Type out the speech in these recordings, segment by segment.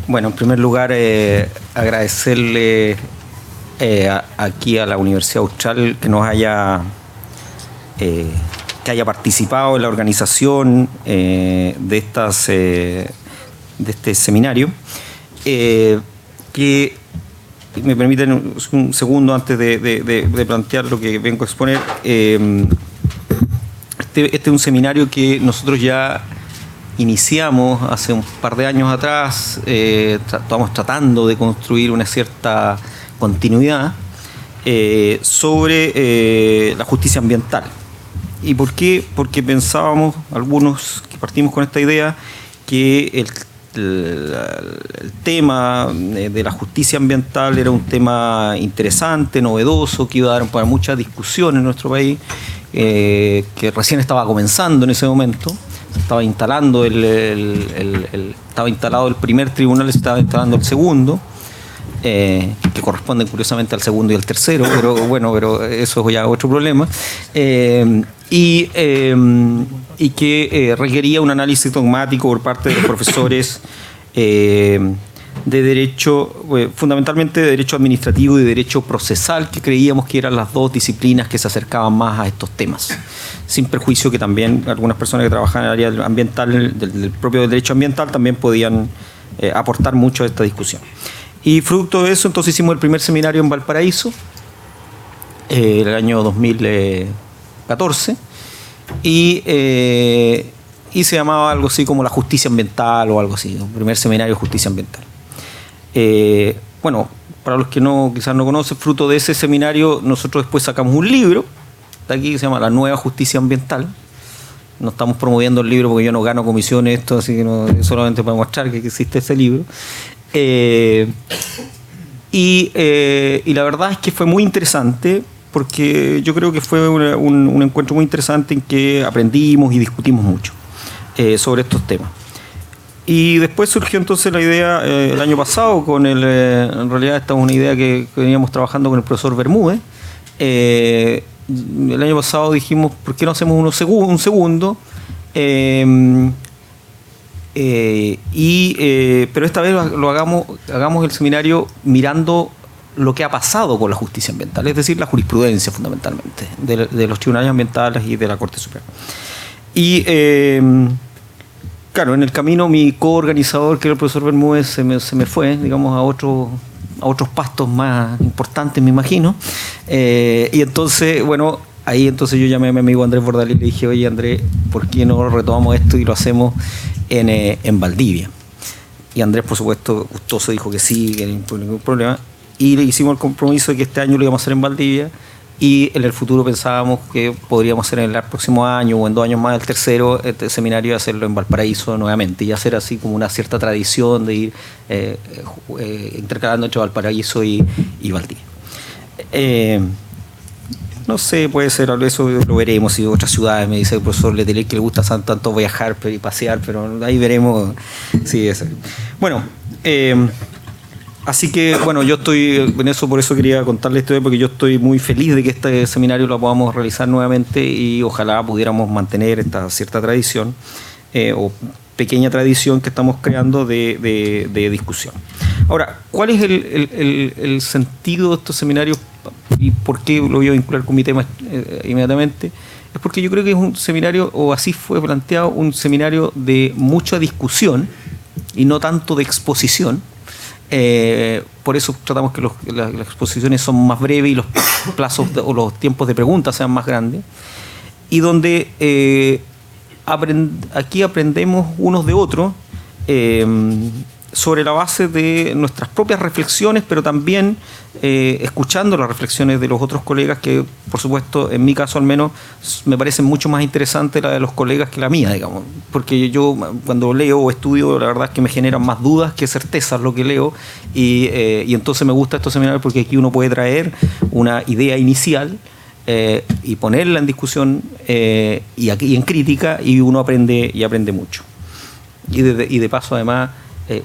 Bueno, en primer lugar, agradecerle aquí a la Universidad Austral que nos haya participado en la organización de este seminario. Que me permiten un segundo antes de plantear lo que vengo a exponer. Este es un seminario que nosotros ya iniciamos hace un par de años atrás. Estamos tratando de construir una cierta continuidad sobre la justicia ambiental. ¿Y por qué? Porque pensábamos, algunos que partimos con esta idea, que el tema de la justicia ambiental era un tema interesante, novedoso, que iba a dar para mucha discusión en nuestro país, que recién estaba comenzando en ese momento. Estaba instalando estaba instalado el primer tribunal, se estaba instalando el segundo, que corresponden curiosamente al segundo y al tercero, pero eso es ya otro problema. Y que requería un análisis dogmático por parte de los profesores de derecho, fundamentalmente de derecho administrativo y de derecho procesal, que creíamos que eran las dos disciplinas que se acercaban más a estos temas, sin perjuicio que también algunas personas que trabajan en el área ambiental, del propio derecho ambiental, también podían aportar mucho a esta discusión. Y fruto de eso, entonces hicimos el primer seminario en Valparaíso, el año 2014, y se llamaba algo así como la justicia ambiental o algo así, el primer seminario de justicia ambiental. Bueno, para los que quizás no conocen, fruto de ese seminario nosotros después sacamos un libro de aquí que se llama La Nueva Justicia Ambiental. No estamos promoviendo el libro porque yo no gano comisiones, esto, así que solamente para mostrar que existe ese libro. Y la verdad es que fue muy interesante, porque yo creo que fue un encuentro muy interesante en que aprendimos y discutimos mucho sobre estos temas. Y después surgió entonces la idea el año pasado, en realidad esta es una idea que veníamos trabajando con el profesor Bermúdez. El año pasado dijimos, ¿por qué no hacemos un segundo? Pero esta vez hagamos el seminario mirando lo que ha pasado con la justicia ambiental, es decir, la jurisprudencia fundamentalmente de los tribunales ambientales y de la Corte Suprema. Y claro, en el camino mi coorganizador, que era el profesor Bermúdez, se me fue, digamos, a otros pastos más importantes, me imagino. Y entonces, bueno, ahí entonces yo llamé a mi amigo Andrés Bordalí y le dije, oye Andrés, ¿por qué no retomamos esto y lo hacemos en Valdivia? Y Andrés, por supuesto, gustoso, dijo que sí, que no hay ningún problema. Y le hicimos el compromiso de que este año lo íbamos a hacer en Valdivia, y en el futuro pensábamos que podríamos hacer en el próximo año o en 2 años más el tercero seminario, y hacerlo en Valparaíso nuevamente, y hacer así como una cierta tradición de ir intercalando entre Valparaíso y Valdivia. No sé, puede ser, eso lo veremos. Si otras ciudades, me dice el profesor Letelier que le gusta tanto viajar y pasear, pero ahí veremos. Sí, bueno, así que, bueno, yo estoy en eso, por eso quería contarles esto, porque yo estoy muy feliz de que este seminario lo podamos realizar nuevamente, y ojalá pudiéramos mantener esta cierta tradición o pequeña tradición que estamos creando de discusión. Ahora, ¿cuál es el sentido de estos seminarios y por qué lo voy a vincular con mi tema inmediatamente? Es porque yo creo que es un seminario, o así fue planteado, un seminario de mucha discusión y no tanto de exposición. Por eso tratamos que las exposiciones son más breves y los plazos o los tiempos de preguntas sean más grandes, y donde aquí aprendemos unos de otros sobre la base de nuestras propias reflexiones, pero también escuchando las reflexiones de los otros colegas, que por supuesto, en mi caso al menos, me parecen mucho más interesantes la de los colegas que la mía, digamos, porque yo cuando leo o estudio, la verdad es que me generan más dudas que certezas lo que leo, y entonces me gusta estos seminarios porque aquí uno puede traer una idea inicial y ponerla en discusión y aquí en crítica, y uno aprende mucho. Y de paso, además,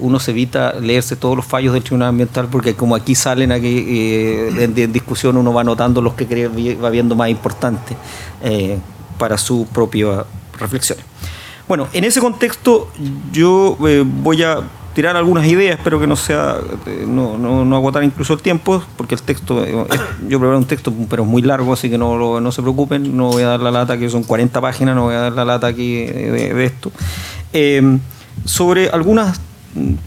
uno se evita leerse todos los fallos del Tribunal Ambiental, porque como aquí salen en discusión, uno va notando los que va viendo más importantes para su propia reflexiones. Bueno, en ese contexto yo voy a tirar algunas ideas, espero que no sea no agotar incluso el tiempo, porque el texto, yo preparé un texto pero muy largo, así que no se preocupen, no voy a dar la lata, que son 40 páginas, no voy a dar la lata aquí de esto. Sobre algunas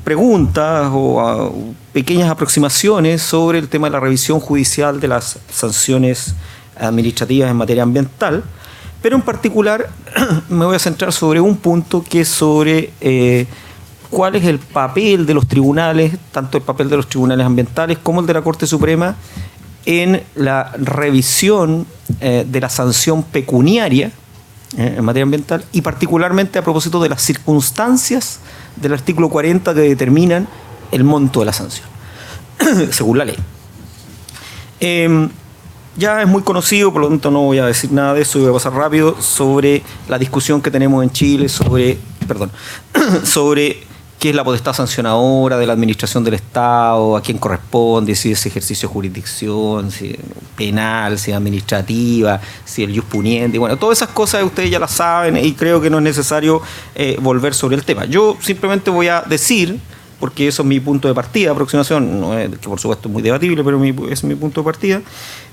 preguntas o pequeñas aproximaciones sobre el tema de la revisión judicial de las sanciones administrativas en materia ambiental, pero en particular me voy a centrar sobre un punto que es sobre cuál es el papel de los tribunales, tanto el papel de los tribunales ambientales como el de la Corte Suprema en la revisión de la sanción pecuniaria en materia ambiental, y particularmente a propósito de las circunstancias del artículo 40 que determinan el monto de la sanción, según la ley. Ya es muy conocido, por lo tanto no voy a decir nada de eso, voy a pasar rápido sobre la discusión que tenemos en Chile sobre qué es la potestad sancionadora de la administración del Estado, a quién corresponde, si es ejercicio de jurisdicción, si es penal, si es administrativa, si es el ius puniendi. Bueno, todas esas cosas ustedes ya las saben y creo que no es necesario volver sobre el tema. Yo simplemente voy a decir, porque eso es mi punto de partida, aproximación, no es, que por supuesto es muy debatible, pero es mi punto de partida,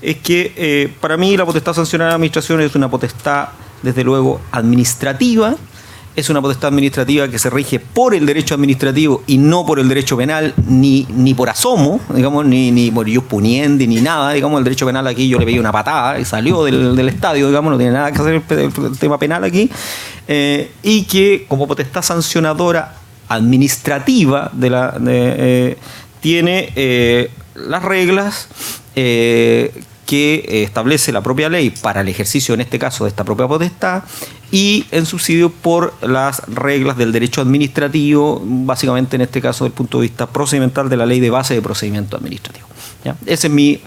es que para mí la potestad sancionada de la administración es una potestad, desde luego, administrativa. Es una potestad administrativa que se rige por el derecho administrativo y no por el derecho penal, ni por asomo, digamos, ni por ius puniendi, ni nada. Digamos, el derecho penal aquí yo le pegué una patada y salió del estadio, digamos, no tiene nada que hacer el tema penal aquí. Y que como potestad sancionadora administrativa tiene las reglas que establece la propia ley para el ejercicio, en este caso, de esta propia potestad, y en subsidio por las reglas del derecho administrativo, básicamente en este caso desde el punto de vista procedimental de la ley de base de procedimiento administrativo. ¿Ya? Ese es mi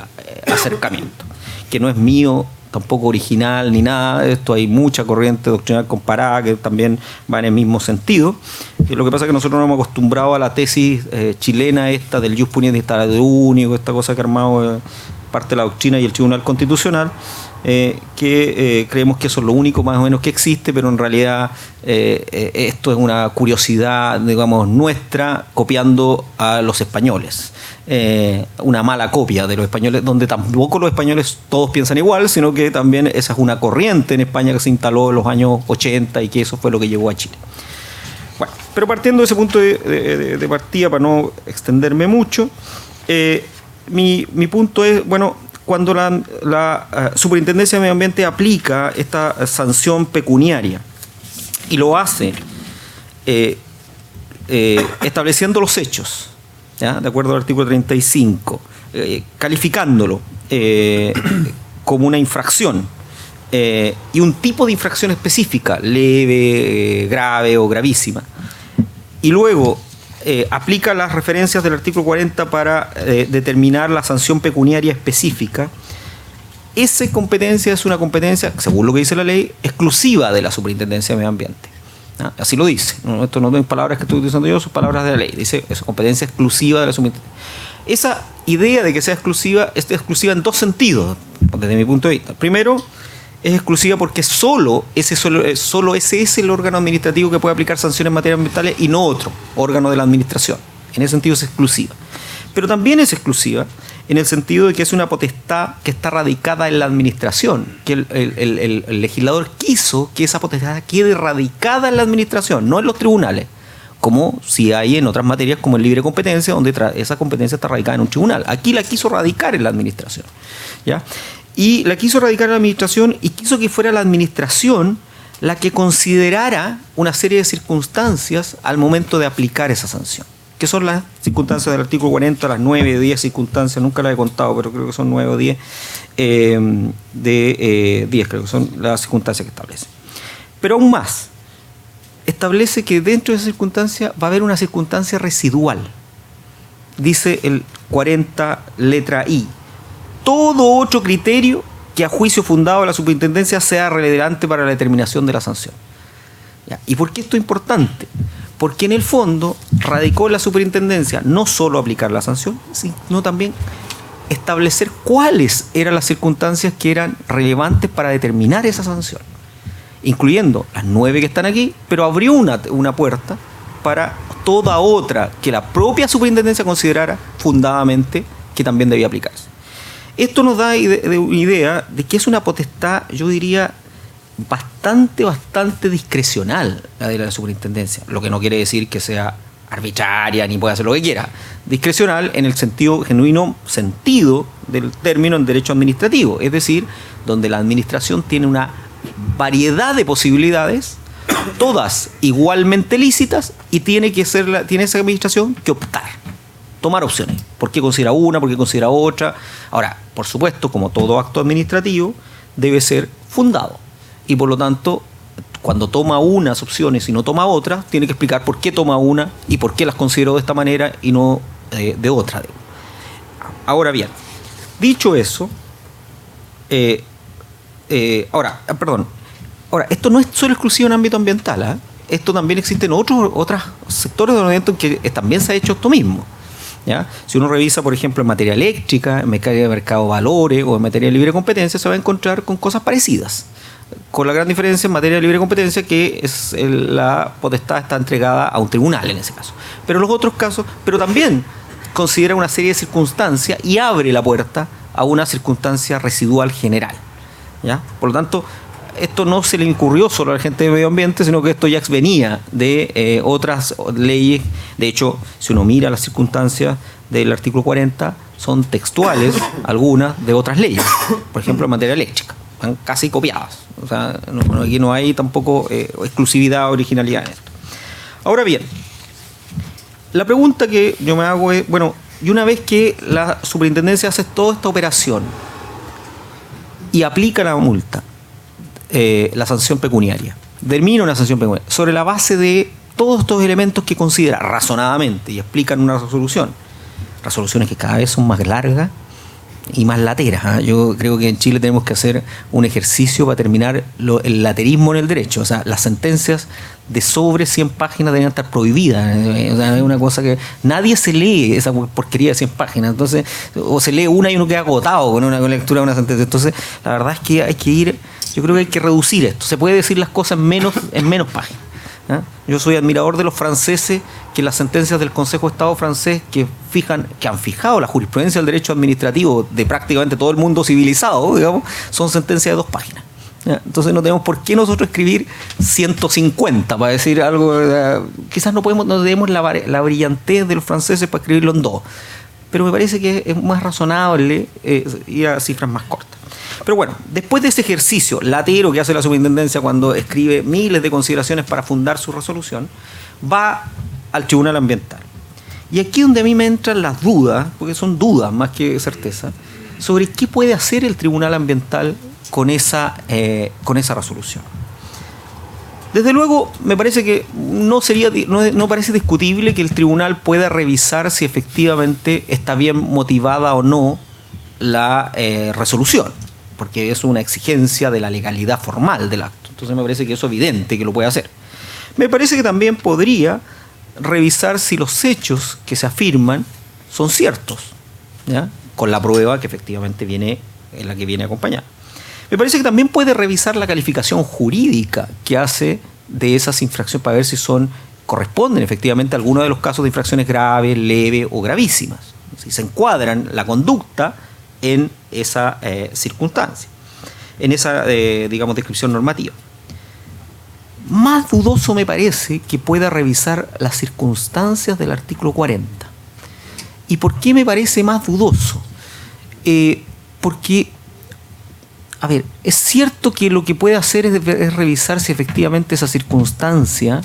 acercamiento, que no es mío, tampoco original ni nada de esto. Hay mucha corriente doctrinal comparada que también va en el mismo sentido. Lo que pasa es que nosotros nos hemos acostumbrado a la tesis chilena esta del ius puniendi instalador único, esta cosa que ha armado parte de la doctrina y el Tribunal Constitucional, que creemos que eso es lo único más o menos que existe, pero en realidad esto es una curiosidad, digamos, nuestra, copiando a los españoles. Una mala copia de los españoles, donde tampoco los españoles todos piensan igual, sino que también esa es una corriente en España que se instaló en los años 80 y que eso fue lo que llevó a Chile. Bueno, pero partiendo de ese punto de partida, para no extenderme mucho, mi punto es, bueno, cuando la Superintendencia de Medio Ambiente aplica esta sanción pecuniaria y lo hace estableciendo los hechos, ¿ya? De acuerdo al artículo 35, calificándolo como una infracción y un tipo de infracción específica, leve, grave o gravísima, y luego aplica las referencias del artículo 40 para determinar la sanción pecuniaria específica. Esa competencia es una competencia, según lo que dice la ley, exclusiva de la Superintendencia de Medio Ambiente. ¿Ah? Así lo dice. Esto no son palabras que estoy utilizando yo, son palabras de la ley. Dice, es competencia exclusiva de la Superintendencia. Esa idea de que sea exclusiva es exclusiva en dos sentidos, desde mi punto de vista. Primero, es exclusiva porque solo ese es el órgano administrativo que puede aplicar sanciones en materia ambiental y no otro órgano de la administración. En ese sentido es exclusiva. Pero también es exclusiva en el sentido de que es una potestad que está radicada en la administración, que el legislador quiso que esa potestad quede radicada en la administración, no en los tribunales, como si hay en otras materias como el libre competencia, donde esa competencia está radicada en un tribunal. Aquí la quiso radicar en la administración, ¿ya? Y la quiso radicar en la administración y quiso que fuera la administración la que considerara una serie de circunstancias al momento de aplicar esa sanción. Que son las circunstancias del artículo 40, las 9 o 10 circunstancias, nunca las he contado, pero creo que son 9 o 10, 10 creo que son las circunstancias que establece. Pero aún más, establece que dentro de esa circunstancia va a haber una circunstancia residual. Dice el 40, letra I. Todo otro criterio que a juicio fundado de la superintendencia sea relevante para la determinación de la sanción. ¿Ya? ¿Y por qué esto es importante? Porque en el fondo radicó la superintendencia no solo aplicar la sanción, sino también establecer cuáles eran las circunstancias que eran relevantes para determinar esa sanción. incluyendo las 9 que están aquí, pero abrió una puerta para toda otra que la propia superintendencia considerara fundadamente que también debía aplicarse. Esto nos da una idea de que es una potestad, yo diría, bastante discrecional la de la superintendencia, lo que no quiere decir que sea arbitraria ni puede hacer lo que quiera. Discrecional en el genuino sentido del término en derecho administrativo, es decir, donde la administración tiene una variedad de posibilidades, todas igualmente lícitas, y tiene esa administración que optar, tomar opciones. ¿Por qué considera una? ¿Por qué considera otra? Ahora, por supuesto, como todo acto administrativo, debe ser fundado. Y por lo tanto, cuando toma unas opciones y no toma otras, tiene que explicar por qué toma una y por qué las consideró de esta manera y no de otra. Ahora bien, dicho eso, ahora, esto no es solo exclusivo en ámbito ambiental, ¿eh? Esto también existe en otros sectores del ambiente en que también se ha hecho esto mismo, ¿ya? Si uno revisa, por ejemplo, en materia eléctrica, en materia de mercado de valores o en materia de libre competencia, se va a encontrar con cosas parecidas, con la gran diferencia en materia de libre competencia que la potestad está entregada a un tribunal en ese caso. Pero en los otros casos, pero también considera una serie de circunstancias y abre la puerta a una circunstancia residual general, ¿ya? Por lo tanto, esto no se le incurrió solo a la gente de medio ambiente, sino que esto ya venía de otras leyes. De hecho, si uno mira las circunstancias del artículo 40, son textuales algunas de otras leyes, por ejemplo en materia eléctrica, están casi copiadas. O sea, aquí no hay tampoco exclusividad o originalidad en esto. Ahora bien, la pregunta que yo me hago es, bueno, y una vez que la superintendencia hace toda esta operación y aplica la multa, la sanción pecuniaria, determina una sanción pecuniaria sobre la base de todos estos elementos que considera razonadamente y explican una resoluciones que cada vez son más largas y más lateras, ¿eh? Yo creo que en Chile tenemos que hacer un ejercicio para terminar el laterismo en el derecho. O sea, las sentencias de sobre 100 páginas deben estar prohibidas. O sea, es una cosa que nadie se lee esa porquería de 100 páginas. Entonces, o se lee una y uno queda agotado con una lectura de una sentencia. Entonces, la verdad es que hay que ir, yo creo que hay que reducir esto. Se puede decir las cosas en menos páginas, ¿eh? Yo soy admirador de los franceses, que las sentencias del Consejo de Estado francés que han fijado la jurisprudencia del derecho administrativo de prácticamente todo el mundo civilizado, digamos, son sentencias de 2 páginas. ¿Ya? Entonces no tenemos por qué nosotros escribir 150 para decir algo. Quizás no tenemos la brillantez de los franceses para escribirlo en 2, pero me parece que es más razonable ir a cifras más cortas. Pero bueno, después de ese ejercicio latero que hace la superintendencia cuando escribe miles de consideraciones para fundar su resolución, va al tribunal ambiental. Y aquí es donde a mí me entran las dudas, porque son dudas más que certeza, sobre qué puede hacer el tribunal ambiental con esa resolución. Desde luego, me parece que no parece discutible que el tribunal pueda revisar si efectivamente está bien motivada o no la resolución, porque es una exigencia de la legalidad formal del acto. Entonces me parece que eso es evidente que lo puede hacer. Me parece que también podría revisar si los hechos que se afirman son ciertos, ¿ya? Con la prueba que efectivamente es la que viene acompañada. Me parece que también puede revisar la calificación jurídica que hace de esas infracciones para ver si corresponden efectivamente a alguno de los casos de infracciones graves, leves o gravísimas, si se encuadran la conducta en esa circunstancia, en esa, digamos, descripción normativa. Más dudoso me parece que pueda revisar las circunstancias del artículo 40. ¿Y por qué me parece más dudoso? Porque, a ver, es cierto que lo que puede hacer es revisar si efectivamente esa circunstancia,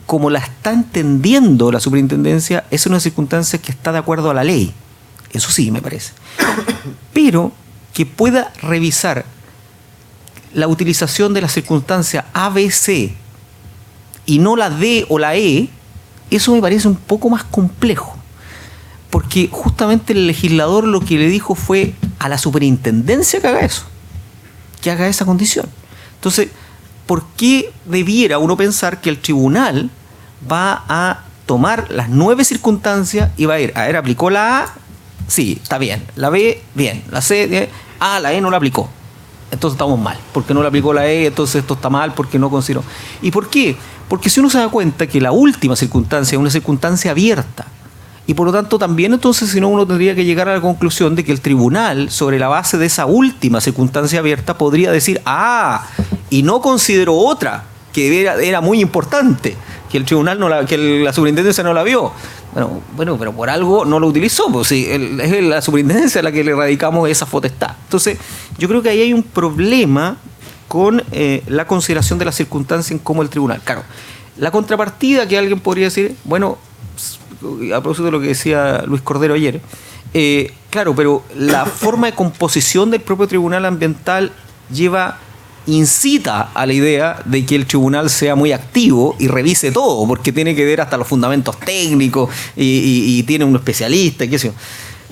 como la está entendiendo la superintendencia, es una circunstancia que está de acuerdo a la ley. Eso sí, me parece. Pero que pueda revisar la utilización de la circunstancia ABC y no la D o la E, eso me parece un poco más complejo. Porque justamente el legislador lo que le dijo fue a la superintendencia que haga eso, que haga esa condición. Entonces, ¿por qué debiera uno pensar que el tribunal va a tomar las 9 circunstancias y va a ir, a ver, aplicó la A? Sí, está bien. La B, bien. La C, bien. Ah, la E no la aplicó. entonces estamos mal, porque no le aplicó la ley, entonces esto está mal porque no consideró. ¿Y por qué? Porque si uno se da cuenta que la última circunstancia es una circunstancia abierta, y por lo tanto también entonces si no uno tendría que llegar a la conclusión de que el tribunal, sobre la base de esa última circunstancia abierta, podría decir, y no consideró otra, que era muy importante, que el tribunal que la superintendencia no la vio. Bueno, pero por algo no lo utilizó, pues sí, es la superintendencia a la que le radicamos esa potestad. Entonces, yo creo que ahí hay un problema con la consideración de la circunstancia en cómo el tribunal. Claro, la contrapartida que alguien podría decir, bueno, a propósito de lo que decía Luis Cordero ayer, claro, pero la forma de composición del propio tribunal ambiental incita a la idea de que el tribunal sea muy activo y revise todo, porque tiene que ver hasta los fundamentos técnicos y tiene un especialista y qué sé yo.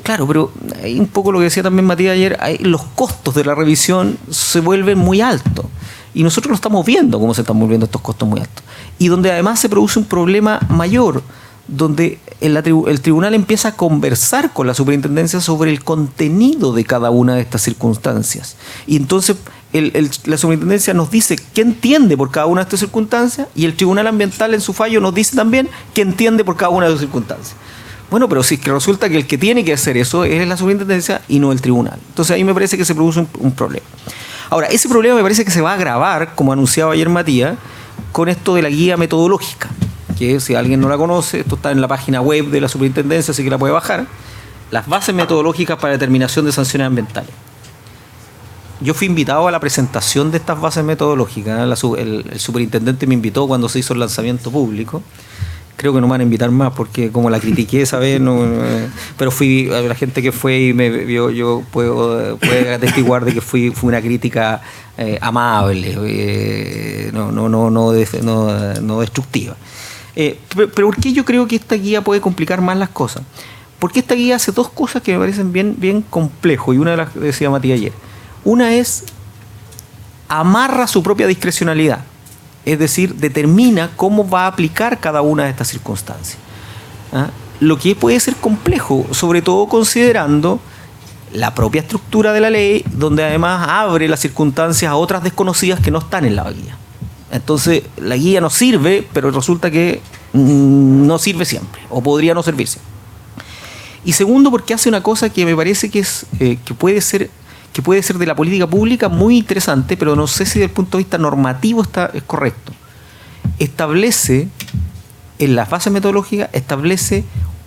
Claro, pero hay un poco lo que decía también Matías ayer, los costos de la revisión se vuelven muy altos. Y nosotros lo estamos viendo, cómo se están volviendo estos costos muy altos. Y donde además se produce un problema mayor, donde el tribunal empieza a conversar con la superintendencia sobre el contenido de cada una de estas circunstancias. Y entonces la superintendencia nos dice qué entiende por cada una de estas circunstancias, y el tribunal ambiental en su fallo nos dice también qué entiende por cada una de las circunstancias. Bueno, pero si es que resulta que el que tiene que hacer eso es la superintendencia y no el tribunal. Entonces ahí me parece que se produce un problema. Ahora, ese problema me parece que se va a agravar, como anunciaba ayer Matías, con esto de la guía metodológica, que si alguien no la conoce, esto está en la página web de la superintendencia, así que la puede bajar, las bases metodológicas para determinación de sanciones ambientales. Yo fui invitado a la presentación de estas bases metodológicas, el superintendente me invitó cuando se hizo el lanzamiento público. Creo que no me van a invitar más porque como la critiqué esa vez, pero fui a la gente que fue y me vio, yo puedo atestiguar de que fue una crítica amable, no destructiva. Pero ¿por qué yo creo que esta guía puede complicar más las cosas? Porque esta guía hace dos cosas que me parecen bien complejo, y una de las que decía Matías ayer. Una es amarra su propia discrecionalidad. Es decir, determina cómo va a aplicar cada una de estas circunstancias. Lo que puede ser complejo, sobre todo considerando la propia estructura de la ley, donde además abre las circunstancias a otras desconocidas que no están en la guía. Entonces, la guía nos sirve, pero resulta que no sirve siempre, o podría no servirse. Y segundo, porque hace una cosa que me parece que puede ser de la política pública muy interesante, pero no sé si desde el punto de vista normativo es correcto. Establece, en las bases metodológicas,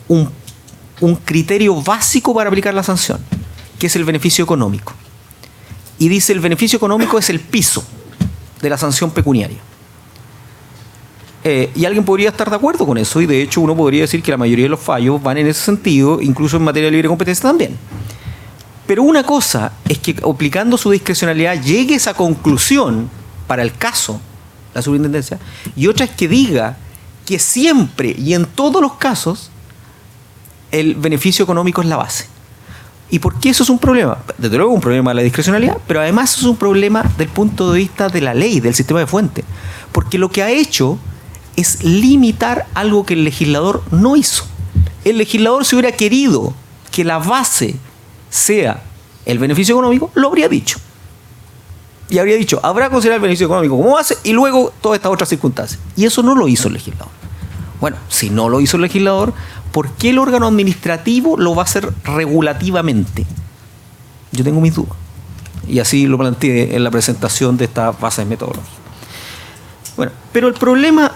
un criterio básico para aplicar la sanción, que es el beneficio económico. Y dice, el beneficio económico es el piso de la sanción pecuniaria. Y alguien podría estar de acuerdo con eso, y de hecho uno podría decir que la mayoría de los fallos van en ese sentido, incluso en materia de libre competencia también. Pero una cosa es que aplicando su discrecionalidad llegue a esa conclusión para el caso, la superintendencia, y otra es que diga que siempre y en todos los casos el beneficio económico es la base. ¿Y por qué eso es un problema? Desde luego un problema de la discrecionalidad, pero además es un problema del punto de vista de la ley, del sistema de fuente. Porque lo que ha hecho es limitar algo que el legislador no hizo. El legislador, si hubiera querido que la base sea el beneficio económico, lo habría dicho. Y habría dicho, habrá que considerar el beneficio económico como base y luego todas estas otras circunstancias. Y eso no lo hizo el legislador. Bueno, si no lo hizo el legislador, ¿por qué el órgano administrativo lo va a hacer regulativamente? Yo tengo mis dudas. Y así lo planteé en la presentación de estas bases metodológicas. Bueno, pero el problema,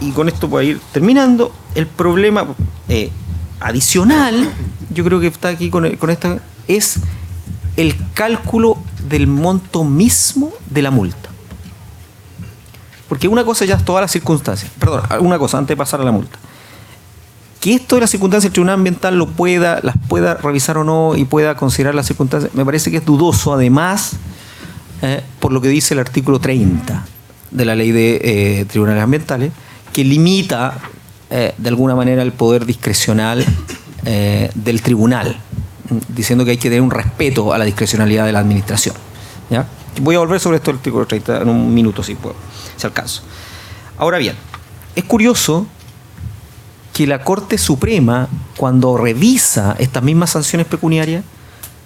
y con esto voy a ir terminando, el problema adicional, yo creo que está aquí con esta, es el cálculo del monto mismo de la multa. Porque una cosa ya es todas las circunstancias. Perdón, una cosa antes de pasar a la multa. Que esto de las circunstancias el Tribunal Ambiental las pueda revisar o no y pueda considerar las circunstancias, me parece que es dudoso, además, por lo que dice el artículo 30 de la Ley de Tribunales Ambientales, que limita de alguna manera el poder discrecional del tribunal, diciendo que hay que tener un respeto a la discrecionalidad de la administración. ¿Ya? Voy a volver sobre esto del artículo 30 en un minuto, si puedo, si alcanzo. Ahora bien, es curioso que la Corte Suprema, cuando revisa estas mismas sanciones pecuniarias,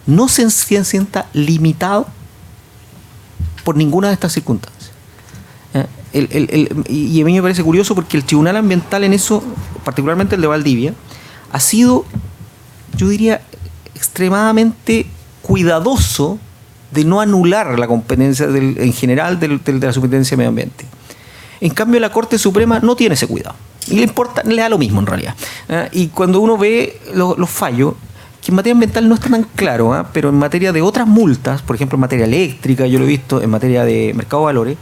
no se sienta limitado por ninguna de estas circunstancias. Y a mí me parece curioso porque el Tribunal Ambiental en eso, particularmente el de Valdivia, ha sido, yo diría, extremadamente cuidadoso de no anular la competencia en general de la Superintendencia de Medio Ambiente. En cambio, la Corte Suprema no tiene ese cuidado. Y le da lo mismo en realidad. Y cuando uno ve los fallos, que en materia ambiental no está tan claro, pero en materia de otras multas, por ejemplo en materia eléctrica, yo lo he visto, en materia de mercado de valores,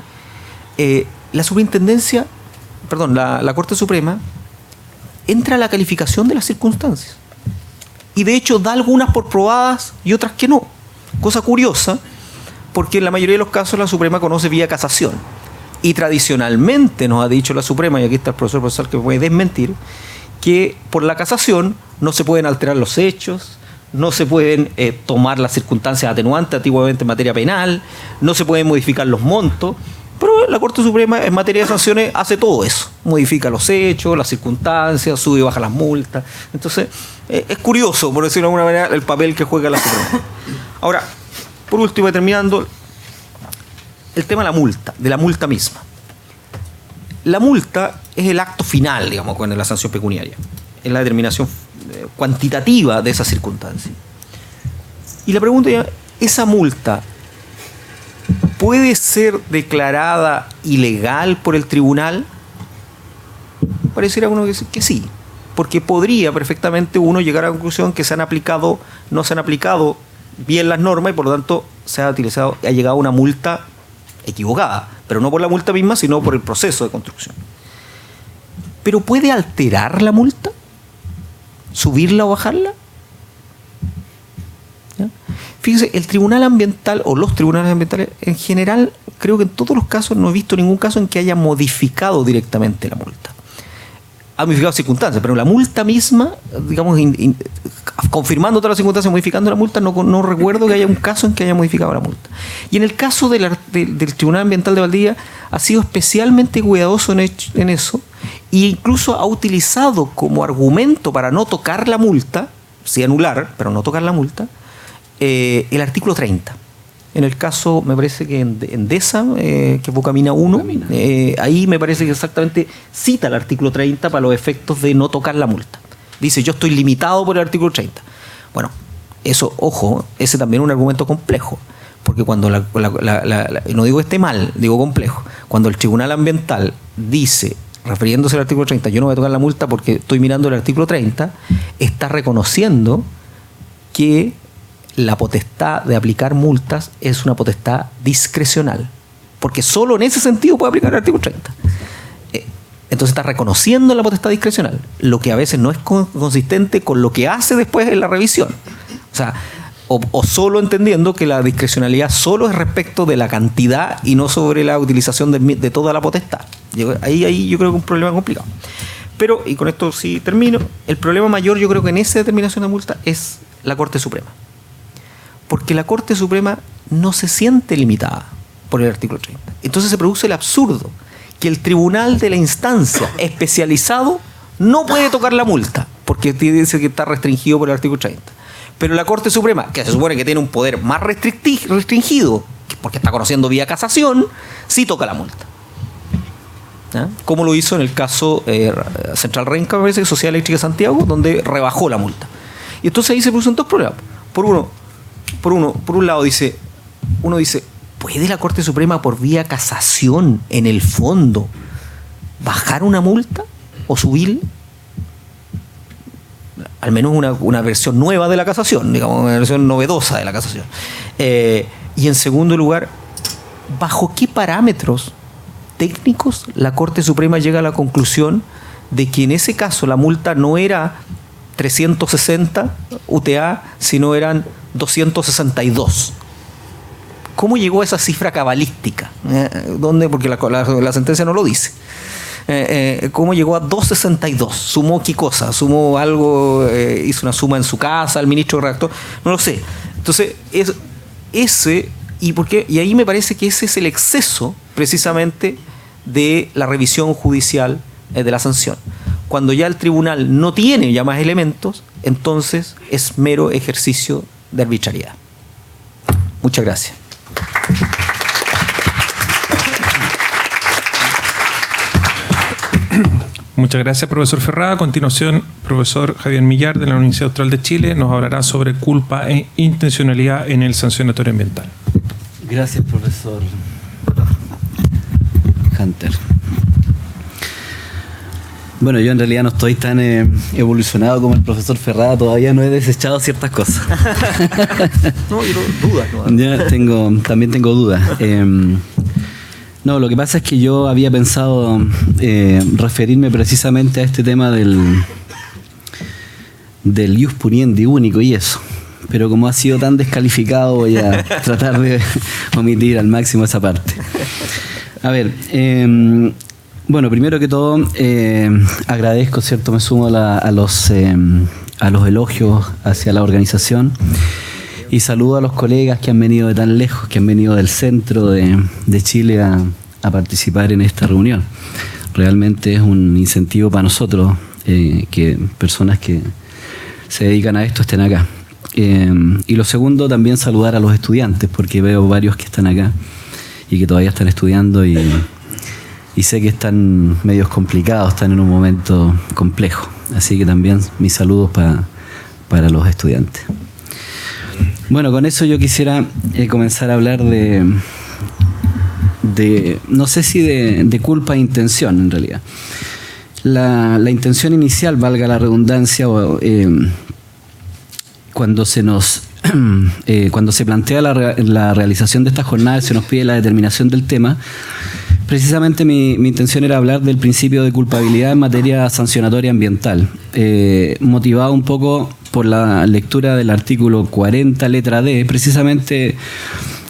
la Corte Suprema entra a la calificación de las circunstancias. Y de hecho da algunas por probadas y otras que no. Cosa curiosa, porque en la mayoría de los casos la Suprema conoce vía casación. Y tradicionalmente nos ha dicho la Suprema, y aquí está el profesor que me puede desmentir, que por la casación no se pueden alterar los hechos, no se pueden tomar las circunstancias atenuantes antiguamente en materia penal, no se pueden modificar los montos, pero la Corte Suprema en materia de sanciones hace todo eso, modifica los hechos, las circunstancias, sube y baja las multas. Entonces es curioso, por decirlo de alguna manera, el papel que juega la Suprema. Ahora, por último, terminando, el tema de la multa misma. La multa es el acto final, digamos, con la sanción pecuniaria. Es la determinación cuantitativa de esa circunstancia. Y la pregunta es, ¿esa multa puede ser declarada ilegal por el tribunal? Pareciera uno decir que sí, porque podría perfectamente uno llegar a la conclusión que no se han aplicado bien las normas y por lo tanto ha llegado a una multa equivocada, pero no por la multa misma, sino por el proceso de construcción. ¿Pero puede alterar la multa? ¿Subirla o bajarla? ¿Ya? Fíjense, el tribunal ambiental o los tribunales ambientales en general, creo que en todos los casos no he visto ningún caso en que haya modificado directamente la multa. Ha modificado circunstancias, pero la multa misma, digamos, confirmando todas las circunstancias, modificando la multa, no recuerdo que haya un caso en que haya modificado la multa. Y en el caso del Tribunal Ambiental de Valdivia, ha sido especialmente cuidadoso en eso, e incluso ha utilizado como argumento para no tocar la multa, sí anular, pero no tocar la multa, el artículo 30. En el caso, me parece que en DESA, que es Bocamina 1, ahí me parece que exactamente cita el artículo 30 para los efectos de no tocar la multa. Dice, yo estoy limitado por el artículo 30. Bueno, eso, ojo, ese también es un argumento complejo, porque cuando no digo esté mal, digo complejo, cuando el Tribunal Ambiental dice, refiriéndose al artículo 30, yo no voy a tocar la multa porque estoy mirando el artículo 30, está reconociendo que la potestad de aplicar multas es una potestad discrecional, porque solo en ese sentido puede aplicar el artículo 30. Entonces está reconociendo la potestad discrecional, lo que a veces no es consistente con lo que hace después en la revisión. O sea, o solo entendiendo que la discrecionalidad solo es respecto de la cantidad y no sobre la utilización de toda la potestad. Ahí yo creo que es un problema complicado. Pero, y con esto sí termino, el problema mayor yo creo que en esa determinación de multa es la Corte Suprema. Porque la Corte Suprema no se siente limitada por el artículo 30. Entonces se produce el absurdo que el tribunal de la instancia especializado no puede tocar la multa, porque dice que está restringido por el artículo 30. Pero la Corte Suprema, que se supone que tiene un poder más restringido, porque está conociendo vía casación, sí toca la multa. ¿Ah? Como lo hizo en el caso Central Renca, me parece, Sociedad Eléctrica de Santiago, donde rebajó la multa. Y entonces ahí se producen dos problemas. Por un lado uno dice, ¿puede la Corte Suprema por vía casación, en el fondo, bajar una multa o subir? Al menos una versión nueva de la casación, digamos, una versión novedosa de la casación. Y en segundo lugar, ¿bajo qué parámetros técnicos la Corte Suprema llega a la conclusión de que en ese caso la multa no era 360 UTA, sino eran 262? ¿Cómo llegó a esa cifra cabalística? ¿Dónde? Porque la sentencia no lo dice. ¿Cómo llegó a 262? ¿Sumó qué cosa? ¿Sumó algo? ¿Hizo una suma en su casa el ministro redactor? No lo sé. Entonces, y ahí me parece que ese es el exceso precisamente de la revisión judicial de la sanción. Cuando ya el tribunal no tiene ya más elementos, entonces es mero ejercicio de arbitrariedad. Muchas gracias. Muchas gracias, profesor Ferrada. A continuación, profesor Javier Millar, de la Universidad Austral de Chile, nos hablará sobre culpa e intencionalidad en el sancionatorio ambiental. Gracias, profesor Hunter. Bueno, yo en realidad no estoy tan evolucionado como el profesor Ferrada, todavía no he desechado ciertas cosas. No, yo dudas. ¿No? Ya también tengo dudas. No, lo que pasa es que yo había pensado referirme precisamente a este tema del ius puniendi único y eso. Pero como ha sido tan descalificado, voy a tratar de omitir al máximo esa parte. A ver, bueno, primero que todo, agradezco, ¿cierto? Me sumo a los elogios hacia la organización y saludo a los colegas que han venido de tan lejos, que han venido del centro de Chile a participar en esta reunión. Realmente es un incentivo para nosotros que personas que se dedican a esto estén acá. Y lo segundo, también saludar a los estudiantes, porque veo varios que están acá y que todavía están estudiando y sé que están medios complicados, están en un momento complejo. Así que también mis saludos para los estudiantes. Bueno, con eso yo quisiera comenzar a hablar de no sé si de culpa e intención en realidad. La intención inicial, valga la redundancia, cuando se plantea la realización de esta jornada, se nos pide la determinación del tema. Precisamente mi intención era hablar del principio de culpabilidad en materia sancionatoria ambiental, motivado un poco por la lectura del artículo 40, letra D, precisamente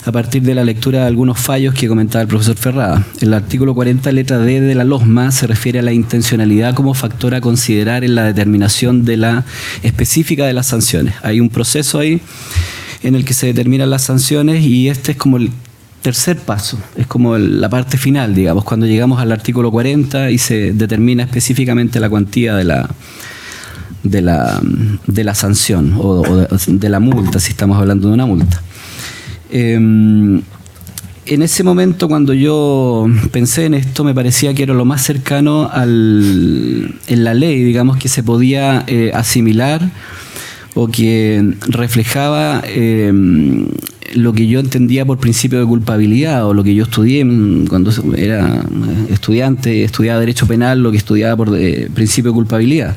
a partir de la lectura de algunos fallos que comentaba el profesor Ferrada. El artículo 40, letra D de la LOSMA se refiere a la intencionalidad como factor a considerar en la determinación de la específica de las sanciones. Hay un proceso ahí en el que se determinan las sanciones y este es como el tercer paso, es como la parte final, digamos, cuando llegamos al artículo 40 y se determina específicamente la cuantía de la sanción o de la multa, si estamos hablando de una multa. En ese momento, cuando yo pensé en esto, me parecía que era lo más cercano en la ley, digamos, que se podía asimilar o que reflejaba lo que yo entendía por principio de culpabilidad, o lo que yo estudié cuando era estudiante, estudiaba Derecho Penal, lo que estudiaba por principio de culpabilidad.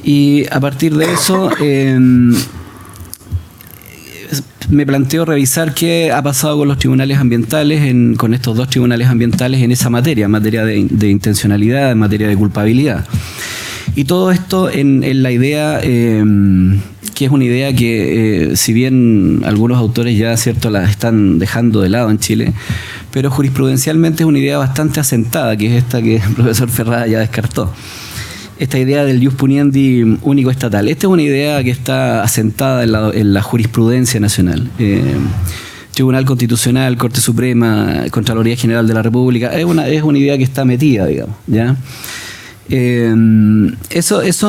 Y a partir de eso me planteo revisar qué ha pasado con los tribunales ambientales, con estos dos tribunales ambientales en esa materia, en materia de intencionalidad, en materia de culpabilidad. Y todo esto en la idea, que es una idea que, si bien algunos autores ya, ¿cierto?, la están dejando de lado en Chile, pero jurisprudencialmente es una idea bastante asentada, que es esta que el profesor Ferrada ya descartó. Esta idea del ius puniendi único estatal. Esta es una idea que está asentada en la jurisprudencia nacional. Tribunal Constitucional, Corte Suprema, Contraloría General de la República, es una idea que está metida, digamos, ¿ya? Entonces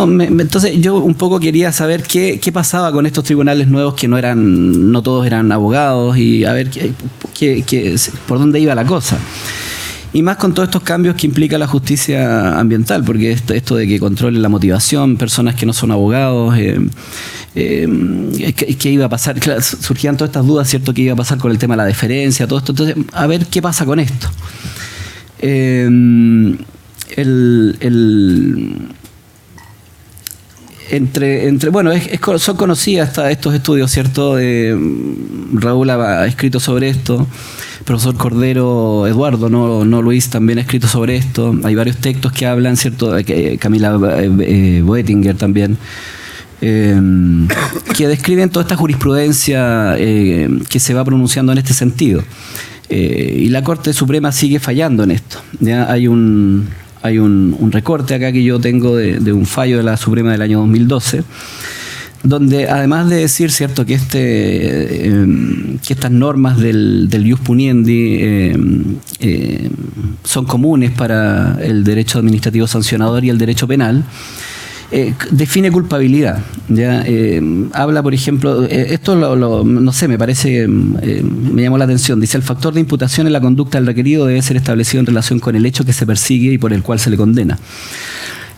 yo un poco quería saber qué pasaba con estos tribunales nuevos que no todos eran abogados, y a ver por dónde iba la cosa. Y más con todos estos cambios que implica la justicia ambiental, porque esto de que controlen la motivación, personas que no son abogados, ¿qué iba a pasar? Claro, surgían todas estas dudas, ¿cierto? ¿Qué iba a pasar con el tema de la deferencia, todo esto? Entonces, a ver qué pasa con esto. Son conocidas estos estudios, ¿cierto? Raúl ha escrito sobre esto, el profesor Cordero Eduardo, no Luis, también ha escrito sobre esto. Hay varios textos que hablan, ¿cierto? Camila Boettinger también, que describen toda esta jurisprudencia que se va pronunciando en este sentido. Y la Corte Suprema sigue fallando en esto. ¿Ya? Hay un recorte acá que yo tengo de un fallo de la Suprema del año 2012, donde además de decir, ¿cierto?, que estas normas del ius puniendi son comunes para el derecho administrativo sancionador y el derecho penal, define culpabilidad. ¿Ya? Habla, por ejemplo, esto no sé, me parece, me llamó la atención. Dice: el factor de imputación en la conducta del requerido debe ser establecido en relación con el hecho que se persigue y por el cual se le condena.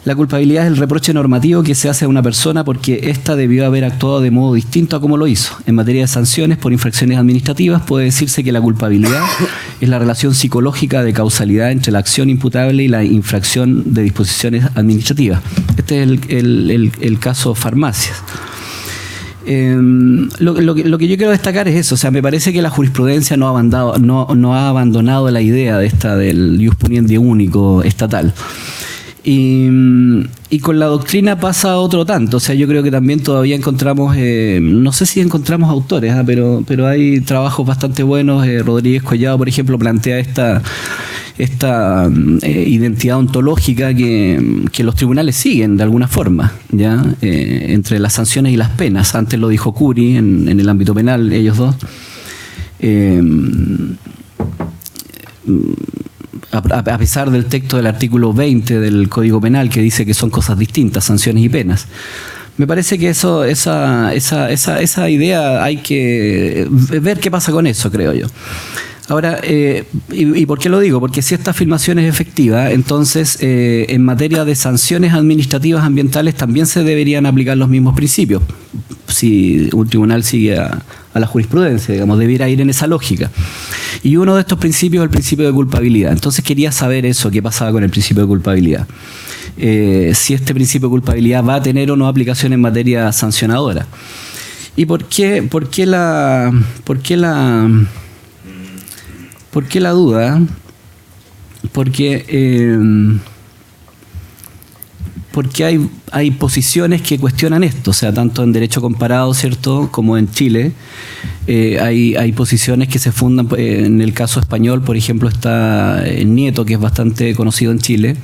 La culpabilidad es el reproche normativo que se hace a una persona porque ésta debió haber actuado de modo distinto a como lo hizo. En materia de sanciones por infracciones administrativas puede decirse que la culpabilidad es la relación psicológica de causalidad entre la acción imputable y la infracción de disposiciones administrativas. Este es el caso farmacias. Lo que yo quiero destacar es eso, o sea, me parece que la jurisprudencia no ha abandonado la idea del ius puniendi único estatal. Y con la doctrina pasa otro tanto, o sea, yo creo que también todavía encontramos, no sé si encontramos autores, pero hay trabajos bastante buenos. Rodríguez Collado, por ejemplo, plantea esta identidad ontológica que los tribunales siguen de alguna forma, ¿ya? Entre las sanciones y las penas. Antes lo dijo Curi en el ámbito penal, ellos dos. A pesar del texto del artículo 20 del Código Penal que dice que son cosas distintas, sanciones y penas. Me parece que esa idea hay que ver qué pasa con eso, creo yo. Ahora, ¿y por qué lo digo? Porque si esta afirmación es efectiva, entonces en materia de sanciones administrativas ambientales también se deberían aplicar los mismos principios. Si un tribunal sigue a la jurisprudencia, digamos, debiera ir en esa lógica. Y uno de estos principios es el principio de culpabilidad. Entonces quería saber eso, qué pasaba con el principio de culpabilidad. Si este principio de culpabilidad va a tener o no aplicación en materia sancionadora. ¿Y por qué la duda? Porque hay posiciones que cuestionan esto, o sea, tanto en derecho comparado, ¿cierto?, como en Chile. Hay posiciones que se fundan, en el caso español, por ejemplo, está Nieto, que es bastante conocido en Chile.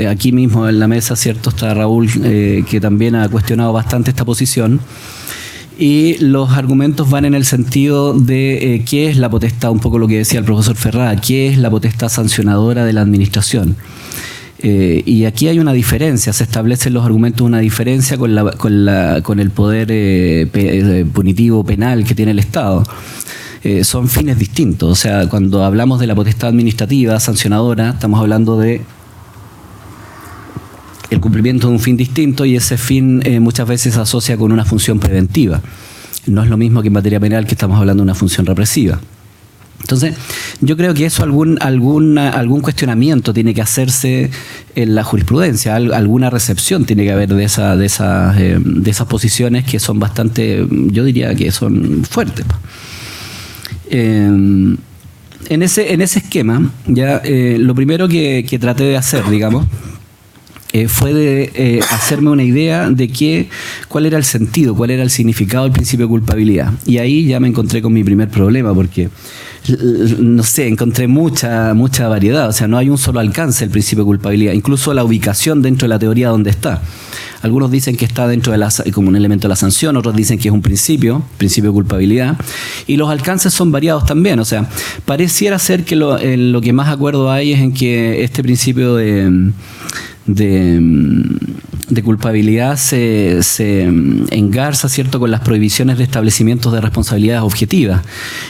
Aquí mismo en la mesa, ¿cierto?, está Raúl, que también ha cuestionado bastante esta posición. Y los argumentos van en el sentido de qué es la potestad, un poco lo que decía el profesor Ferrada, qué es la potestad sancionadora de la administración. Y aquí hay una diferencia, se establecen los argumentos una diferencia con el poder punitivo penal que tiene el Estado. Son fines distintos, o sea, cuando hablamos de la potestad administrativa sancionadora, estamos hablando de el cumplimiento de un fin distinto, y ese fin muchas veces se asocia con una función preventiva. No es lo mismo que en materia penal, que estamos hablando de una función represiva. Entonces, yo creo que eso algún cuestionamiento tiene que hacerse en la jurisprudencia, alguna recepción tiene que haber de esas posiciones que son bastante, yo diría que son fuertes. En ese esquema, ya lo primero que traté de hacer, digamos, fue de hacerme una idea de cuál era el sentido, cuál era el significado del principio de culpabilidad. Y ahí ya me encontré con mi primer problema, porque, no sé, encontré mucha variedad. O sea, no hay un solo alcance del principio de culpabilidad, incluso la ubicación dentro de la teoría donde está. Algunos dicen que está dentro como un elemento de la sanción, otros dicen que es un principio de culpabilidad, y los alcances son variados también. O sea, pareciera ser que lo que más acuerdo hay es en que este principio de culpabilidad se engarza, ¿cierto?, con las prohibiciones de establecimientos de responsabilidades objetivas.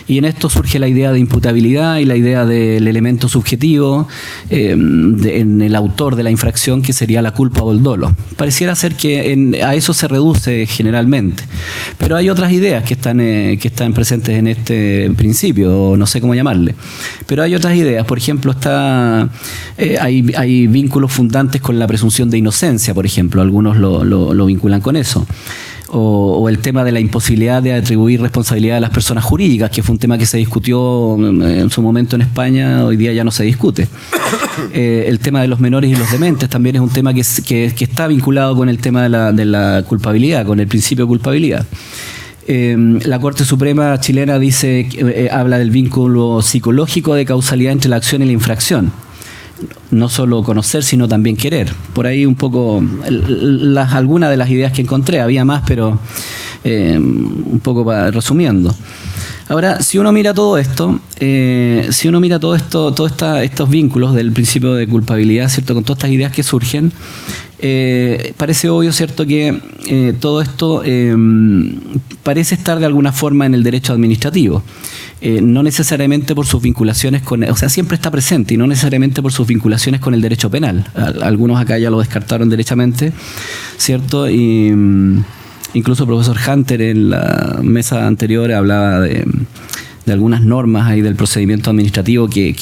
Y en esto surge la idea de imputabilidad y la idea del elemento subjetivo en el autor de la infracción, que sería la culpa o el dolo. Pareciera ser que a eso se reduce generalmente. Pero hay otras ideas que están presentes en este principio, no sé cómo llamarle. Pero hay otras ideas. Por ejemplo, hay vínculos fundantes con la presunción de inocencia, por ejemplo. Algunos lo vinculan con eso. O el tema de la imposibilidad de atribuir responsabilidad a las personas jurídicas, que fue un tema que se discutió en su momento en España, hoy día ya no se discute. El tema de los menores y los dementes también es un tema que está vinculado con el tema de la culpabilidad, con el principio de culpabilidad. La Corte Suprema chilena habla del vínculo psicológico de causalidad entre la acción y la infracción. No solo conocer, sino también querer. Por ahí un poco algunas de las ideas que encontré, había más, pero un poco resumiendo. Ahora, si uno mira todo esto, estos vínculos del principio de culpabilidad, ¿cierto? Con todas estas ideas que surgen, parece obvio, ¿cierto?, que todo esto parece estar de alguna forma en el derecho administrativo. No necesariamente por sus vinculaciones o sea, siempre está presente y no necesariamente por sus vinculaciones con el derecho penal. Algunos acá ya lo descartaron derechamente, ¿cierto? Y incluso el profesor Hunter en la mesa anterior hablaba de algunas normas ahí del procedimiento administrativo que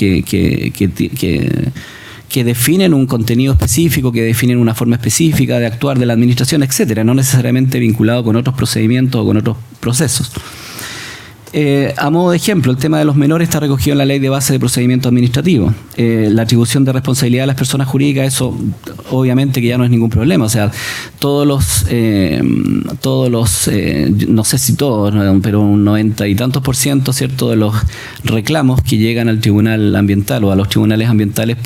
definen un contenido específico, que definen una forma específica de actuar de la administración, etcétera, no necesariamente vinculado con otros procedimientos o con otros procesos. A modo de ejemplo, el tema de los menores está recogido en la Ley de Base de Procedimiento Administrativo. La atribución de responsabilidad a las personas jurídicas, eso obviamente que ya no es ningún problema. O sea, todos los no sé si todos, pero un 90 y tantos %, ¿cierto?, de los reclamos que llegan al tribunal ambiental o a los tribunales ambientales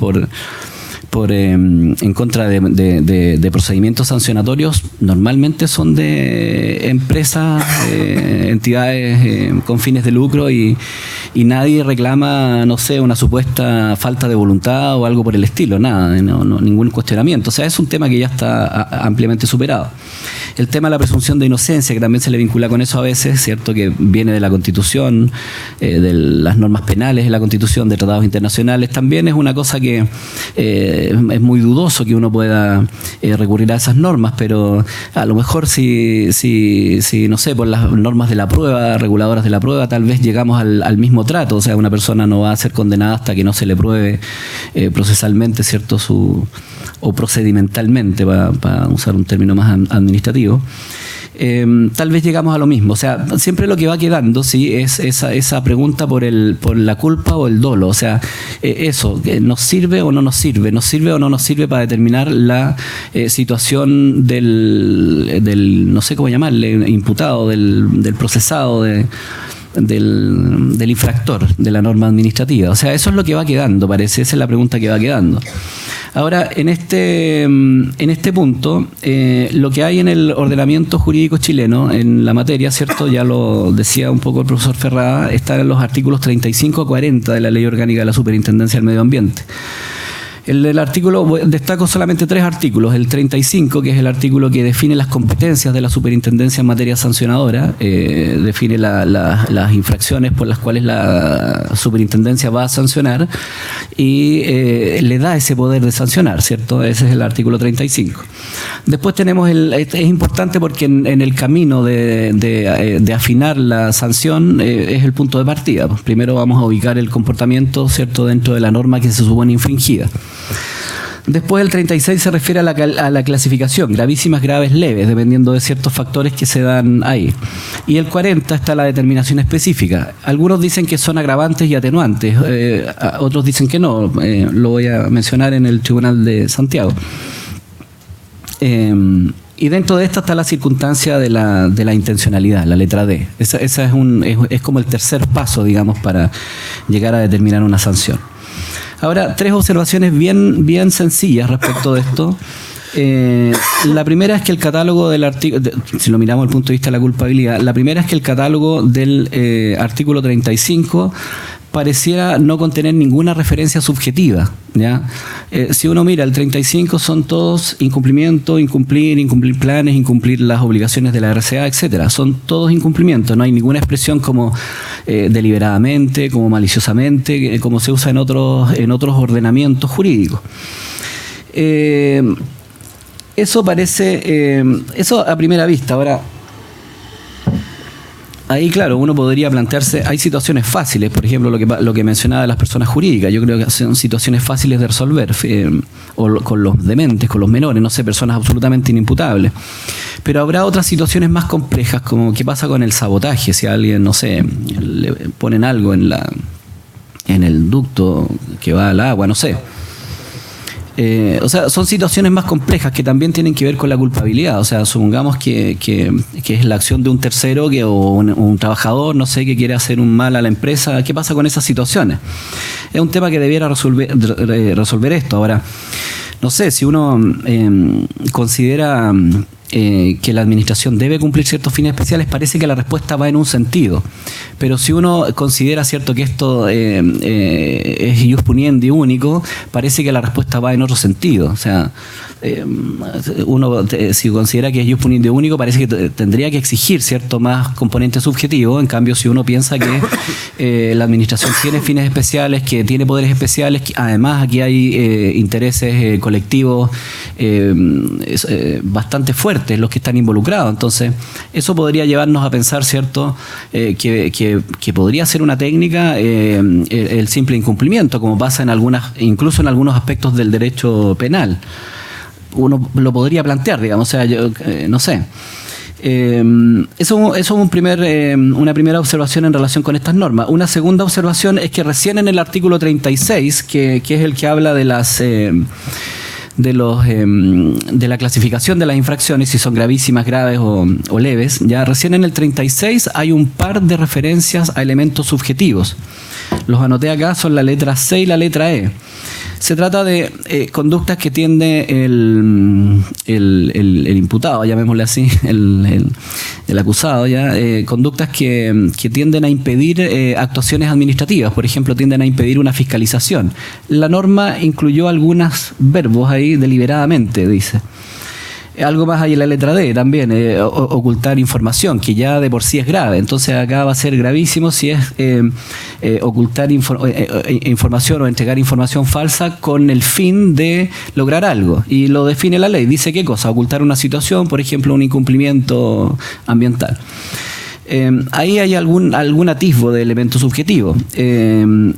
en contra de procedimientos sancionatorios normalmente son de empresas, entidades con fines de lucro y nadie reclama, no sé, una supuesta falta de voluntad o algo por el estilo, nada, ningún cuestionamiento. O sea, es un tema que ya está ampliamente superado. El tema de la presunción de inocencia, que también se le vincula con eso a veces, ¿cierto?, que viene de la Constitución, de las normas penales de la Constitución, de tratados internacionales, también es una cosa que es muy dudoso que uno pueda recurrir a esas normas, pero a lo mejor si no sé, por las normas de la prueba, reguladoras de la prueba, tal vez llegamos al mismo trato. O sea, una persona no va a ser condenada hasta que no se le pruebe procesalmente, ¿cierto?, o procedimentalmente, para usar un término más administrativo. Tal vez llegamos a lo mismo. O sea, siempre lo que va quedando, sí, es esa pregunta por la culpa o el dolo. O sea, eso, ¿nos sirve o no nos sirve? ¿Nos sirve o no nos sirve para determinar la situación del no sé cómo llamarle, imputado, del procesado, del infractor de la norma administrativa? O sea, eso es lo que va quedando, parece. Esa es la pregunta que va quedando. Ahora, en este punto, lo que hay en el ordenamiento jurídico chileno, en la materia, ¿cierto?, ya lo decía un poco el profesor Ferrada, están en los artículos 35 a 40 de la Ley Orgánica de la Superintendencia del Medio Ambiente. El artículo, destaco solamente 3 artículos. El 35, que es el artículo que define las competencias de la superintendencia en materia sancionadora, define las infracciones por las cuales la superintendencia va a sancionar y le da ese poder de sancionar, ¿cierto? Ese es el artículo 35. Después tenemos es importante porque en el camino de afinar la sanción es el punto de partida. Primero vamos a ubicar el comportamiento, ¿cierto?, dentro de la norma que se supone infringida. Después el 36 se refiere a la clasificación, gravísimas, graves, leves, dependiendo de ciertos factores que se dan ahí. Y el 40 está la determinación específica. Algunos dicen que son agravantes y atenuantes, otros dicen que no. Lo voy a mencionar en el Tribunal de Santiago. Y dentro de esta está la circunstancia de la intencionalidad, la letra D. Esa es como el tercer paso, digamos, para llegar a determinar una sanción. Ahora, 3 observaciones bien sencillas respecto de esto. La primera es que el catálogo del artículo, si lo miramos desde el punto de vista de la culpabilidad, la primera es que el catálogo del artículo 35 pareciera no contener ninguna referencia subjetiva, ¿ya? Si uno mira el 35 son todos incumplimiento, incumplir planes, incumplir las obligaciones de la RCA, etcétera. Son todos incumplimientos, no hay ninguna expresión como deliberadamente, como maliciosamente, como se usa en otros ordenamientos jurídicos. Eso parece, eso a primera vista. Ahora, ahí, claro, uno podría plantearse, hay situaciones fáciles, por ejemplo, lo que mencionaba de las personas jurídicas, yo creo que son situaciones fáciles de resolver, o con los dementes, con los menores, no sé, personas absolutamente inimputables. Pero habrá otras situaciones más complejas, como qué pasa con el sabotaje, si a alguien, no sé, le ponen algo en el ducto que va al agua, no sé. O sea, son situaciones más complejas que también tienen que ver con la culpabilidad. O sea, supongamos que es la acción de un tercero o un trabajador, no sé, que quiere hacer un mal a la empresa. ¿Qué pasa con esas situaciones? Es un tema que debiera resolver esto. Ahora, no sé, si uno considera que la administración debe cumplir ciertos fines especiales, parece que la respuesta va en un sentido. Pero si uno considera, ¿cierto?, que esto es ius puniendi único, parece que la respuesta va en otro sentido. O sea, uno, si considera que es ius puniendi único, parece que tendría que exigir cierto más componente subjetivo. En cambio, si uno piensa que la administración tiene fines especiales, que tiene poderes especiales, que además aquí hay intereses colectivos bastante fuertes los que están involucrados. Entonces, eso podría llevarnos a pensar, ¿cierto?, que podría ser una técnica el simple incumplimiento, como pasa incluso en algunos aspectos del derecho penal. Uno lo podría plantear, digamos, o sea, yo no sé. Eso es una primera observación en relación con estas normas. Una segunda observación es que recién en el artículo 36, que es el que habla de la clasificación de las infracciones, si son gravísimas, graves o leves, ya recién en el 36 hay un par de referencias a elementos subjetivos. Los anoté acá, son la letra C y la letra E. Se trata de conductas que tiende el imputado, llamémosle así, el acusado, ya, conductas que tienden a impedir actuaciones administrativas, por ejemplo, tienden a impedir una fiscalización. La norma incluyó algunos verbos ahí deliberadamente, dice. Algo más hay en la letra D también, ocultar información, que ya de por sí es grave. Entonces acá va a ser gravísimo si es ocultar información o entregar información falsa con el fin de lograr algo. Y lo define la ley. Dice qué cosa: ocultar una situación, por ejemplo, un incumplimiento ambiental. Ahí hay algún atisbo de elemento subjetivo.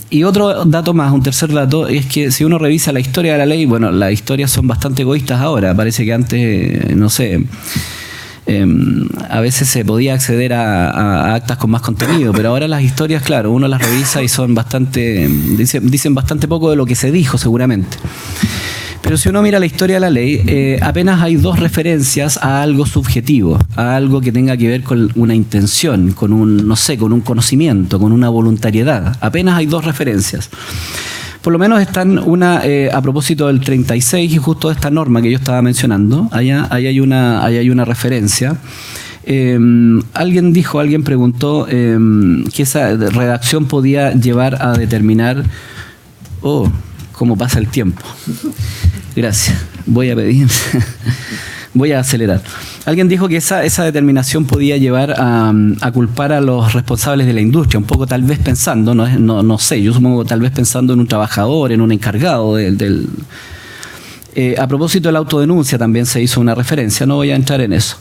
Y otro dato más, un tercer dato, es que si uno revisa la historia de la ley, bueno, las historias son bastante egoístas ahora. Parece que antes, no sé, a veces se podía acceder a actas con más contenido, pero ahora las historias, claro, uno las revisa y son dicen bastante poco de lo que se dijo seguramente. Pero si uno mira la historia de la ley, apenas hay dos referencias a algo subjetivo, a algo que tenga que ver con una intención, con un conocimiento, con una voluntariedad. Apenas hay dos referencias. Por lo menos están a propósito del 36 y justo de esta norma que yo estaba mencionando. Ahí hay una referencia. Alguien preguntó que esa redacción podía llevar a determinar cómo pasa el tiempo. Gracias. Voy a acelerar. Alguien dijo que esa determinación podía llevar a culpar a los responsables de la industria, un poco tal vez pensando, no sé, yo supongo tal vez pensando en un trabajador, en un encargado del... a propósito de la autodenuncia también se hizo una referencia, no voy a entrar en eso.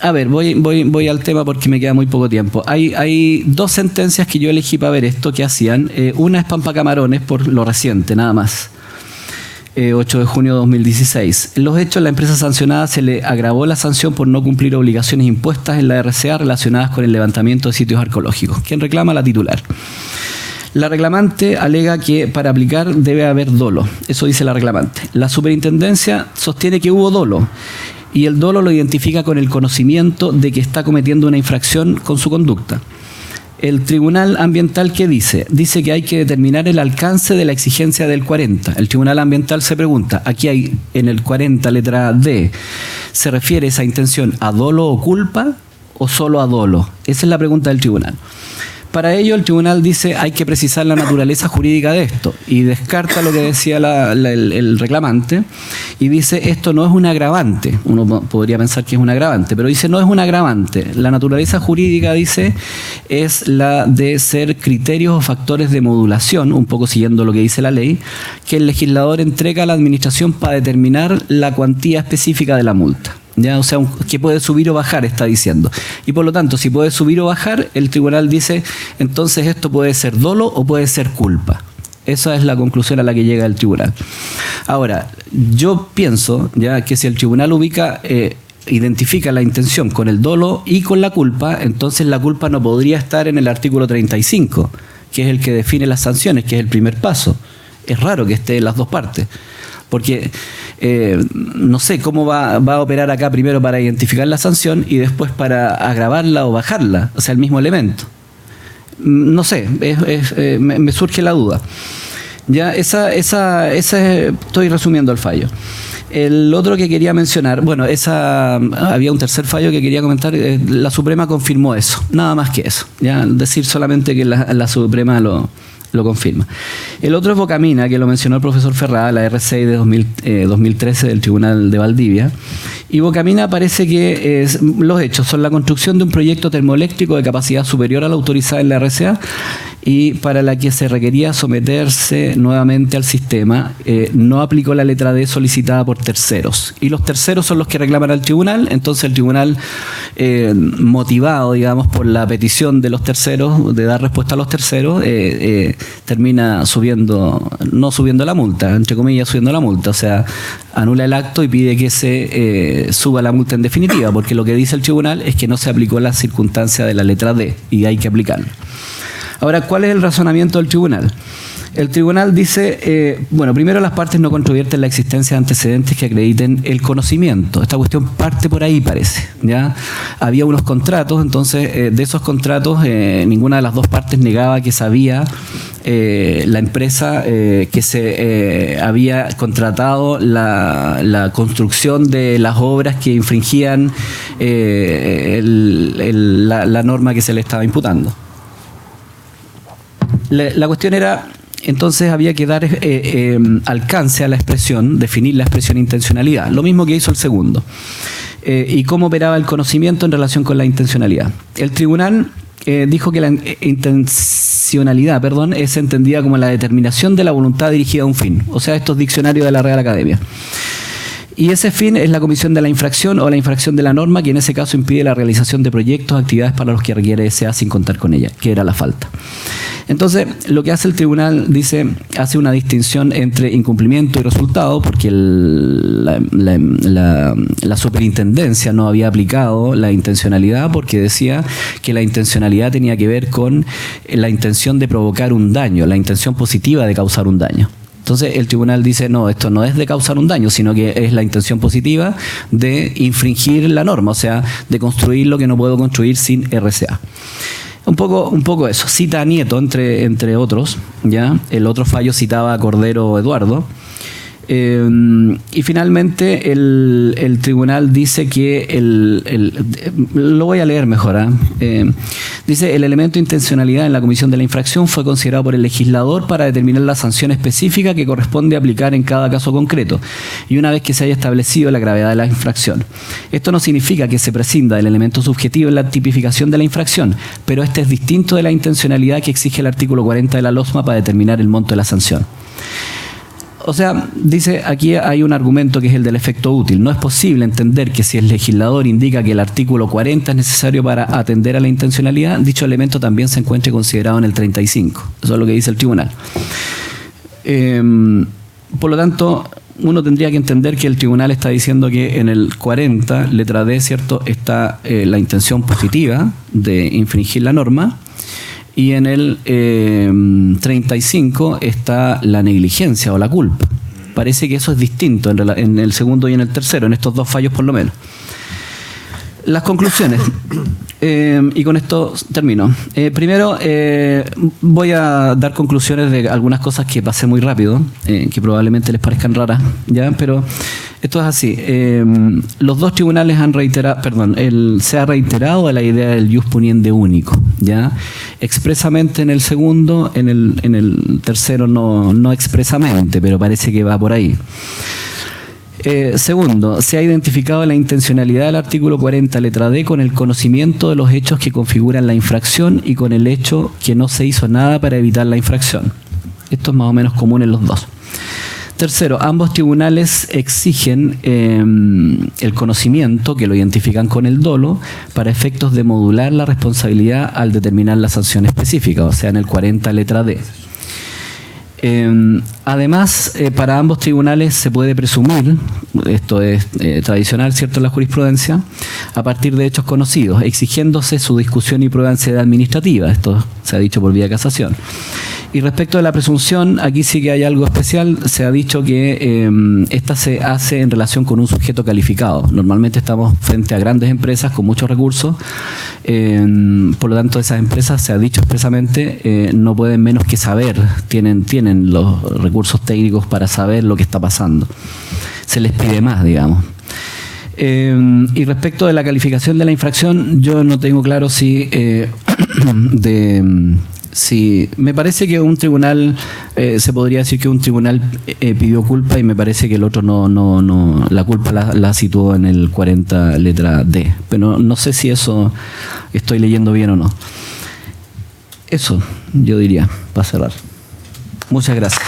A ver, voy al tema porque me queda muy poco tiempo. Hay dos sentencias que yo elegí para ver esto que hacían. Una es Pampa Camarones, por lo reciente, nada más. 8 de junio de 2016. En los hechos, la empresa sancionada se le agravó la sanción por no cumplir obligaciones impuestas en la RCA relacionadas con el levantamiento de sitios arqueológicos. ¿Quién reclama? La titular. La reclamante alega que para aplicar debe haber dolo. Eso dice la reclamante. La superintendencia sostiene que hubo dolo. Y el dolo lo identifica con el conocimiento de que está cometiendo una infracción con su conducta. El Tribunal Ambiental, ¿qué dice? Dice que hay que determinar el alcance de la exigencia del 40. El Tribunal Ambiental se pregunta, aquí hay en el 40, letra D, ¿se refiere esa intención a dolo o culpa o solo a dolo? Esa es la pregunta del Tribunal. Para ello, el tribunal dice hay que precisar la naturaleza jurídica de esto y descarta lo que decía el reclamante y dice esto no es un agravante. Uno podría pensar que es un agravante, pero dice no es un agravante. La naturaleza jurídica, dice, es la de ser criterios o factores de modulación, un poco siguiendo lo que dice la ley, que el legislador entrega a la administración para determinar la cuantía específica de la multa. ¿Ya? O sea, que puede subir o bajar, está diciendo. Y por lo tanto, si puede subir o bajar, el tribunal dice, entonces esto puede ser dolo o puede ser culpa. Esa es la conclusión a la que llega el tribunal. Ahora, yo pienso ya que si el tribunal identifica la intención con el dolo y con la culpa, entonces la culpa no podría estar en el artículo 35, que es el que define las sanciones, que es el primer paso. Es raro que esté en las dos partes. Porque no sé cómo va a operar acá primero para identificar la sanción y después para agravarla o bajarla, o sea, el mismo elemento. No sé, me surge la duda. Ya, estoy resumiendo el fallo. El otro que quería mencionar, bueno, había un tercer fallo que quería comentar. La Suprema confirmó eso, nada más que eso. Ya decir solamente que la Suprema lo confirma. El otro es Bocamina, que lo mencionó el profesor Ferrada, la R6 de 2013 del Tribunal de Valdivia. Y Bocamina parece que los hechos son la construcción de un proyecto termoeléctrico de capacidad superior a la autorizada en la RCA y para la que se requería someterse nuevamente al sistema. No aplicó la letra D solicitada por terceros. Y los terceros son los que reclaman al tribunal. Entonces el tribunal, motivado, digamos, por la petición de los terceros, de dar respuesta a los terceros, termina no subiendo la multa, entre comillas, subiendo la multa. O sea, anula el acto y pide que se suba la multa en definitiva, porque lo que dice el tribunal es que no se aplicó la circunstancia de la letra D y hay que aplicarlo. Ahora, ¿cuál es el razonamiento del tribunal? El tribunal dice, primero las partes no controvierten la existencia de antecedentes que acrediten el conocimiento. Esta cuestión parte por ahí, parece. ¿Ya? Había unos contratos, entonces de esos contratos ninguna de las dos partes negaba que sabía la empresa que se había contratado la construcción de las obras que infringían la norma que se le estaba imputando. La cuestión era, entonces había que dar alcance a la expresión, definir la expresión intencionalidad, lo mismo que hizo el segundo. Y cómo operaba el conocimiento en relación con la intencionalidad. El tribunal dijo que la intencionalidad, es entendida como la determinación de la voluntad dirigida a un fin. O sea, estos diccionarios de la Real Academia. Y ese fin es la comisión de la infracción o la infracción de la norma, que en ese caso impide la realización de proyectos, actividades para los que requiere SA sin contar con ella, que era la falta. Entonces, lo que hace el tribunal, hace una distinción entre incumplimiento y resultado, porque la superintendencia no había aplicado la intencionalidad, porque decía que la intencionalidad tenía que ver con la intención de provocar un daño, la intención positiva de causar un daño. Entonces el tribunal dice, no, esto no es de causar un daño, sino que es la intención positiva de infringir la norma, o sea, de construir lo que no puedo construir sin RCA. Un poco eso. Cita a Nieto, entre otros, ¿ya? El otro fallo citaba a Cordero Eduardo. Y finalmente el tribunal dice que lo voy a leer mejor. Dice, el elemento de intencionalidad en la comisión de la infracción fue considerado por el legislador para determinar la sanción específica que corresponde aplicar en cada caso concreto y una vez que se haya establecido la gravedad de la infracción. Esto no significa que se prescinda del elemento subjetivo en la tipificación de la infracción, pero este es distinto de la intencionalidad que exige el artículo 40 de la LOSMA para determinar el monto de la sanción. O sea, dice, aquí hay un argumento que es el del efecto útil. No es posible entender que si el legislador indica que el artículo 40 es necesario para atender a la intencionalidad, dicho elemento también se encuentre considerado en el 35. Eso es lo que dice el tribunal. Por lo tanto, uno tendría que entender que el tribunal está diciendo que en el 40, letra D, ¿cierto?, está la intención positiva de infringir la norma. Y en el 35 está la negligencia o la culpa. Parece que eso es distinto en el segundo y en el tercero, en estos dos fallos por lo menos. Las conclusiones. Y con esto termino. Primero, voy a dar conclusiones de algunas cosas que pasé muy rápido, que probablemente les parezcan raras, ¿ya? Pero esto es así. Los dos tribunales han reiterado, se ha reiterado la idea del ius puniendi único, ¿ya? Expresamente en el segundo, en el tercero no expresamente, pero parece que va por ahí. Segundo, se ha identificado la intencionalidad del artículo 40, letra D, con el conocimiento de los hechos que configuran la infracción y con el hecho que no se hizo nada para evitar la infracción. Esto es más o menos común en los dos. Tercero, ambos tribunales exigen el conocimiento, que lo identifican con el dolo, para efectos de modular la responsabilidad al determinar la sanción específica, o sea, en el 40, letra D. Además, para ambos tribunales se puede presumir, esto es tradicional, ¿cierto?, en la jurisprudencia, a partir de hechos conocidos, exigiéndose su discusión y prueba en sede administrativa. Esto se ha dicho por vía de casación. Y respecto de la presunción, aquí sí que hay algo especial. Se ha dicho que esta se hace en relación con un sujeto calificado. Normalmente estamos frente a grandes empresas con muchos recursos. Por lo tanto, esas empresas, se ha dicho expresamente, no pueden menos que saber, tienen los recursos técnicos para saber lo que está pasando. se les pide más, digamos. Y respecto de la calificación de la infracción, yo no tengo claro si me parece que un tribunal, se podría decir que un tribunal pidió culpa y me parece que el otro no la culpa la situó en el 40 letra D. Pero no sé si eso estoy leyendo bien o no. Eso yo diría, para cerrar. Muchas gracias.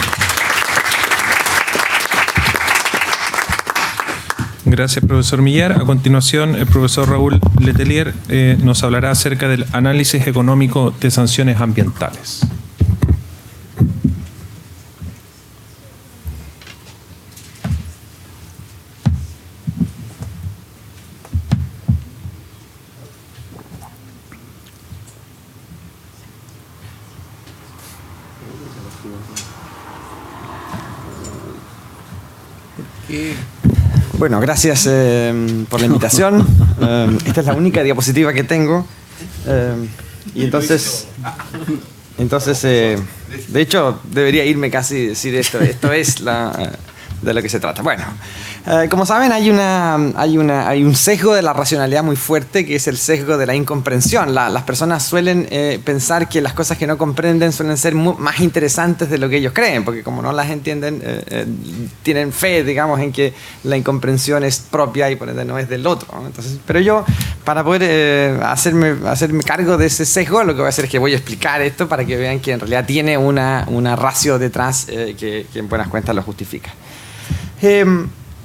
Gracias, profesor Millar. A continuación, el profesor Raúl Letelier nos hablará acerca del análisis económico de sanciones ambientales. Bueno, gracias por la invitación. Esta es la única diapositiva que tengo. Y entonces, de hecho, debería irme casi y decir esto. Esto es de lo que se trata. Bueno, como saben, hay un sesgo de la racionalidad muy fuerte, que es el sesgo de la incomprensión. Las personas suelen pensar que las cosas que no comprenden suelen ser más interesantes de lo que ellos creen, porque como no las entienden, tienen fe, digamos, en que la incomprensión es propia y por ende no es del otro, ¿no? Entonces, pero yo, para poder hacerme cargo de ese sesgo, lo que voy a hacer es que voy a explicar esto para que vean que en realidad tiene una ratio detrás que en buenas cuentas lo justifica.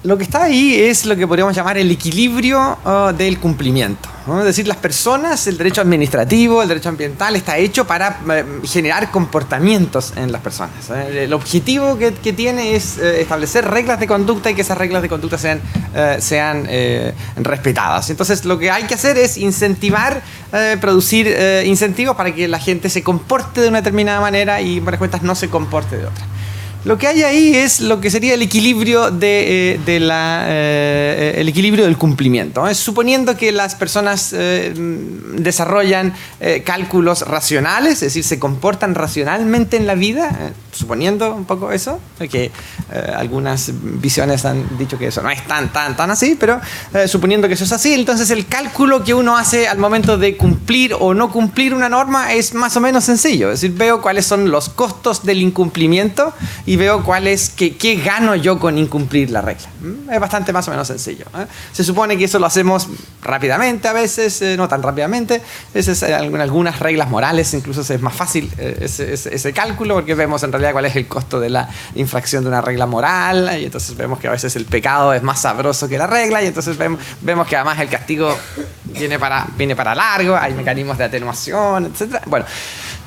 Lo que está ahí es lo que podríamos llamar el equilibrio del cumplimiento, ¿no? Es decir, las personas, el derecho administrativo, el derecho ambiental está hecho para generar comportamientos en las personas. El objetivo que tiene es establecer reglas de conducta y que esas reglas de conducta sean respetadas. Entonces, lo que hay que hacer es incentivar, producir incentivos para que la gente se comporte de una determinada manera y, en buenas cuentas, no se comporte de otra. Lo que hay ahí es lo que sería el equilibrio el equilibrio del cumplimiento, ¿no? Es suponiendo que las personas desarrollan cálculos racionales, es decir, se comportan racionalmente en la vida, suponiendo un poco eso, que algunas visiones han dicho que eso no es tan así, pero suponiendo que eso es así, entonces el cálculo que uno hace al momento de cumplir o no cumplir una norma es más o menos sencillo. Es decir, veo cuáles son los costos del incumplimiento y veo qué gano yo con incumplir la regla. Es bastante más o menos sencillo, ¿eh? Se supone que eso lo hacemos rápidamente a veces, no tan rápidamente. En algunas reglas morales incluso es más fácil ese cálculo, porque vemos en realidad cuál es el costo de la infracción de una regla moral, y entonces vemos que a veces el pecado es más sabroso que la regla, y entonces vemos que además el castigo viene para largo, hay mecanismos de atenuación, etc. Bueno,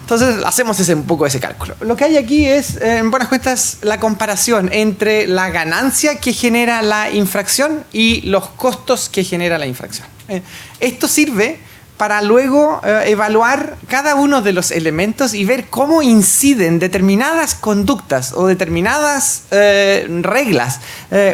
entonces hacemos un poco ese cálculo. Lo que hay aquí es, en buenas cuentas, la comparación entre la ganancia que genera la infracción y los costos que genera la infracción. Esto sirve para luego evaluar cada uno de los elementos y ver cómo inciden determinadas conductas o determinadas reglas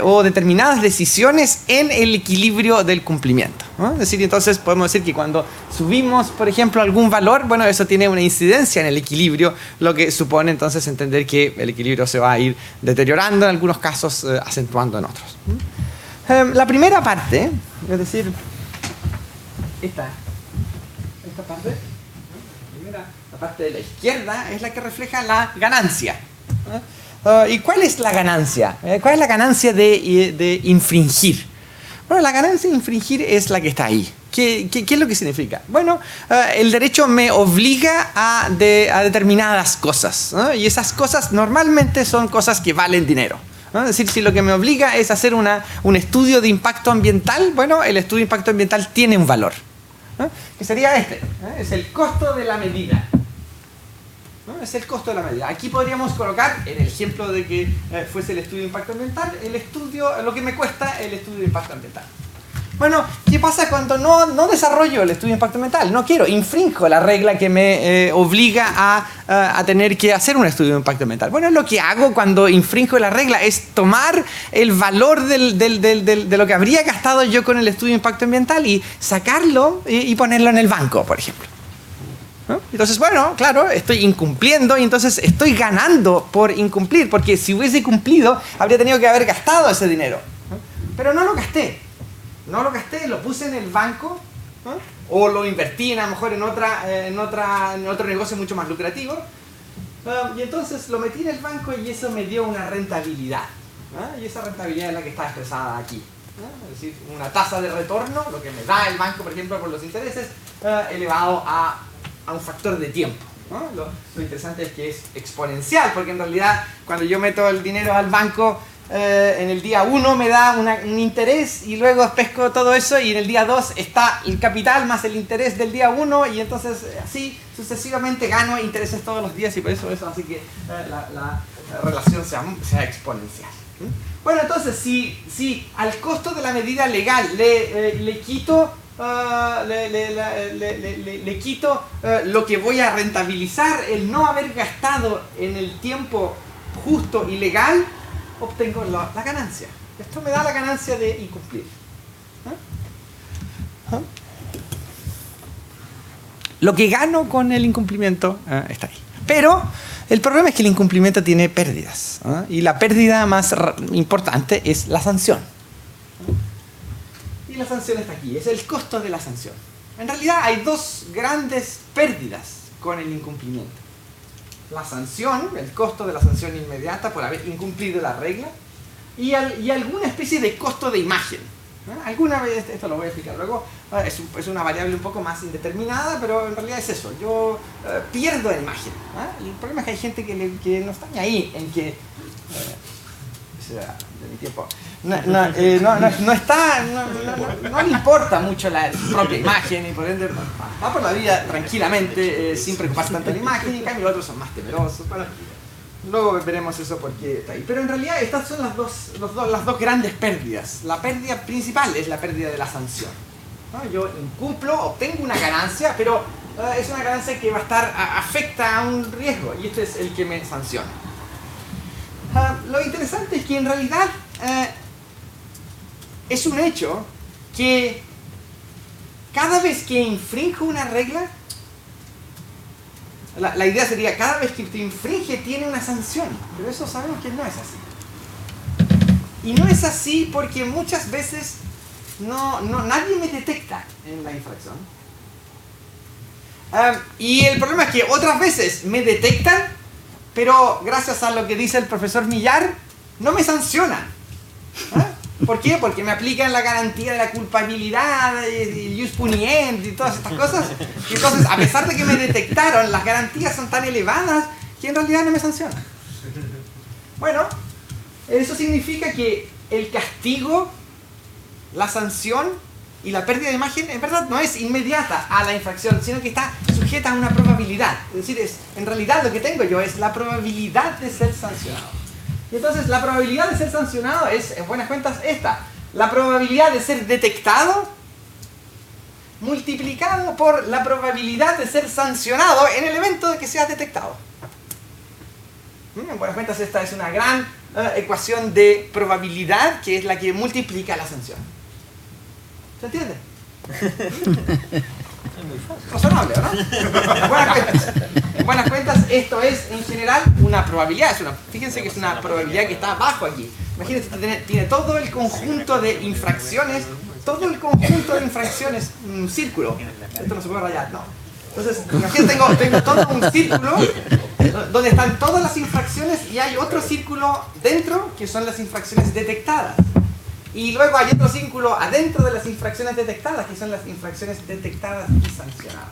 o determinadas decisiones en el equilibrio del cumplimiento, ¿no? Es decir, entonces podemos decir que cuando subimos, por ejemplo, algún valor, bueno, eso tiene una incidencia en el equilibrio, lo que supone entonces entender que el equilibrio se va a ir deteriorando en algunos casos, acentuando en otros. La primera parte, es decir, esta parte, la parte de la izquierda es la que refleja la ganancia. ¿Y cuál es la ganancia? ¿Cuál es la ganancia de infringir? Bueno, la ganancia de infringir es la que está ahí. ¿Qué es lo que significa? Bueno, el derecho me obliga a determinadas cosas, ¿no? Y esas cosas normalmente son cosas que valen dinero, ¿no? Es decir, si lo que me obliga es hacer un estudio de impacto ambiental, bueno, el estudio de impacto ambiental tiene un valor, ¿no? Que sería es el costo de la medida, ¿no? Es el costo de la medida. Aquí podríamos colocar, en el ejemplo de que fuese el estudio de impacto ambiental, lo que me cuesta el estudio de impacto ambiental. Bueno, ¿qué pasa cuando no desarrollo el estudio de impacto ambiental? No quiero, infrinjo la regla que me obliga a tener que hacer un estudio de impacto ambiental. Bueno, lo que hago cuando infrinjo la regla es tomar el valor de lo que habría gastado yo con el estudio de impacto ambiental y sacarlo y ponerlo en el banco, por ejemplo, ¿no? Entonces, bueno, claro, estoy incumpliendo y entonces estoy ganando por incumplir, porque si hubiese cumplido habría tenido que haber gastado ese dinero, pero no lo gasté. No lo gasté, lo puse en el banco, ¿no? O lo invertí a lo mejor en otro negocio mucho más lucrativo. Y entonces lo metí en el banco y eso me dio una rentabilidad, ¿no? Y esa rentabilidad es la que está expresada aquí, ¿no? Es decir, una tasa de retorno, lo que me da el banco, por ejemplo, por los intereses, elevado a un factor de tiempo, ¿no? Lo interesante es que es exponencial, porque en realidad cuando yo meto el dinero al banco, en el día 1 me da un interés y luego pesco todo eso y en el día 2 está el capital más el interés del día 1 y entonces así sucesivamente gano intereses todos los días y por eso hace que la relación sea exponencial. Bueno, entonces si al costo de la medida legal le quito lo que voy a rentabilizar, el no haber gastado en el tiempo justo y legal, obtengo la ganancia. Esto me da la ganancia de incumplir. Lo que gano con el incumplimiento está ahí. Pero el problema es que el incumplimiento tiene pérdidas. Y la pérdida más importante es la sanción. Y la sanción está aquí. Es el costo de la sanción. En realidad hay dos grandes pérdidas con el incumplimiento. La sanción, el costo de la sanción inmediata por haber incumplido la regla y alguna especie de costo de imagen. Alguna vez, esto lo voy a explicar luego, es una variable un poco más indeterminada, pero en realidad es eso, yo pierdo la imagen. Y el problema es que hay gente que no está ni ahí en que... de mi tiempo. No le importa mucho la propia imagen y por ende va por la vida tranquilamente sin preocuparse tanto de la imagen y en cambio los otros son más temerosos. Bueno, luego veremos eso porque está ahí. Pero en realidad estas son las dos grandes pérdidas. La pérdida principal es la pérdida de la sanción, ¿no? Yo incumplo, obtengo una ganancia, pero es una ganancia que va a estar afecta a un riesgo y este es el que me sanciona. Lo interesante es que en realidad es un hecho que cada vez que infrinjo una regla, la idea sería cada vez que te infringe tiene una sanción, pero eso sabemos que no es así. Y no es así porque muchas veces nadie me detecta en la infracción. Y el problema es que otras veces me detectan, pero gracias a lo que dice el profesor Millar, no me sancionan. ¿Por qué? Porque me aplican la garantía de la culpabilidad, el jus puniendi y todas estas cosas. Y entonces, a pesar de que me detectaron, las garantías son tan elevadas que en realidad no me sancionan. Bueno, eso significa que el castigo, la sanción y la pérdida de imagen en verdad no es inmediata a la infracción, sino que está sujeta a una probabilidad. Es decir, en realidad lo que tengo yo es la probabilidad de ser sancionado. Y entonces la probabilidad de ser sancionado es, en buenas cuentas, esta. La probabilidad de ser detectado multiplicado por la probabilidad de ser sancionado en el evento de que sea detectado. En buenas cuentas, esta es una gran ecuación de probabilidad que es la que multiplica la sanción. ¿Se entiende? Razonable, ¿no? En buenas cuentas, esto es en general una probabilidad. Fíjense que es una probabilidad que está abajo aquí. Imagínense, tiene todo el conjunto de infracciones, un círculo. Esto no se puede rayar, no. Entonces, imagínense, tengo todo un círculo donde están todas las infracciones y hay otro círculo dentro que son las infracciones detectadas. Y luego hay otro círculo adentro de las infracciones detectadas, que son las infracciones detectadas y sancionadas.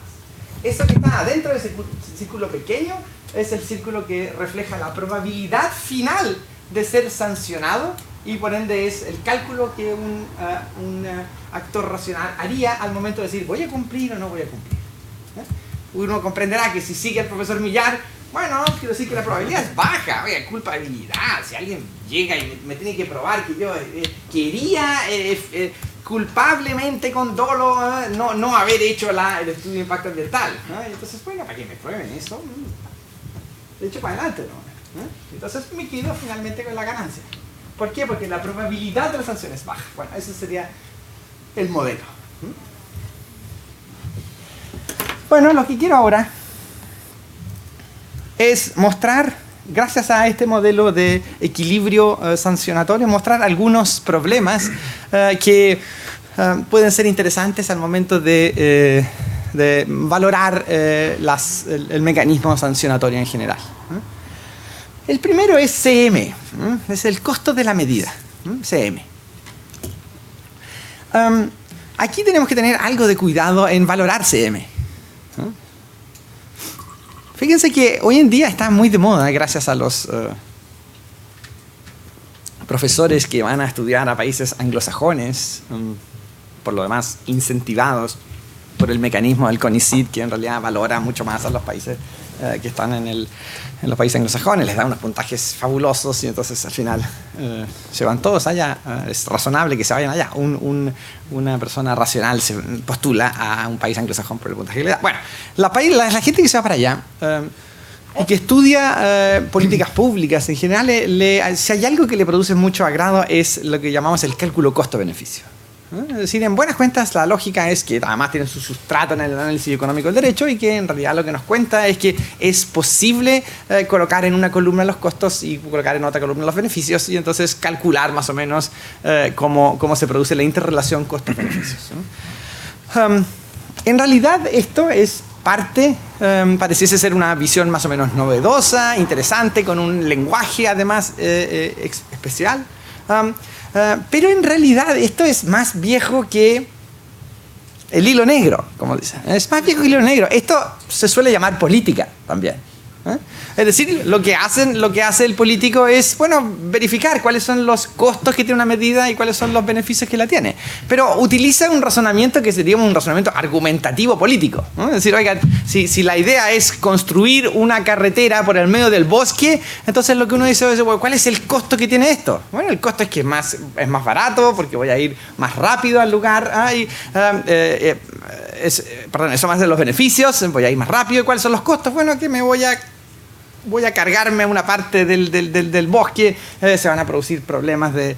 Eso que está adentro de ese círculo pequeño es el círculo que refleja la probabilidad final de ser sancionado y por ende es el cálculo que un actor racional haría al momento de decir voy a cumplir o no voy a cumplir. Uno comprenderá que si sigue al profesor Millar, bueno, quiero decir que la probabilidad es baja, oiga, culpabilidad, si alguien llega y me tiene que probar que yo quería culpablemente con dolo no haber hecho el estudio de impacto ambiental, ¿no? Y entonces, bueno, para que me prueben eso, de hecho para adelante, ¿no? Entonces me quedo finalmente con la ganancia. ¿Por qué? Porque la probabilidad de la sanción es baja. Bueno, ese sería el modelo. Bueno, lo que quiero ahora es mostrar gracias a este modelo de equilibrio sancionatorio, mostrar algunos problemas que pueden ser interesantes al momento de valorar el mecanismo sancionatorio en general. El primero es CM, es el costo de la medida, CM. Aquí tenemos que tener algo de cuidado en valorar CM. Fíjense que hoy en día está muy de moda, gracias a los profesores que van a estudiar a países anglosajones, por lo demás incentivados por el mecanismo del CONICYT, que en realidad valora mucho más a los países que están en los países anglosajones, les da unos puntajes fabulosos y entonces al final se van todos allá. Es razonable que se vayan allá. Una persona racional se postula a un país anglosajón por el puntaje que le da. Bueno, la gente que se va para allá y que estudia políticas públicas en general, si hay algo que le produce mucho agrado es lo que llamamos el cálculo costo-beneficio. Es decir, en buenas cuentas la lógica es que además tienen su sustrato en el análisis económico del derecho y que en realidad lo que nos cuenta es que es posible colocar en una columna los costos y colocar en otra columna los beneficios y entonces calcular más o menos cómo se produce la interrelación costos-beneficios. En realidad esto es parte, pareciese ser una visión más o menos novedosa, interesante, con un lenguaje además especial. Pero en realidad esto es más viejo que el hilo negro, como dicen. Es más viejo que el hilo negro. Esto se suele llamar política también. Es decir, lo que hace el político es, verificar cuáles son los costos que tiene una medida y cuáles son los beneficios que la tiene. Pero utiliza un razonamiento que sería un razonamiento argumentativo político. Es decir, oigan, si la idea es construir una carretera por el medio del bosque, entonces lo que uno dice es, ¿cuál es el costo que tiene esto? Bueno, el costo es que es más barato porque voy a ir más rápido al lugar. Eso más de los beneficios, voy a ir más rápido. ¿Cuáles son los costos? Bueno, que me voy a cargarme una parte del bosque, se van a producir problemas de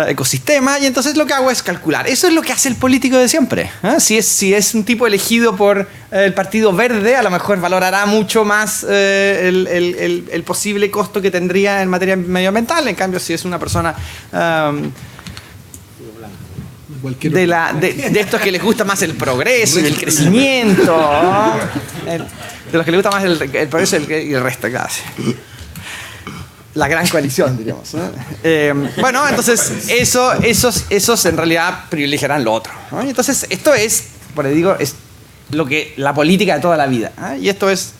ecosistema y entonces lo que hago es calcular. Eso es lo que hace el político de siempre. Si es un tipo elegido por el Partido Verde, a lo mejor valorará mucho más el posible costo que tendría en materia medioambiental. En cambio, si es una persona de estos que les gusta más el progreso y el crecimiento, de los que les gusta más el progreso y el resto, claro. La gran coalición, diríamos. Entonces esos en realidad privilegiarán lo otro. Entonces esto es, por ahí digo, es la política de toda la vida. Y esto es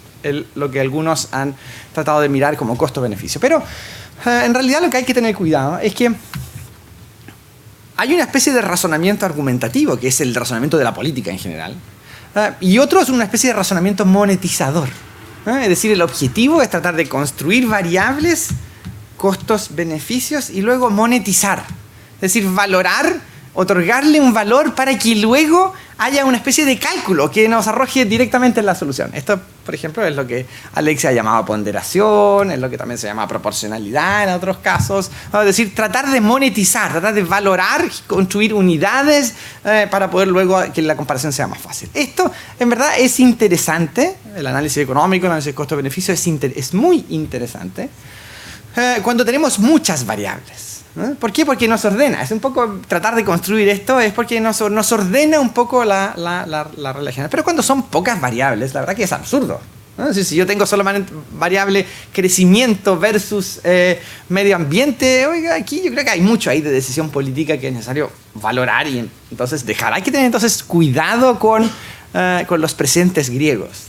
lo que algunos han tratado de mirar como costo-beneficio. Pero en realidad lo que hay que tener cuidado es que hay una especie de razonamiento argumentativo, que es el razonamiento de la política en general, y otro es una especie de razonamiento monetizador. Es decir, el objetivo es tratar de construir variables, costos, beneficios, y luego monetizar. Es decir, valorar, otorgarle un valor para que luego haya una especie de cálculo que nos arroje directamente en la solución. Esto, por ejemplo, es lo que Alexia ha llamado ponderación, es lo que también se llama proporcionalidad en otros casos. Es decir, tratar de monetizar, tratar de valorar, construir unidades para poder luego que la comparación sea más fácil. Esto, en verdad, es interesante. El análisis económico, el análisis de costo-beneficio es muy interesante cuando tenemos muchas variables. ¿Por qué? Porque nos ordena. Es un poco tratar de construir esto, es porque nos ordena un poco la regla general. Pero cuando son pocas variables, la verdad que es absurdo. Es decir, si yo tengo solamente variable crecimiento versus medio ambiente, oiga, aquí yo creo que hay mucho ahí de decisión política que es necesario valorar y entonces dejar. Hay que tener entonces cuidado con los presentes griegos.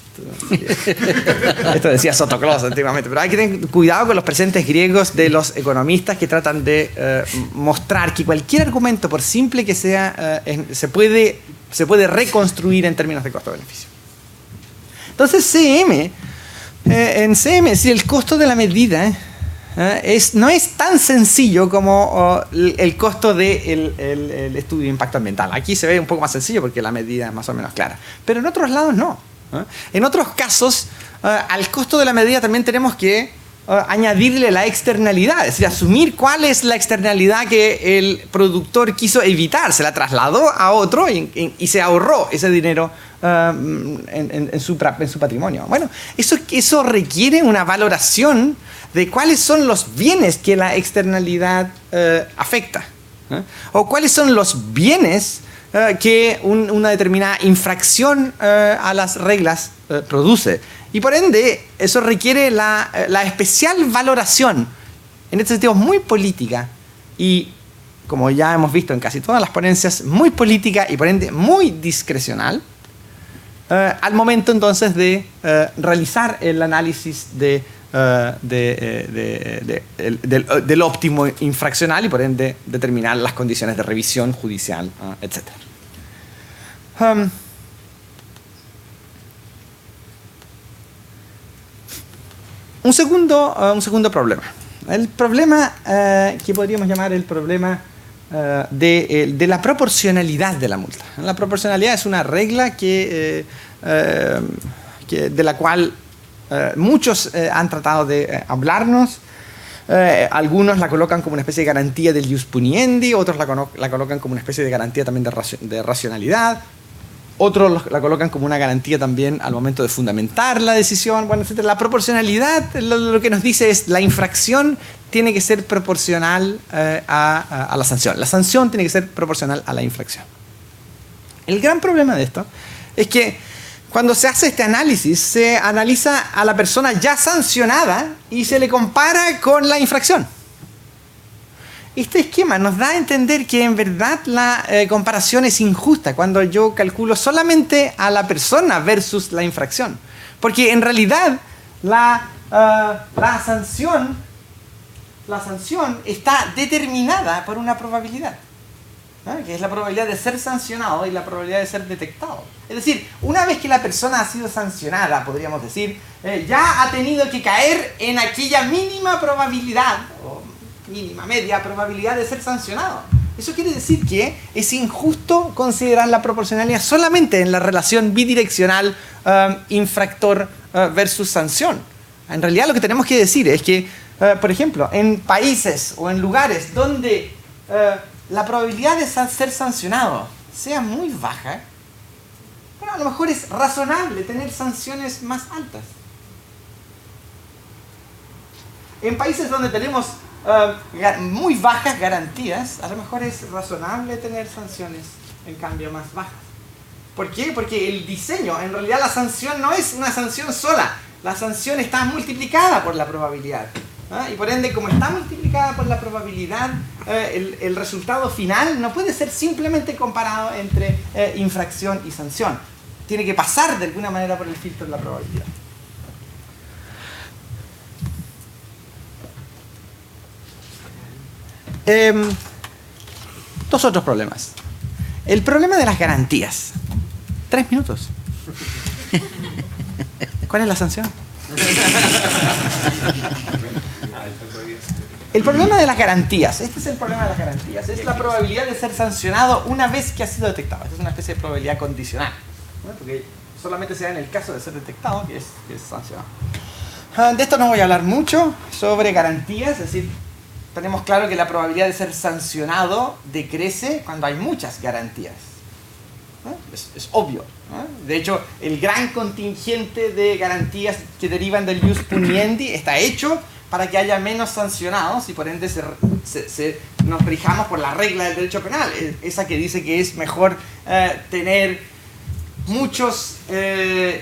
Esto decía Sófocles antiguamente, pero hay que tener cuidado con los presentes griegos de los economistas que tratan de mostrar que cualquier argumento, por simple que sea, se puede reconstruir en términos de costo-beneficio. Entonces, en CM, si el costo de la medida no es tan sencillo como el costo del estudio de impacto ambiental. Aquí se ve un poco más sencillo porque la medida es más o menos clara, pero en otros lados no. En otros casos, al costo de la medida también tenemos que añadirle la externalidad, es decir, asumir cuál es la externalidad que el productor quiso evitar, se la trasladó a otro y se ahorró ese dinero en su patrimonio. Bueno, eso requiere una valoración de cuáles son los bienes que la externalidad afecta, o cuáles son los bienes que una determinada infracción a las reglas produce. Y por ende, eso requiere la especial valoración, en este sentido muy política, y como ya hemos visto en casi todas las ponencias, muy política y por ende muy discrecional, al momento entonces de realizar el análisis del óptimo infraccional y por ende determinar las condiciones de revisión judicial, etc. Un segundo problema. El problema que podríamos llamar el problema de la proporcionalidad de la multa. La proporcionalidad es una regla de la cual muchos han tratado de hablarnos. Algunos la colocan como una especie de garantía del ius puniendi, otros la colocan como una especie de garantía también de racionalidad. Otros la colocan como una garantía también al momento de fundamentar la decisión, bueno, etc. La proporcionalidad lo que nos dice es la infracción tiene que ser proporcional a la sanción. La sanción tiene que ser proporcional a la infracción. El gran problema de esto es que cuando se hace este análisis, se analiza a la persona ya sancionada y se le compara con la infracción. Este esquema nos da a entender que en verdad la comparación es injusta cuando yo calculo solamente a la persona versus la infracción. Porque en realidad la sanción está determinada por una probabilidad, ¿no? Que es la probabilidad de ser sancionado y la probabilidad de ser detectado. Es decir, una vez que la persona ha sido sancionada, podríamos decir, ya ha tenido que caer en aquella mínima probabilidad, o mínima, media probabilidad de ser sancionado. Eso quiere decir que es injusto considerar la proporcionalidad solamente en la relación bidireccional infractor versus sanción. En realidad lo que tenemos que decir es que, por ejemplo, en países o en lugares donde la probabilidad de ser sancionado sea muy baja, bueno, a lo mejor es razonable tener sanciones más altas. En países donde tenemos muy bajas garantías, a lo mejor es razonable tener sanciones en cambio más bajas. ¿Por qué? Porque el diseño, en realidad la sanción no es una sanción sola, la sanción está multiplicada por la probabilidad. Y por ende, como está multiplicada por la probabilidad, el resultado final no puede ser simplemente comparado entre infracción y sanción. Tiene que pasar de alguna manera por el filtro de la probabilidad. Dos otros problemas. El problema de las garantías. 3 minutos. ¿Cuál es la sanción? El problema de las garantías. Este es el problema de las garantías. Es la probabilidad de ser sancionado una vez que ha sido detectado. Esta es una especie de probabilidad condicional, ¿no? Porque solamente se da en el caso de ser detectado que es sancionado. De esto no voy a hablar mucho sobre garantías, es decir, tenemos claro que la probabilidad de ser sancionado decrece cuando hay muchas garantías. Es obvio, ¿no? De hecho, el gran contingente de garantías que derivan del ius puniendi está hecho para que haya menos sancionados y por ende nos rijamos por la regla del derecho penal, esa que dice que es mejor tener muchos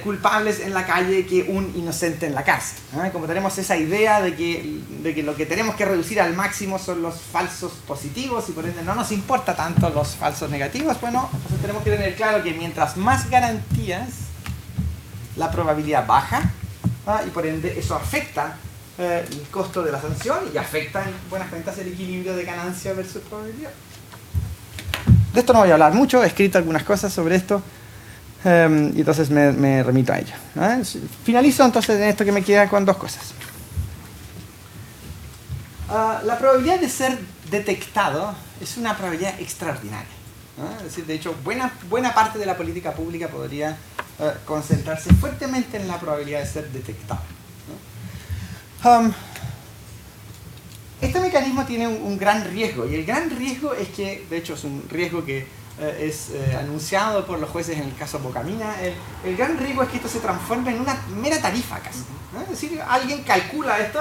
culpables en la calle que un inocente en la cárcel, ¿no? Como tenemos esa idea de que lo que tenemos que reducir al máximo son los falsos positivos y por ende no nos importa tanto los falsos negativos, bueno, entonces tenemos que tener claro que mientras más garantías, la probabilidad baja, ¿no? Y por ende eso afecta el costo de la sanción y afecta en buenas cuentas el equilibrio de ganancia versus probabilidad. De esto no voy a hablar mucho, he escrito algunas cosas sobre esto. Y entonces me remito a ello. Finalizo entonces en esto que me queda con 2 cosas. La probabilidad de ser detectado es una probabilidad extraordinaria, ¿no? Es decir, de hecho, buena parte de la política pública podría concentrarse fuertemente en la probabilidad de ser detectado, ¿no? Este mecanismo tiene un gran riesgo, y el gran riesgo es que, de hecho es un riesgo que es anunciado por los jueces en el caso Bocamina, el gran riesgo es que esto se transforme en una mera tarifa casi. ¿No? Es decir, alguien calcula esto,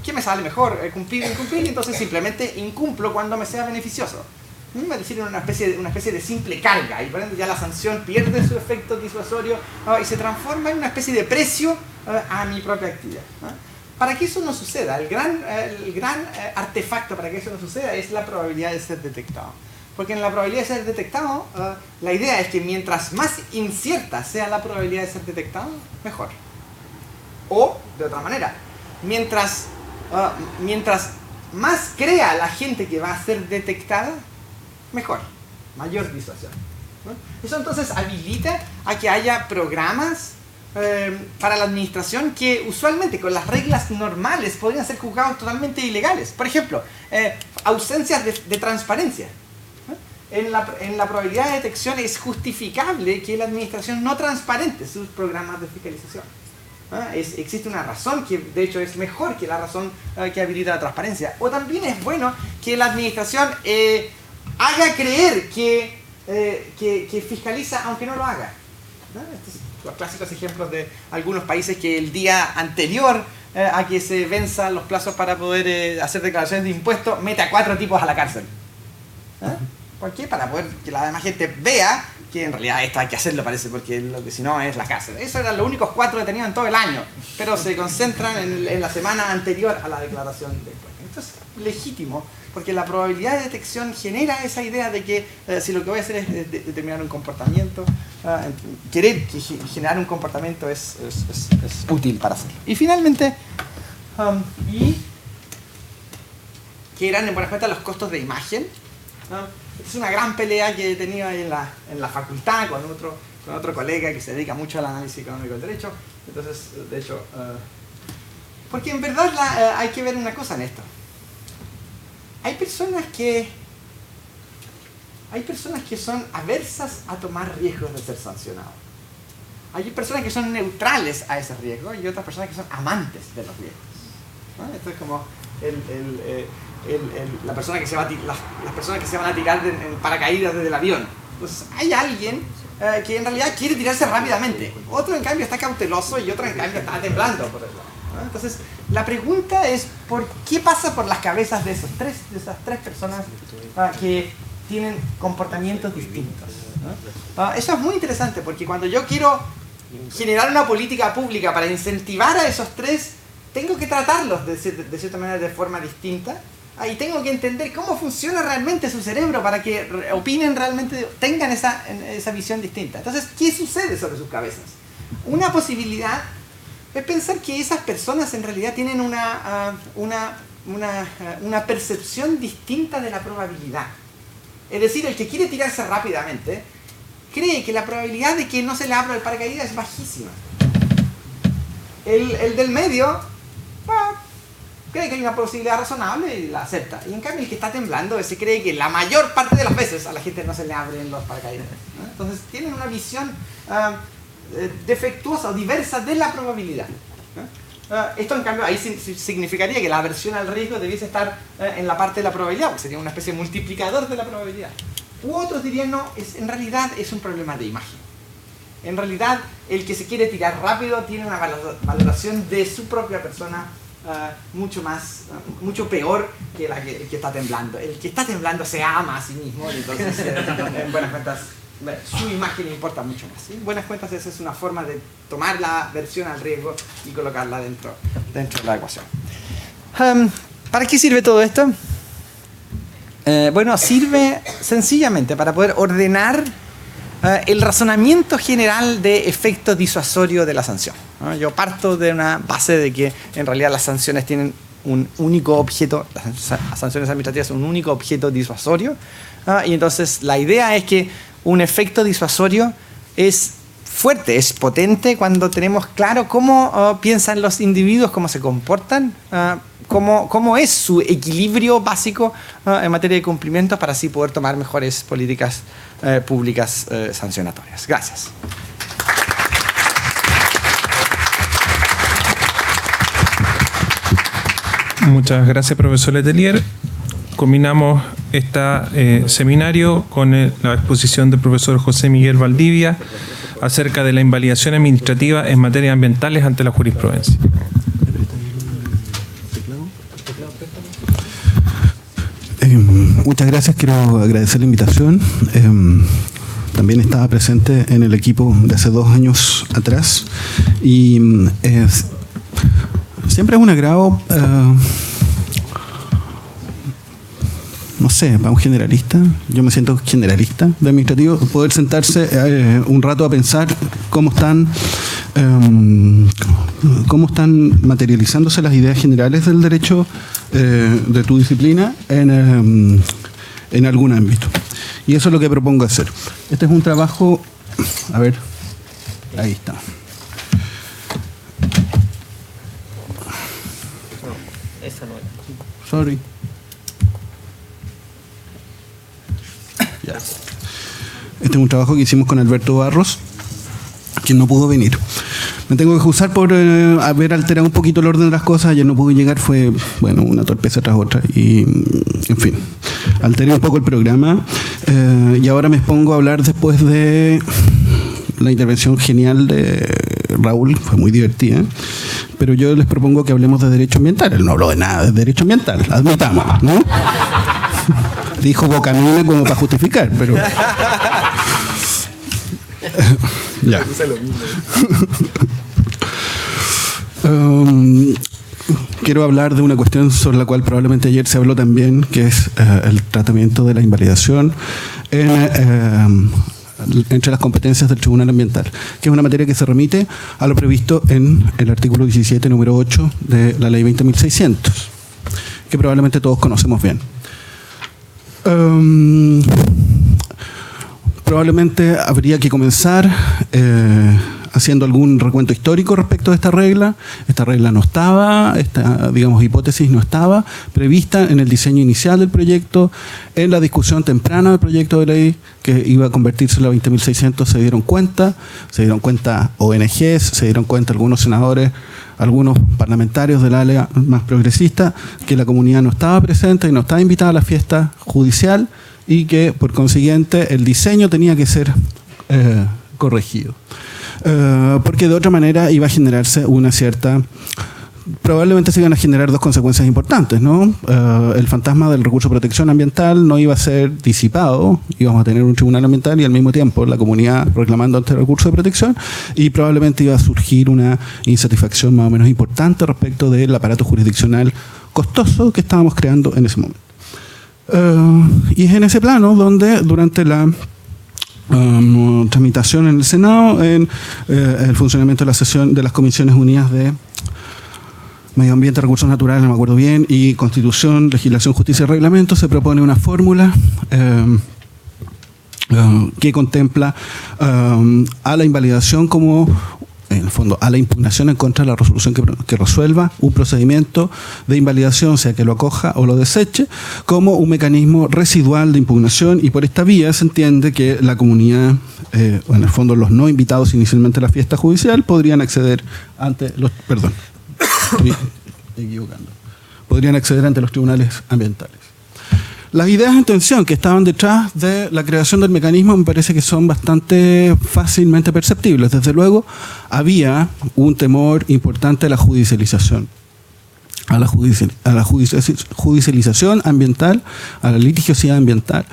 ¿qué me sale mejor? Cumplir, incumplir, y entonces simplemente incumplo cuando me sea beneficioso. Es decir, una especie de simple carga, y por ende ya la sanción pierde su efecto disuasorio y se transforma en una especie de precio a mi propia actividad. Para que eso no suceda, el gran artefacto para que eso no suceda es la probabilidad de ser detectado. Porque en la probabilidad de ser detectado, la idea es que mientras más incierta sea la probabilidad de ser detectado, mejor. O, de otra manera, mientras más crea la gente que va a ser detectada, mejor, mayor disuasión. Eso entonces habilita a que haya programas para la administración que usualmente con las reglas normales podrían ser juzgados totalmente ilegales. Por ejemplo, ausencias de transparencia. En la probabilidad de detección es justificable que la administración no transparente sus programas de fiscalización. Existe una razón que de hecho es mejor que la razón que habilita la transparencia. O también es bueno que la administración haga creer que fiscaliza aunque no lo haga. Estos son los clásicos ejemplos de algunos países que el día anterior a que se venzan los plazos para poder hacer declaraciones de impuestos mete a 4 tipos a la cárcel. ¿Por qué? Para poder que la demás gente vea que en realidad esto hay que hacerlo, parece, porque lo que si no es la cárcel. Esos eran los únicos 4 detenidos en todo el año, pero se concentran en la semana anterior a la declaración de impuestos. Esto es legítimo, porque la probabilidad de detección genera esa idea de que si lo que voy a hacer es determinar un comportamiento, querer generar un comportamiento es útil para hacerlo. Y finalmente, que eran en buena cuenta los costos de imagen. Es una gran pelea que he tenido ahí en la facultad con otro colega que se dedica mucho al análisis económico del derecho. Entonces, de hecho, porque en verdad hay que ver una cosa en esto. Hay personas que son aversas a tomar riesgos de ser sancionados. Hay personas que son neutrales a ese riesgo y otras personas que son amantes de los riesgos. Esto es como la persona que se va las personas que se van a tirar en paracaídas desde el avión. Entonces hay alguien que en realidad quiere tirarse rápidamente, otro en cambio está cauteloso y otro en cambio está temblando por eso. Entonces la pregunta es ¿por qué pasa por las cabezas de esas tres personas que tienen comportamientos distintos? Eso es muy interesante porque cuando yo quiero generar una política pública para incentivar a esos tres, tengo que tratarlos de cierta manera de forma distinta. Y tengo que entender cómo funciona realmente su cerebro para que opinen realmente, tengan esa visión distinta. Entonces, ¿qué sucede sobre sus cabezas? Una posibilidad es pensar que esas personas en realidad tienen una percepción distinta de la probabilidad. Es decir, el que quiere tirarse rápidamente cree que la probabilidad de que no se le abra el paracaídas es bajísima. El del medio cree que hay una posibilidad razonable y la acepta. Y en cambio el que está temblando se cree que la mayor parte de las veces a la gente no se le abren los paracaídas. Entonces tienen una visión defectuosa o diversa de la probabilidad. Esto en cambio ahí significaría que la aversión al riesgo debiese estar en la parte de la probabilidad, porque sería una especie de multiplicador de la probabilidad. U otros dirían no, en realidad es un problema de imagen. En realidad el que se quiere tirar rápido tiene una valoración de su propia persona mucho peor que el que está temblando. El que está temblando se ama a sí mismo y entonces en buenas cuentas su imagen importa mucho más. ¿Sí? En buenas cuentas esa es una forma de tomar la aversión al riesgo y colocarla dentro de la ecuación. ¿Para qué sirve todo esto? Bueno, sirve sencillamente para poder ordenar el razonamiento general de efecto disuasorio de la sanción. Yo parto de una base de que en realidad las sanciones tienen un único objeto, las sanciones administrativas son un único objeto disuasorio, y entonces la idea es que un efecto disuasorio es fuerte, es potente cuando tenemos claro cómo piensan los individuos, cómo se comportan, cómo es su equilibrio básico en materia de cumplimientos para así poder tomar mejores políticas públicas sancionatorias. Gracias. Muchas gracias, profesor Letelier. Combinamos este seminario con la exposición del profesor José Miguel Valdivia acerca de la invalidación administrativa en materias ambientales ante la jurisprudencia. Muchas gracias, quiero agradecer la invitación. También estaba presente en el equipo de hace 2 años atrás y siempre es un agrado, no sé, para un generalista, yo me siento generalista de administrativo, poder sentarse un rato a pensar cómo están materializándose las ideas generales del derecho de tu disciplina en algún ámbito. Y eso es lo que propongo hacer. Este es un trabajo, a ver, ahí está. Esa no es. Sorry. Ya. Este es un trabajo que hicimos con Alberto Barros, quien no pudo venir. Me tengo que excusar por haber alterado un poquito el orden de las cosas. Ayer no pude llegar, fue una torpeza tras otra. Y, en fin, alteré un poco el programa. Y ahora me pongo a hablar después de la intervención genial de Raúl. Fue muy divertida. Pero yo les propongo que hablemos de derecho ambiental. Él no habló de nada de derecho ambiental, admitamos, ¿no? Dijo Bocamina como para justificar, pero... Ya. Quiero hablar de una cuestión sobre la cual probablemente ayer se habló también, que es el tratamiento de la invalidación entre las competencias del Tribunal Ambiental, que es una materia que se remite a lo previsto en el artículo 17, número 8 de la Ley 20.600, que probablemente todos conocemos bien. Probablemente habría que comenzar haciendo algún recuento histórico respecto de esta regla. Esta regla no estaba, esta, hipótesis no estaba prevista en el diseño inicial del proyecto. En la discusión temprana del proyecto de ley que iba a convertirse en la 20.600 se dieron cuenta ONGs, se dieron cuenta algunos senadores, algunos parlamentarios del área más progresista, que la comunidad no estaba presente y no estaba invitada a la fiesta judicial y que, por consiguiente, el diseño tenía que ser corregido. Porque de otra manera iba a generarse probablemente se iban a generar 2 consecuencias importantes, ¿no? El fantasma del recurso de protección ambiental no iba a ser disipado, íbamos a tener un tribunal ambiental y al mismo tiempo la comunidad reclamando este recurso de protección, y probablemente iba a surgir una insatisfacción más o menos importante respecto del aparato jurisdiccional costoso que estábamos creando en ese momento. Y es en ese plano donde durante la tramitación en el Senado, en el funcionamiento de la sesión de las Comisiones Unidas de Medio Ambiente, Recursos Naturales, no me acuerdo bien, y Constitución, Legislación, Justicia y Reglamento, se propone una fórmula que contempla a la invalidación como, en el fondo, a la impugnación en contra de la resolución que resuelva un procedimiento de invalidación, sea que lo acoja o lo deseche, como un mecanismo residual de impugnación, y por esta vía se entiende que la comunidad, o en el fondo los no invitados inicialmente a la fiesta judicial, podrían acceder ante los... Perdón, estoy equivocando. Podrían acceder ante los tribunales ambientales. Las ideas en tensión que estaban detrás de la creación del mecanismo me parece que son bastante fácilmente perceptibles. Desde luego, había un temor importante a la judicialización. A la judicialización ambiental, a la litigiosidad ambiental,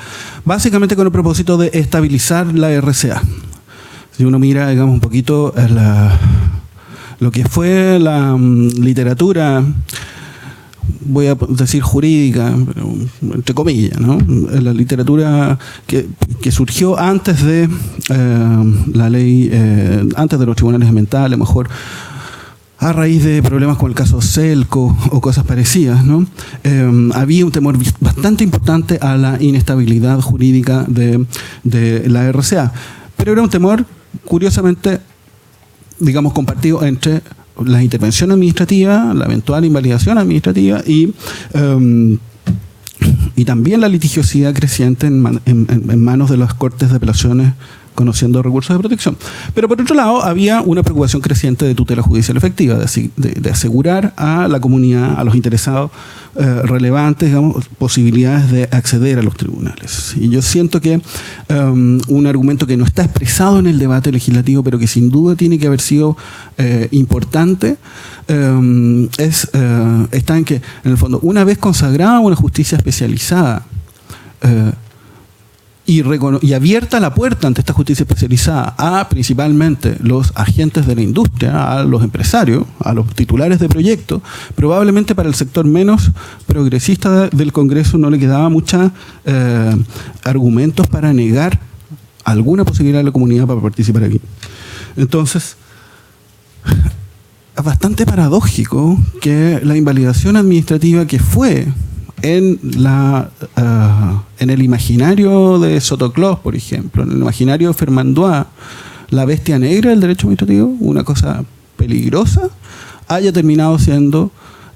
básicamente con el propósito de estabilizar la RCA. Si uno mira, un poquito lo que fue la literatura, voy a decir jurídica, entre comillas, ¿no? La literatura que surgió antes de la ley, antes de los tribunales ambientales, a lo mejor a raíz de problemas como el caso Celco o cosas parecidas, ¿no? Había un temor bastante importante a la inestabilidad jurídica de la RCA, pero era un temor, curiosamente, compartido entre la intervención administrativa, la eventual invalidación administrativa y también la litigiosidad creciente en manos de las Cortes de Apelaciones conociendo recursos de protección. Pero por otro lado, había una preocupación creciente de tutela judicial efectiva, de asegurar a la comunidad, a los interesados relevantes, digamos, posibilidades de acceder a los tribunales. Y yo siento que un argumento que no está expresado en el debate legislativo, pero que sin duda tiene que haber sido importante, está en que, en el fondo, una vez consagrada una justicia especializada y abierta la puerta ante esta justicia especializada a principalmente los agentes de la industria, a los empresarios, a los titulares de proyectos, probablemente para el sector menos progresista del Congreso no le quedaba muchos argumentos para negar alguna posibilidad de la comunidad para participar aquí. Entonces, es bastante paradójico que la invalidación administrativa que fue en el imaginario de Sotoclós, por ejemplo, en el imaginario de Fermandois, la bestia negra del derecho administrativo, una cosa peligrosa, haya terminado siendo,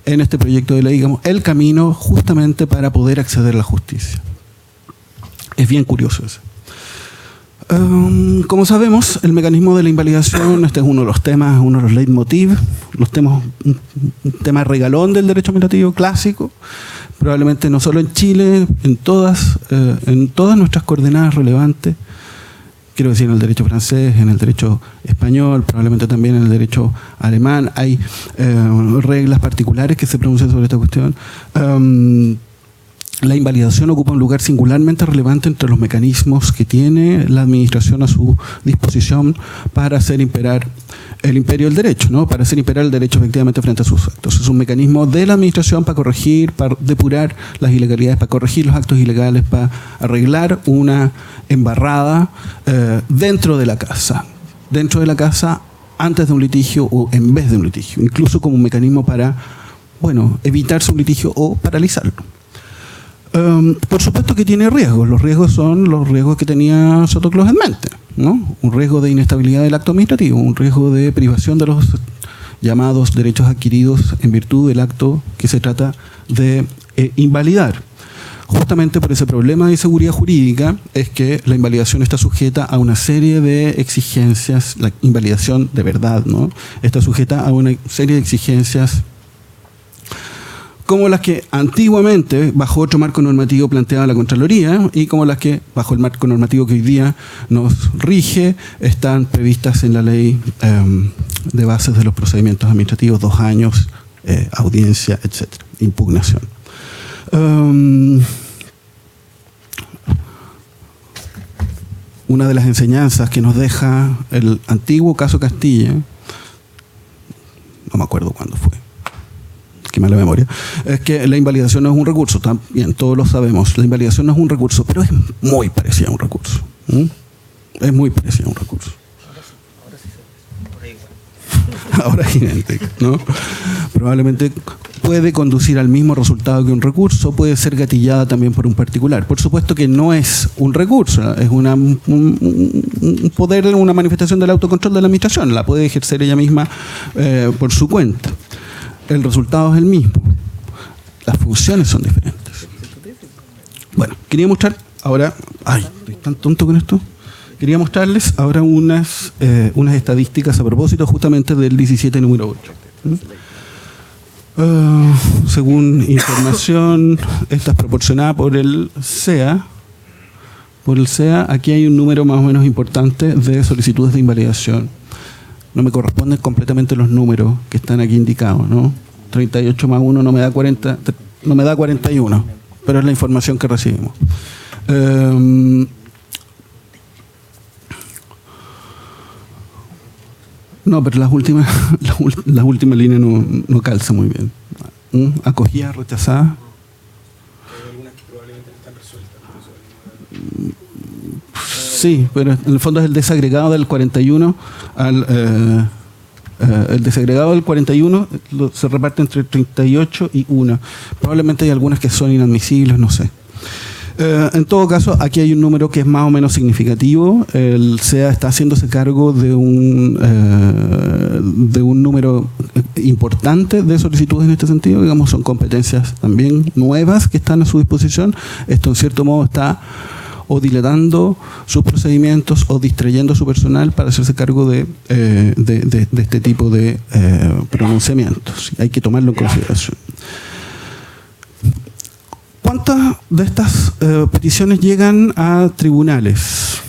en este proyecto de ley, digamos, el camino justamente para poder acceder a la justicia. Es bien curioso eso. Como sabemos, el mecanismo de la invalidación, este es uno de los temas, uno de los leitmotiv, un tema regalón del derecho administrativo clásico, probablemente no solo en Chile, en todas nuestras coordenadas relevantes, quiero decir en el derecho francés, en el derecho español, probablemente también en el derecho alemán, hay reglas particulares que se pronuncian sobre esta cuestión. La invalidación ocupa un lugar singularmente relevante entre los mecanismos que tiene la administración a su disposición para hacer imperar el imperio del derecho, ¿no? Para hacer imperar el derecho efectivamente frente a sus actos. Es un mecanismo de la administración para corregir, para depurar las ilegalidades, para corregir los actos ilegales, para arreglar una embarrada dentro de la casa. Dentro de la casa, antes de un litigio o en vez de un litigio. Incluso como un mecanismo para, evitarse un litigio o paralizarlo. Por supuesto que tiene riesgos. Los riesgos son los riesgos que tenía Sotoclós en mente, ¿no? Un riesgo de inestabilidad del acto administrativo, un riesgo de privación de los llamados derechos adquiridos en virtud del acto que se trata de invalidar. Justamente por ese problema de seguridad jurídica es que la invalidación está sujeta a una serie de exigencias, la invalidación de verdad, ¿no? Está sujeta a una serie de exigencias como las que antiguamente, bajo otro marco normativo, planteaba la Contraloría, y como las que, bajo el marco normativo que hoy día nos rige, están previstas en la ley de bases de los procedimientos administrativos, 2 años, audiencia, etcétera, impugnación. Una de las enseñanzas que nos deja el antiguo caso Castilla, no me acuerdo cuándo fue, qué mala memoria, es que la invalidación no es un recurso, también todos lo sabemos, la invalidación no es un recurso, pero es muy parecida a un recurso. Es muy parecida a un recurso. Ahora es idéntico, ¿no? Probablemente puede conducir al mismo resultado que un recurso, puede ser gatillada también por un particular. Por supuesto que no es un recurso, es un poder, una manifestación del autocontrol de la administración, la puede ejercer ella misma por su cuenta. El resultado es el mismo. Las funciones son diferentes. Bueno, quería mostrar ahora... Ay, estoy tan tonto con esto. Quería mostrarles ahora unas estadísticas a propósito justamente del 17 número 8. Según información, esta es proporcionada por el CEA. Por el CEA, aquí hay un número más o menos importante de solicitudes de invalidación. No me corresponden completamente los números que están aquí indicados, ¿no? 38 más 1 no me da 40, no me da 41, pero es la información que recibimos. No, pero las últimas líneas no calzan muy bien. Acogida rechazada. Sí, pero en el fondo es el desagregado del 41 el desagregado del 41 se reparte entre 38 y 1. Probablemente hay algunas que son inadmisibles, no sé. En todo caso, aquí hay un número que es más o menos significativo. El CEA está haciéndose cargo de un número importante de solicitudes en este sentido. Digamos, son competencias también nuevas que están a su disposición. Esto, en cierto modo, está o dilatando sus procedimientos o distrayendo a su personal para hacerse cargo de este tipo de pronunciamientos. Hay que tomarlo en consideración. ¿Cuántas de estas peticiones llegan a tribunales?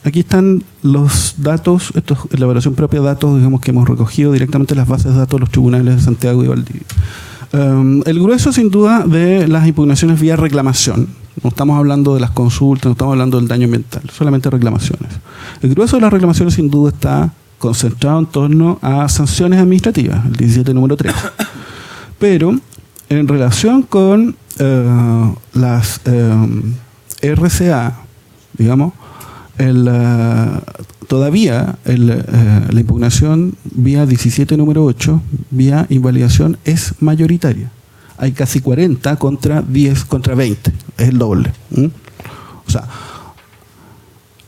Aquí están los datos, esto es elaboración propia de datos, digamos, que hemos recogido directamente las bases de datos de los tribunales de Santiago y Valdivia. El grueso, sin duda, de las impugnaciones vía reclamación. No estamos hablando de las consultas, no estamos hablando del daño ambiental, solamente reclamaciones. El grueso de las reclamaciones, sin duda, está concentrado en torno a sanciones administrativas, el 17 número 3. Pero, en relación con las RCA, digamos, todavía la impugnación vía 17 número 8, vía invalidación, es mayoritaria. Hay casi 40 contra 10 contra 20, es el doble. O sea,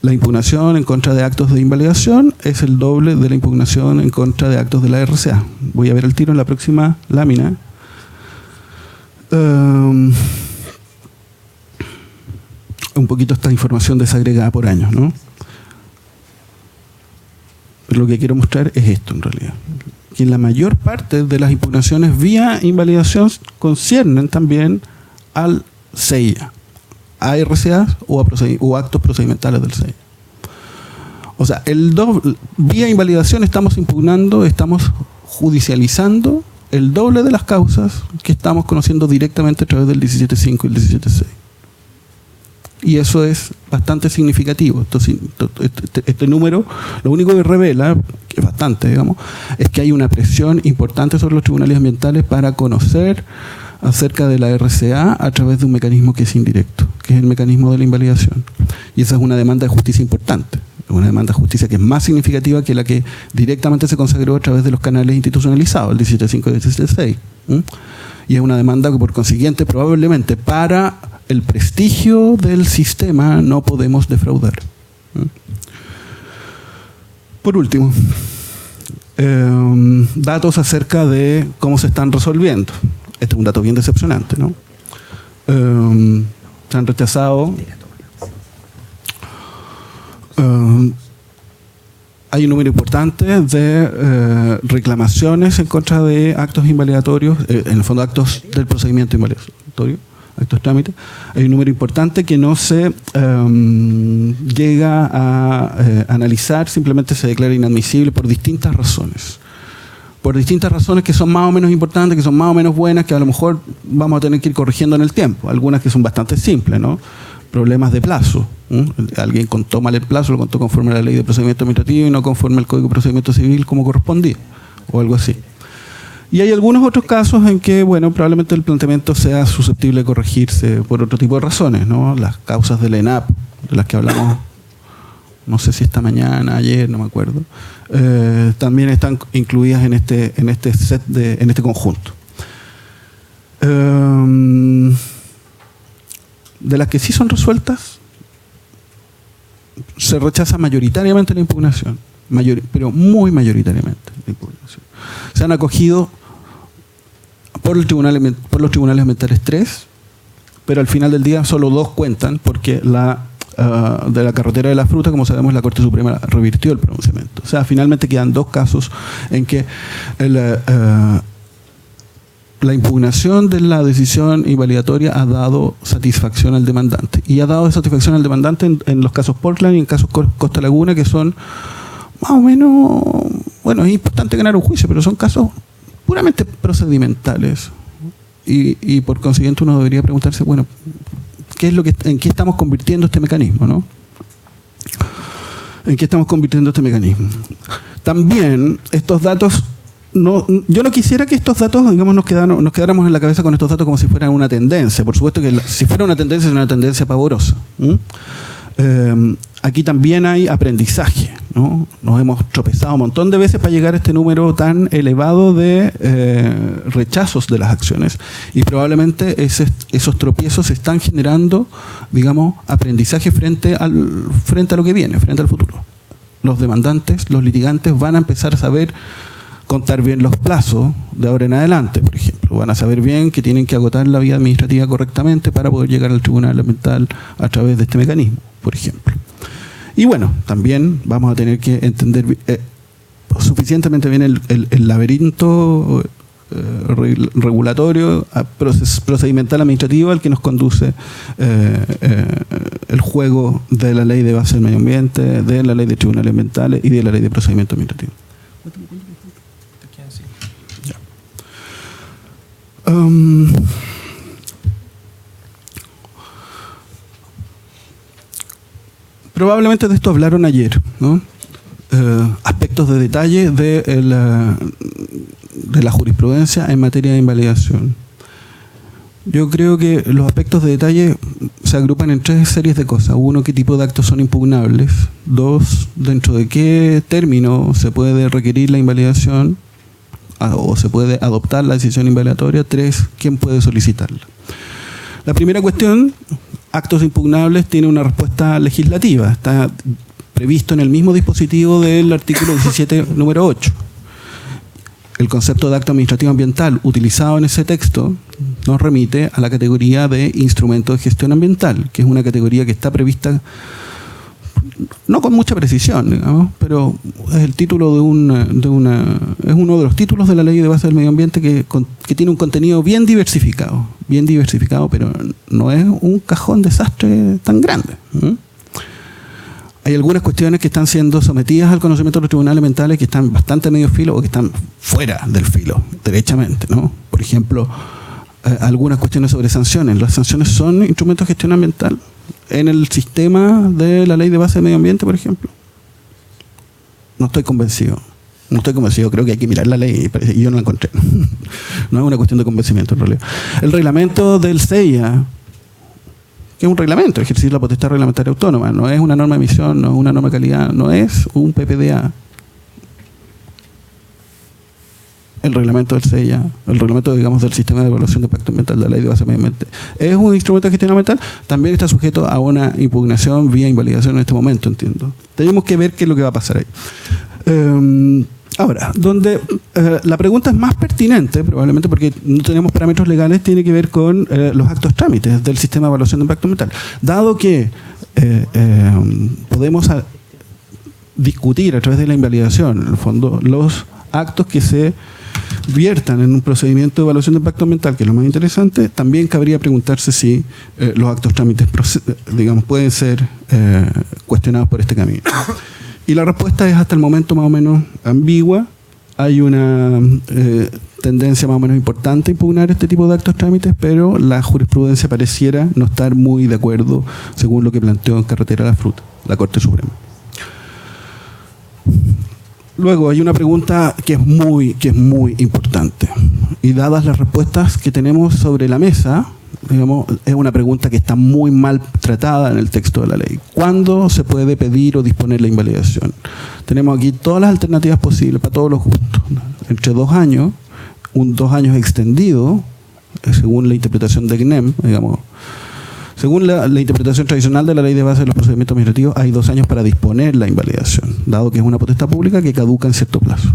la impugnación en contra de actos de invalidación es el doble de la impugnación en contra de actos de la RCA. Voy a ver el tiro en la próxima lámina. Un poquito esta información desagregada por años, ¿no? Pero lo que quiero mostrar es esto, en realidad. Que la mayor parte de las impugnaciones vía invalidación conciernen también al CIA, a RCA o actos procedimentales del CIA. O sea, vía invalidación estamos impugnando, estamos judicializando el doble de las causas que estamos conociendo directamente a través del 17.5 y el 17.6. Y eso es bastante significativo. Este número, lo único que revela, que es bastante, digamos, es que hay una presión importante sobre los tribunales ambientales para conocer acerca de la RCA a través de un mecanismo que es indirecto, que es el mecanismo de la invalidación. Y esa es una demanda de justicia importante. Es una demanda de justicia que es más significativa que la que directamente se consagró a través de los canales institucionalizados, el 17.5 y el 17.6. Y es una demanda que, por consiguiente, probablemente para el prestigio del sistema no podemos defraudar. Por último, datos acerca de cómo se están resolviendo. Este es un dato bien decepcionante, ¿no? Se han rechazado. Hay un número importante de reclamaciones en contra de actos invalidatorios, en el fondo actos del procedimiento invalidatorio, actos trámite. Hay un número importante que no se llega a analizar, simplemente se declara inadmisible por distintas razones. Por distintas razones que son más o menos importantes, que son más o menos buenas, que a lo mejor vamos a tener que ir corrigiendo en el tiempo. Algunas que son bastante simples, ¿no? Problemas de plazo. Alguien contó mal el plazo, lo contó conforme a la ley de procedimiento administrativo y no conforme al Código de Procedimiento Civil como correspondía, o algo así. Y hay algunos otros casos en que, bueno, probablemente el planteamiento sea susceptible de corregirse por otro tipo de razones, ¿no? Las causas del ENAP, de las que hablamos, no sé si esta mañana, ayer, no me acuerdo, también están incluidas en este conjunto. De las que sí son resueltas, se rechaza mayoritariamente la impugnación, pero muy mayoritariamente la impugnación. Se han acogido por los tribunales ambientales 3, pero al final del día solo 2 cuentan, porque de la carretera de la fruta, como sabemos, la Corte Suprema revirtió el pronunciamiento. O sea, finalmente quedan 2 casos en que la impugnación de la decisión invalidatoria ha dado satisfacción al demandante. Y ha dado satisfacción al demandante en los casos Portland y en casos Costa Laguna, que son más o menos, bueno, es importante ganar un juicio, pero son casos puramente procedimentales. Y por consiguiente uno debería preguntarse, bueno, ¿en qué estamos convirtiendo este mecanismo, no? ¿En qué estamos convirtiendo este mecanismo? También estos datos, yo no quisiera que estos datos, digamos, nos quedáramos en la cabeza con estos datos como si fueran una tendencia. Por supuesto que si fuera una tendencia, es una tendencia pavorosa. Aquí también hay aprendizaje, ¿no? Nos hemos tropezado un montón de veces para llegar a este número tan elevado de rechazos de las acciones, y probablemente esos tropiezos están generando, digamos, aprendizaje frente a lo que viene, frente al futuro. Los demandantes, los litigantes van a empezar a saber contar bien los plazos de ahora en adelante, por ejemplo. Van a saber bien que tienen que agotar la vía administrativa correctamente para poder llegar al tribunal ambiental a través de este mecanismo. por ejemplo. Y bueno, también vamos a tener que entender suficientemente bien el laberinto regulatorio, procedimental administrativo al que nos conduce el juego de la ley de base del medio ambiente, de la ley de tribunales ambientales y de la ley de procedimiento administrativo. Probablemente de esto hablaron ayer, ¿no? Aspectos de detalle de la jurisprudencia en materia de invalidación. Yo creo que los aspectos de detalle se agrupan en 3 series de cosas. 1, qué tipo de actos son impugnables. 2, dentro de qué término se puede requerir la invalidación o se puede adoptar la decisión invalidatoria. 3, quién puede solicitarla. La primera cuestión, actos impugnables, tiene una respuesta legislativa. Está previsto en el mismo dispositivo del artículo 17, número 8. El concepto de acto administrativo ambiental utilizado en ese texto nos remite a la categoría de instrumento de gestión ambiental, que es una categoría que está prevista no con mucha precisión, digamos, pero es el título es uno de los títulos de la ley de base del medio ambiente que tiene un contenido bien diversificado, pero no es un cajón desastre tan grande. Hay algunas cuestiones que están siendo sometidas al conocimiento de los tribunales ambientales que están bastante a medio filo o que están fuera del filo, derechamente, ¿no? Por ejemplo, algunas cuestiones sobre sanciones. ¿Las sanciones son instrumentos de gestión ambiental en el sistema de la ley de base del medio ambiente, por ejemplo? No estoy convencido, creo que hay que mirar la ley y yo no la encontré. No es una cuestión de convencimiento en realidad. El reglamento del CEIA, que es un reglamento, ejercer la potestad reglamentaria autónoma, no es una norma de emisión, no es una norma de calidad, no es un PPDA. El reglamento del CEIA, el reglamento, digamos, del sistema de evaluación de impacto ambiental de la ley de base del medio ambiente, es un instrumento de gestión ambiental, también está sujeto a una impugnación vía invalidación en este momento, entiendo. Tenemos que ver qué es lo que va a pasar ahí. Ahora, donde la pregunta es más pertinente, probablemente porque no tenemos parámetros legales, tiene que ver con los actos trámites del sistema de evaluación de impacto ambiental. Dado que podemos discutir a través de la invalidación, en el fondo, los actos que se viertan en un procedimiento de evaluación de impacto ambiental, que es lo más interesante, también cabría preguntarse si los actos trámites, digamos, pueden ser cuestionados por este camino. Y la respuesta es hasta el momento más o menos ambigua. Hay una tendencia más o menos importante a impugnar este tipo de actos trámites, pero la jurisprudencia pareciera no estar muy de acuerdo según lo que planteó en Carretera a la Fruta, la Corte Suprema. Luego hay una pregunta que es muy importante. Y dadas las respuestas que tenemos sobre la mesa, digamos, es una pregunta que está muy mal tratada en el texto de la ley. ¿Cuándo se puede pedir o disponer la invalidación? Tenemos aquí todas las alternativas posibles para todos los gustos. Entre 2 años, un 2 años extendido, según la interpretación de CNEM, digamos. Según la interpretación tradicional de la ley de base de los procedimientos administrativos, hay 2 años para disponer la invalidación, dado que es una potestad pública que caduca en cierto plazo.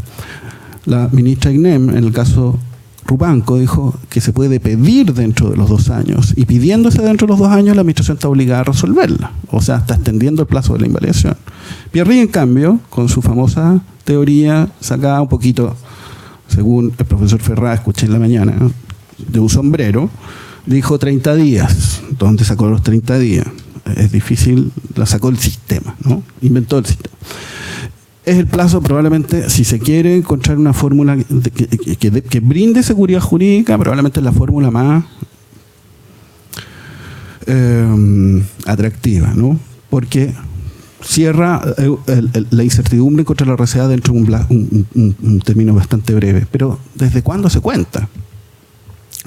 La ministra CNEM, en el caso Rubanco, dijo que se puede pedir dentro de los 2 años, y pidiéndose dentro de los 2 años la administración está obligada a resolverla, o sea, está extendiendo el plazo de la invalidación. Pierri, en cambio, con su famosa teoría sacada un poquito, según el profesor Ferrá, escuché en la mañana, de un sombrero, dijo 30 días. ¿Dónde sacó los 30 días? Es difícil, la sacó el sistema, ¿no? Inventó el sistema. Es el plazo, probablemente, si se quiere encontrar una fórmula que brinde seguridad jurídica, probablemente es la fórmula más atractiva, ¿no? Porque cierra la incertidumbre contra la RCA dentro de un término bastante breve. Pero, ¿desde cuándo se cuenta?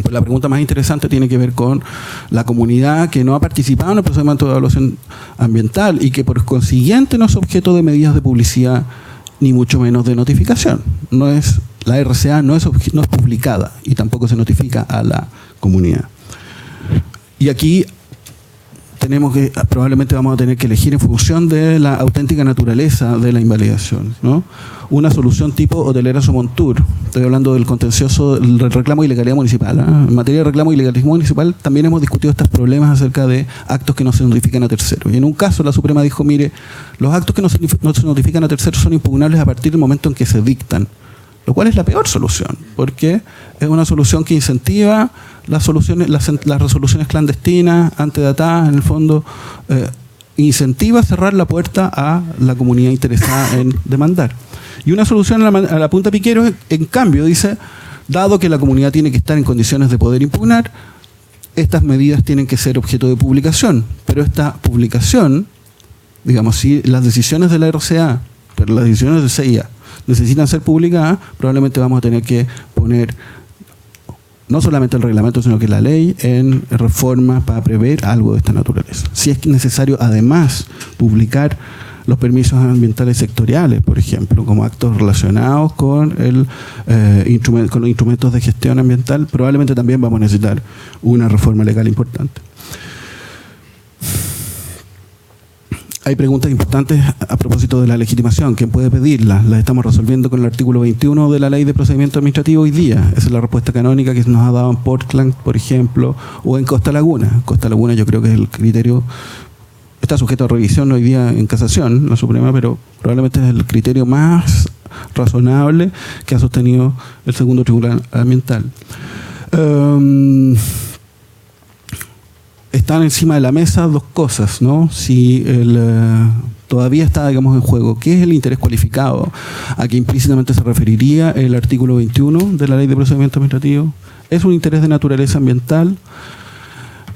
Pues la pregunta más interesante tiene que ver con la comunidad que no ha participado en el procedimiento de evaluación ambiental y que por consiguiente no es objeto de medidas de publicidad ni mucho menos de notificación. La RCA no es publicada y tampoco se notifica a la comunidad. Y aquí probablemente vamos a tener que elegir en función de la auténtica naturaleza de la invalidación, ¿no? Una solución tipo Hoteleras o Montour. Estoy hablando del contencioso, del reclamo de ilegalidad municipal, ¿eh? En materia de reclamo de ilegalidad municipal también hemos discutido estos problemas acerca de actos que no se notifican a terceros. Y en un caso la Suprema dijo, mire, los actos que no se notifican a terceros son impugnables a partir del momento en que se dictan. Lo cual es la peor solución, porque es una solución que incentiva las resoluciones clandestinas, antedatadas, en el fondo, incentiva cerrar la puerta a la comunidad interesada en demandar. Y una solución a la punta piquero, en cambio, dice, dado que la comunidad tiene que estar en condiciones de poder impugnar, estas medidas tienen que ser objeto de publicación, pero esta publicación, digamos, si las decisiones de la RCA, pero las decisiones de CIA, necesitan ser publicadas, probablemente vamos a tener que poner no solamente el reglamento, sino que la ley en reforma para prever algo de esta naturaleza. Si es necesario, además, publicar los permisos ambientales sectoriales, por ejemplo, como actos relacionados con con los instrumentos de gestión ambiental, probablemente también vamos a necesitar una reforma legal importante. Hay preguntas importantes a propósito de la legitimación. ¿Quién puede pedirla? Las estamos resolviendo con el artículo 21 de la Ley de Procedimiento Administrativo hoy día. Esa es la respuesta canónica que nos ha dado en Portland, por ejemplo, o en Costa Laguna. Costa Laguna yo creo que es el criterio, está sujeto a revisión hoy día en casación, la Suprema, pero probablemente es el criterio más razonable que ha sostenido el segundo tribunal ambiental. Están encima de la mesa dos cosas, ¿no? Si todavía está, digamos, en juego, ¿qué es el interés cualificado? A que implícitamente se referiría el artículo 21 de la Ley de Procedimiento Administrativo. ¿Es un interés de naturaleza ambiental?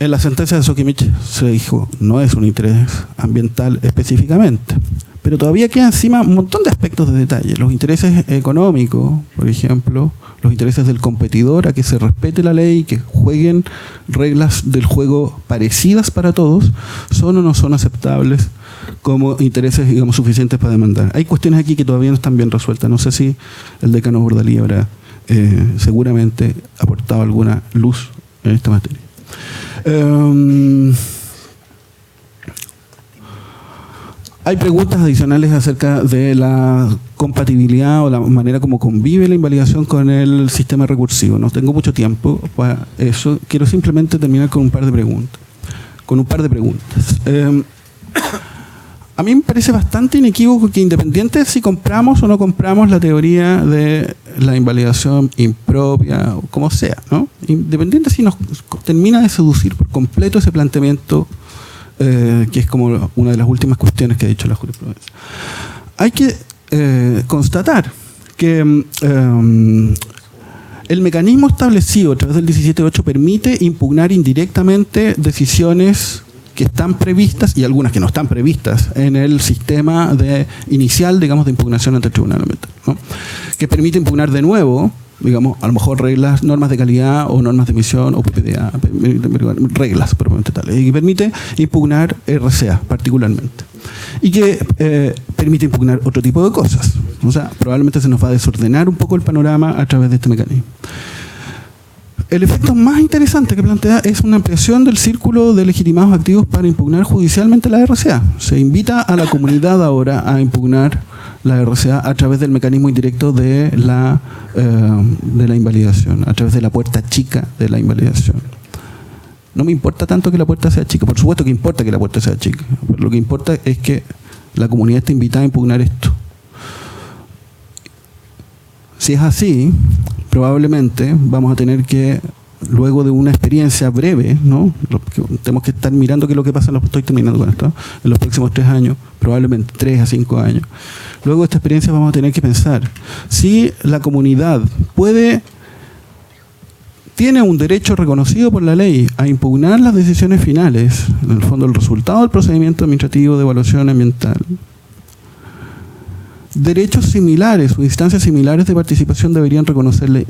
En la sentencia de Sokimich se dijo, no es un interés ambiental específicamente. Pero todavía queda encima un montón de aspectos de detalle. Los intereses económicos, por ejemplo, los intereses del competidor, a que se respete la ley, que jueguen reglas del juego parecidas para todos, ¿son o no son aceptables como intereses, digamos, suficientes para demandar? Hay cuestiones aquí que todavía no están bien resueltas. No sé si el decano Bordalí habrá seguramente aportado alguna luz en esta materia. Hay preguntas adicionales acerca de la compatibilidad o la manera como convive la invalidación con el sistema recursivo. No tengo mucho tiempo para eso. Quiero simplemente terminar con un par de preguntas. A mí me parece bastante inequívoco que, independiente si compramos o no compramos la teoría de la invalidación impropia o como sea, ¿no? Independiente si nos termina de seducir por completo ese planteamiento, que es como una de las últimas cuestiones que ha dicho la jurisprudencia. Hay que constatar que el mecanismo establecido a través del 17.8 permite impugnar indirectamente decisiones que están previstas y algunas que no están previstas en el sistema inicial, digamos, de impugnación ante el Tribunal Ambiental, ¿no? Que permite impugnar de nuevo, digamos, a lo mejor reglas, normas de calidad o normas de emisión o PPDA, reglas propiamente tales, y que permite impugnar RCA particularmente, y que permite impugnar otro tipo de cosas. O sea, probablemente se nos va a desordenar un poco el panorama a través de este mecanismo. El efecto más interesante que plantea es una ampliación del círculo de legitimados activos para impugnar judicialmente la RCA. Se invita a la comunidad ahora a impugnar la RCA a través del mecanismo indirecto de la invalidación, a través de la puerta chica de la invalidación. No me importa tanto que la puerta sea chica, por supuesto que importa que la puerta sea chica, pero lo que importa es que la comunidad esté invitada a impugnar esto. Si es así, probablemente vamos a tener que, luego de una experiencia breve, ¿no? Tenemos que estar mirando qué es lo que pasa, estoy terminando con esto, en los próximos 3 años, probablemente 3 a 5 años. Luego de esta experiencia vamos a tener que pensar si la comunidad tiene un derecho reconocido por la ley a impugnar las decisiones finales, en el fondo el resultado del procedimiento administrativo de evaluación ambiental. Derechos similares o instancias similares de participación deberían reconocerle,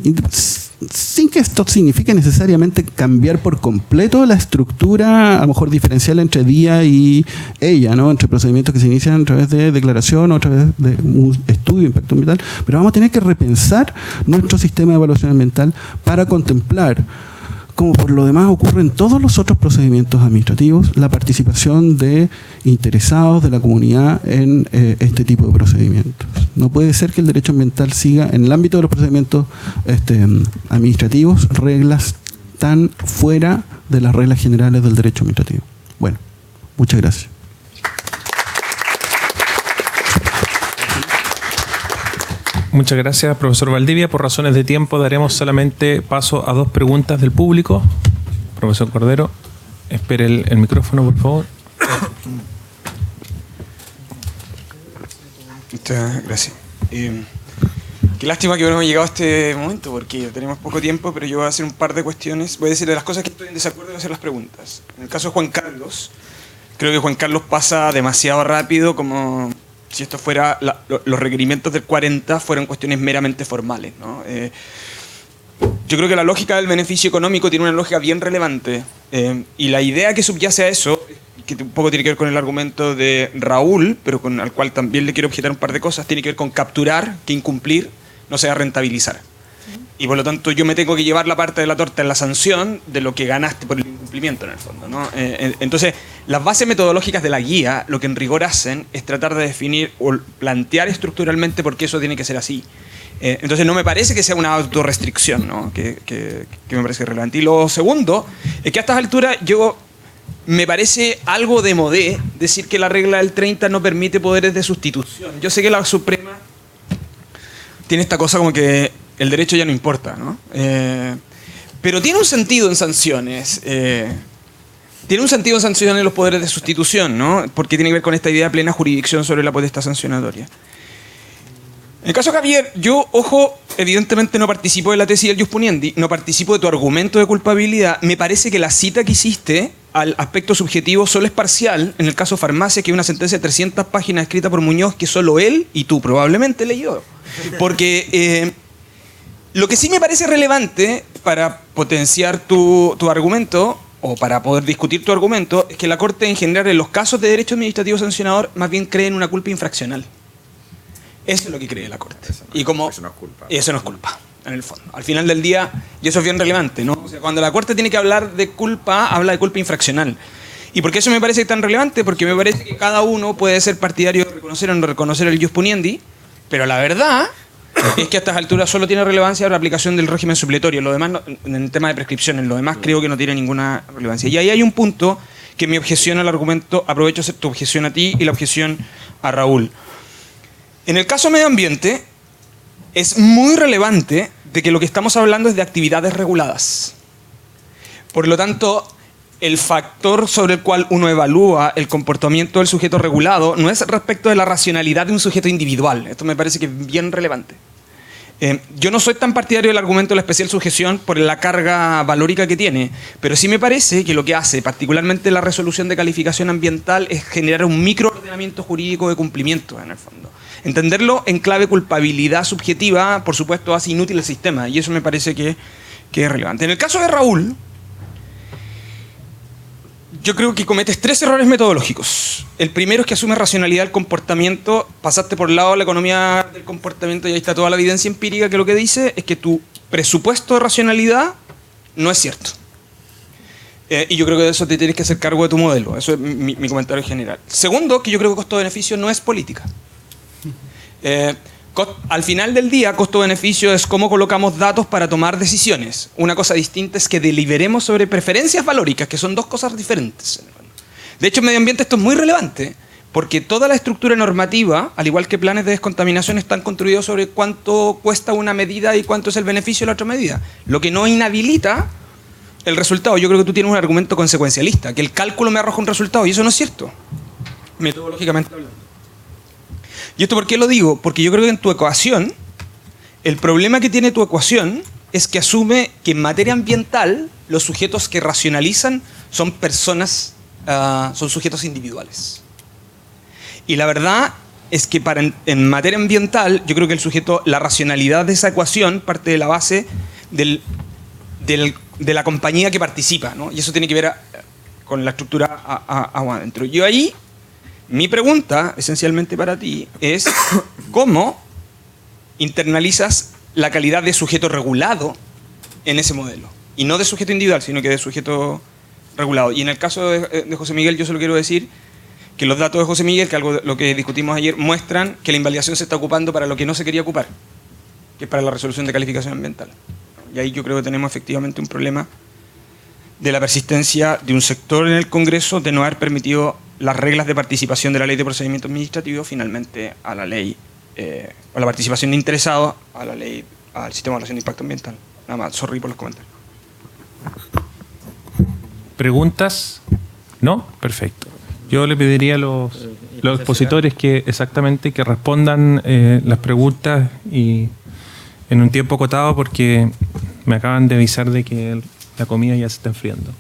sin que esto signifique necesariamente cambiar por completo la estructura, a lo mejor diferencial entre DIA y ella, ¿no? Entre procedimientos que se inician a través de declaración o a través de un estudio de impacto ambiental, pero vamos a tener que repensar nuestro sistema de evaluación ambiental para contemplar como por lo demás ocurre en todos los otros procedimientos administrativos, la participación de interesados de la comunidad en este tipo de procedimientos. No puede ser que el derecho ambiental siga, en el ámbito de los procedimientos administrativos, reglas tan fuera de las reglas generales del derecho administrativo. Bueno, muchas gracias. Muchas gracias, profesor Valdivia. Por razones de tiempo daremos solamente paso a 2 preguntas del público. Profesor Cordero, espere el micrófono, por favor. Muchas gracias. Qué lástima que hemos llegado a este momento, porque tenemos poco tiempo, pero yo voy a hacer un par de cuestiones. Voy a decir de las cosas que estoy en desacuerdo y voy a hacer las preguntas. En el caso de Juan Carlos, creo que Juan Carlos pasa demasiado rápido, como si esto fuera los requerimientos del 40 fueran cuestiones meramente formales, ¿no? Yo creo que la lógica del beneficio económico tiene una lógica bien relevante, y la idea que subyace a eso, que un poco tiene que ver con el argumento de Raúl, pero al cual también le quiero objetar un par de cosas, tiene que ver con capturar que incumplir no sea rentabilizar. Y por lo tanto yo me tengo que llevar la parte de la torta en la sanción de lo que ganaste por el incumplimiento, en el fondo, ¿no? Entonces, las bases metodológicas de la guía lo que en rigor hacen es tratar de definir o plantear estructuralmente por qué eso tiene que ser así. Entonces no me parece que sea una autorrestricción, ¿no? que me parece relevante. Y lo segundo es que a estas alturas me parece algo de modé decir que la regla del 30 no permite poderes de sustitución. Yo sé que la Suprema tiene esta cosa como que el derecho ya no importa, ¿no? Pero tiene un sentido en sanciones. Tiene un sentido en sanciones los poderes de sustitución, ¿no? Porque tiene que ver con esta idea de plena jurisdicción sobre la potestad sancionatoria. En el caso de Javier, yo, ojo, evidentemente no participo de la tesis del Ius Puniendi, no participo de tu argumento de culpabilidad. Me parece que la cita que hiciste al aspecto subjetivo solo es parcial. En el caso Farmacia, que hay una sentencia de 300 páginas escrita por Muñoz que solo él y tú probablemente leyó. Porque lo que sí me parece relevante para potenciar tu argumento, o para poder discutir tu argumento, es que la Corte en general en los casos de derecho administrativo sancionador más bien cree en una culpa infraccional. Eso es lo que cree la Corte. Eso no es culpa. Eso no es culpa, en el fondo. Al final del día, y eso es bien relevante, ¿no? O sea, cuando la Corte tiene que hablar de culpa, habla de culpa infraccional. ¿Y por qué eso me parece tan relevante? Porque me parece que cada uno puede ser partidario de reconocer o no reconocer el Ius Puniendi, pero la verdad es que a estas alturas solo tiene relevancia la aplicación del régimen supletorio. Lo demás, en el tema de prescripciones, lo demás creo que no tiene ninguna relevancia. Y ahí hay un punto que mi objeción al argumento, aprovecho hacer tu objeción a ti y la objeción a Raúl. En el caso medio ambiente, es muy relevante de que lo que estamos hablando es de actividades reguladas. Por lo tanto, el factor sobre el cual uno evalúa el comportamiento del sujeto regulado no es respecto de la racionalidad de un sujeto individual. Esto me parece que es bien relevante. Yo no soy tan partidario del argumento de la especial sujeción por la carga valórica que tiene, pero sí me parece que lo que hace, particularmente la resolución de calificación ambiental, es generar un microordenamiento jurídico de cumplimiento, en el fondo. Entenderlo en clave culpabilidad subjetiva, por supuesto, hace inútil el sistema, y eso me parece que es relevante. En el caso de Raúl, yo creo que cometes 3 errores metodológicos. El primero es que asumes racionalidad del comportamiento, pasaste por el lado de la economía del comportamiento y ahí está toda la evidencia empírica que lo que dice es que tu presupuesto de racionalidad no es cierto. Y yo creo que de eso te tienes que hacer cargo de tu modelo. Eso es mi comentario general. Segundo, que yo creo que costo-beneficio no es política. Al final del día, costo-beneficio es cómo colocamos datos para tomar decisiones. Una cosa distinta es que deliberemos sobre preferencias valóricas, que son 2 cosas diferentes. De hecho, en medio ambiente esto es muy relevante, porque toda la estructura normativa, al igual que planes de descontaminación, están construidos sobre cuánto cuesta una medida y cuánto es el beneficio de la otra medida. Lo que no inhabilita el resultado. Yo creo que tú tienes un argumento consecuencialista, que el cálculo me arroja un resultado, y eso no es cierto, metodológicamente hablando. ¿Y esto por qué lo digo? Porque yo creo que en tu ecuación, el problema que tiene tu ecuación es que asume que en materia ambiental los sujetos que racionalizan son personas, son sujetos individuales. Y la verdad es que en materia ambiental yo creo que el sujeto, la racionalidad de esa ecuación parte de la base de la compañía que participa, ¿no? Y eso tiene que ver con la estructura agua adentro. Yo ahí... Mi pregunta, esencialmente para ti, es ¿cómo internalizas la calidad de sujeto regulado en ese modelo? y no de sujeto individual, sino que de sujeto regulado. Y en el caso de José Miguel, yo solo quiero decir que los datos de José Miguel, que algo de lo que discutimos ayer, muestran que la invalidación se está ocupando para lo que no se quería ocupar, que es para la resolución de calificación ambiental. Y ahí yo creo que tenemos efectivamente un problema de la persistencia de un sector en el Congreso de no haber permitido las reglas de participación de la Ley de Procedimiento Administrativo finalmente a la ley, o la participación de interesados a la ley, al sistema de evaluación de impacto ambiental. Nada más, sorry por los comentarios. ¿Preguntas? ¿No? Perfecto. Yo le pediría a los expositores que exactamente que respondan las preguntas y en un tiempo acotado, porque me acaban de avisar de que la comida ya se está enfriando.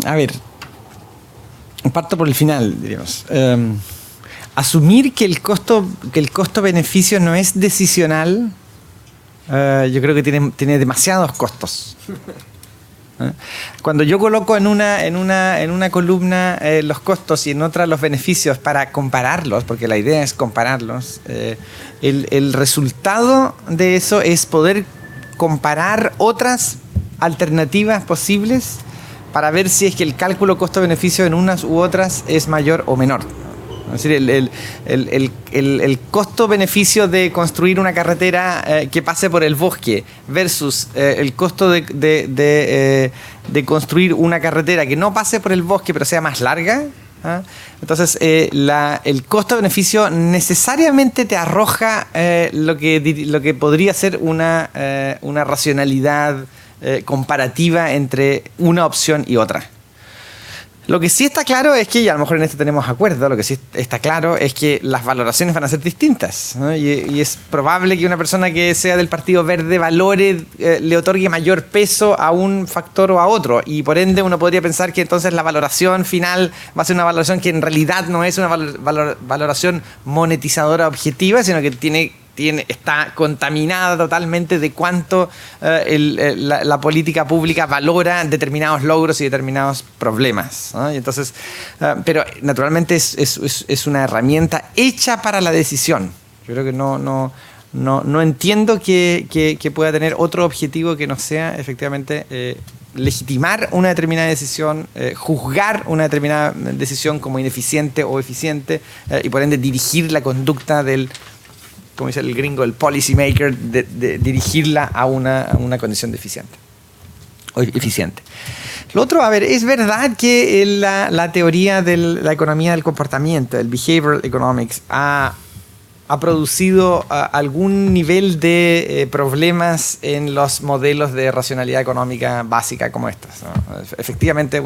A ver, parto por el final, diríamos. Asumir que el costo-beneficio no es decisional, yo creo que tiene demasiados costos. Cuando yo coloco en una columna los costos y en otra los beneficios para compararlos, porque la idea es compararlos, el resultado de eso es poder comparar otras alternativas posibles para ver si es que el cálculo costo-beneficio en unas u otras es mayor o menor. Es decir, el costo-beneficio de construir una carretera que pase por el bosque versus el costo de construir una carretera que no pase por el bosque pero sea más larga. Entonces, el costo-beneficio necesariamente te arroja lo que podría ser una racionalidad comparativa entre una opción y otra. Lo que sí está claro es que, y a lo mejor en esto tenemos acuerdo, lo que sí está claro es que las valoraciones van a ser distintas, ¿no? Y es probable que una persona que sea del Partido Verde le otorgue mayor peso a un factor o a otro, y por ende uno podría pensar que entonces la valoración final va a ser una valoración que en realidad no es una valoración monetizadora objetiva, sino que está contaminada totalmente de cuánto la política pública valora determinados logros y determinados problemas, ¿no? Y entonces, pero naturalmente es una herramienta hecha para la decisión. Yo creo que no entiendo que pueda tener otro objetivo que no sea efectivamente legitimar una determinada decisión, juzgar una determinada decisión como ineficiente o eficiente, y por ende dirigir la conducta del, como dice el gringo, el policy maker, de dirigirla a una condición deficiente o eficiente. Lo otro, a ver, es verdad que la teoría de la economía del comportamiento, el behavioral economics, ha producido algún nivel de problemas en los modelos de racionalidad económica básica como estos, ¿no? Efectivamente,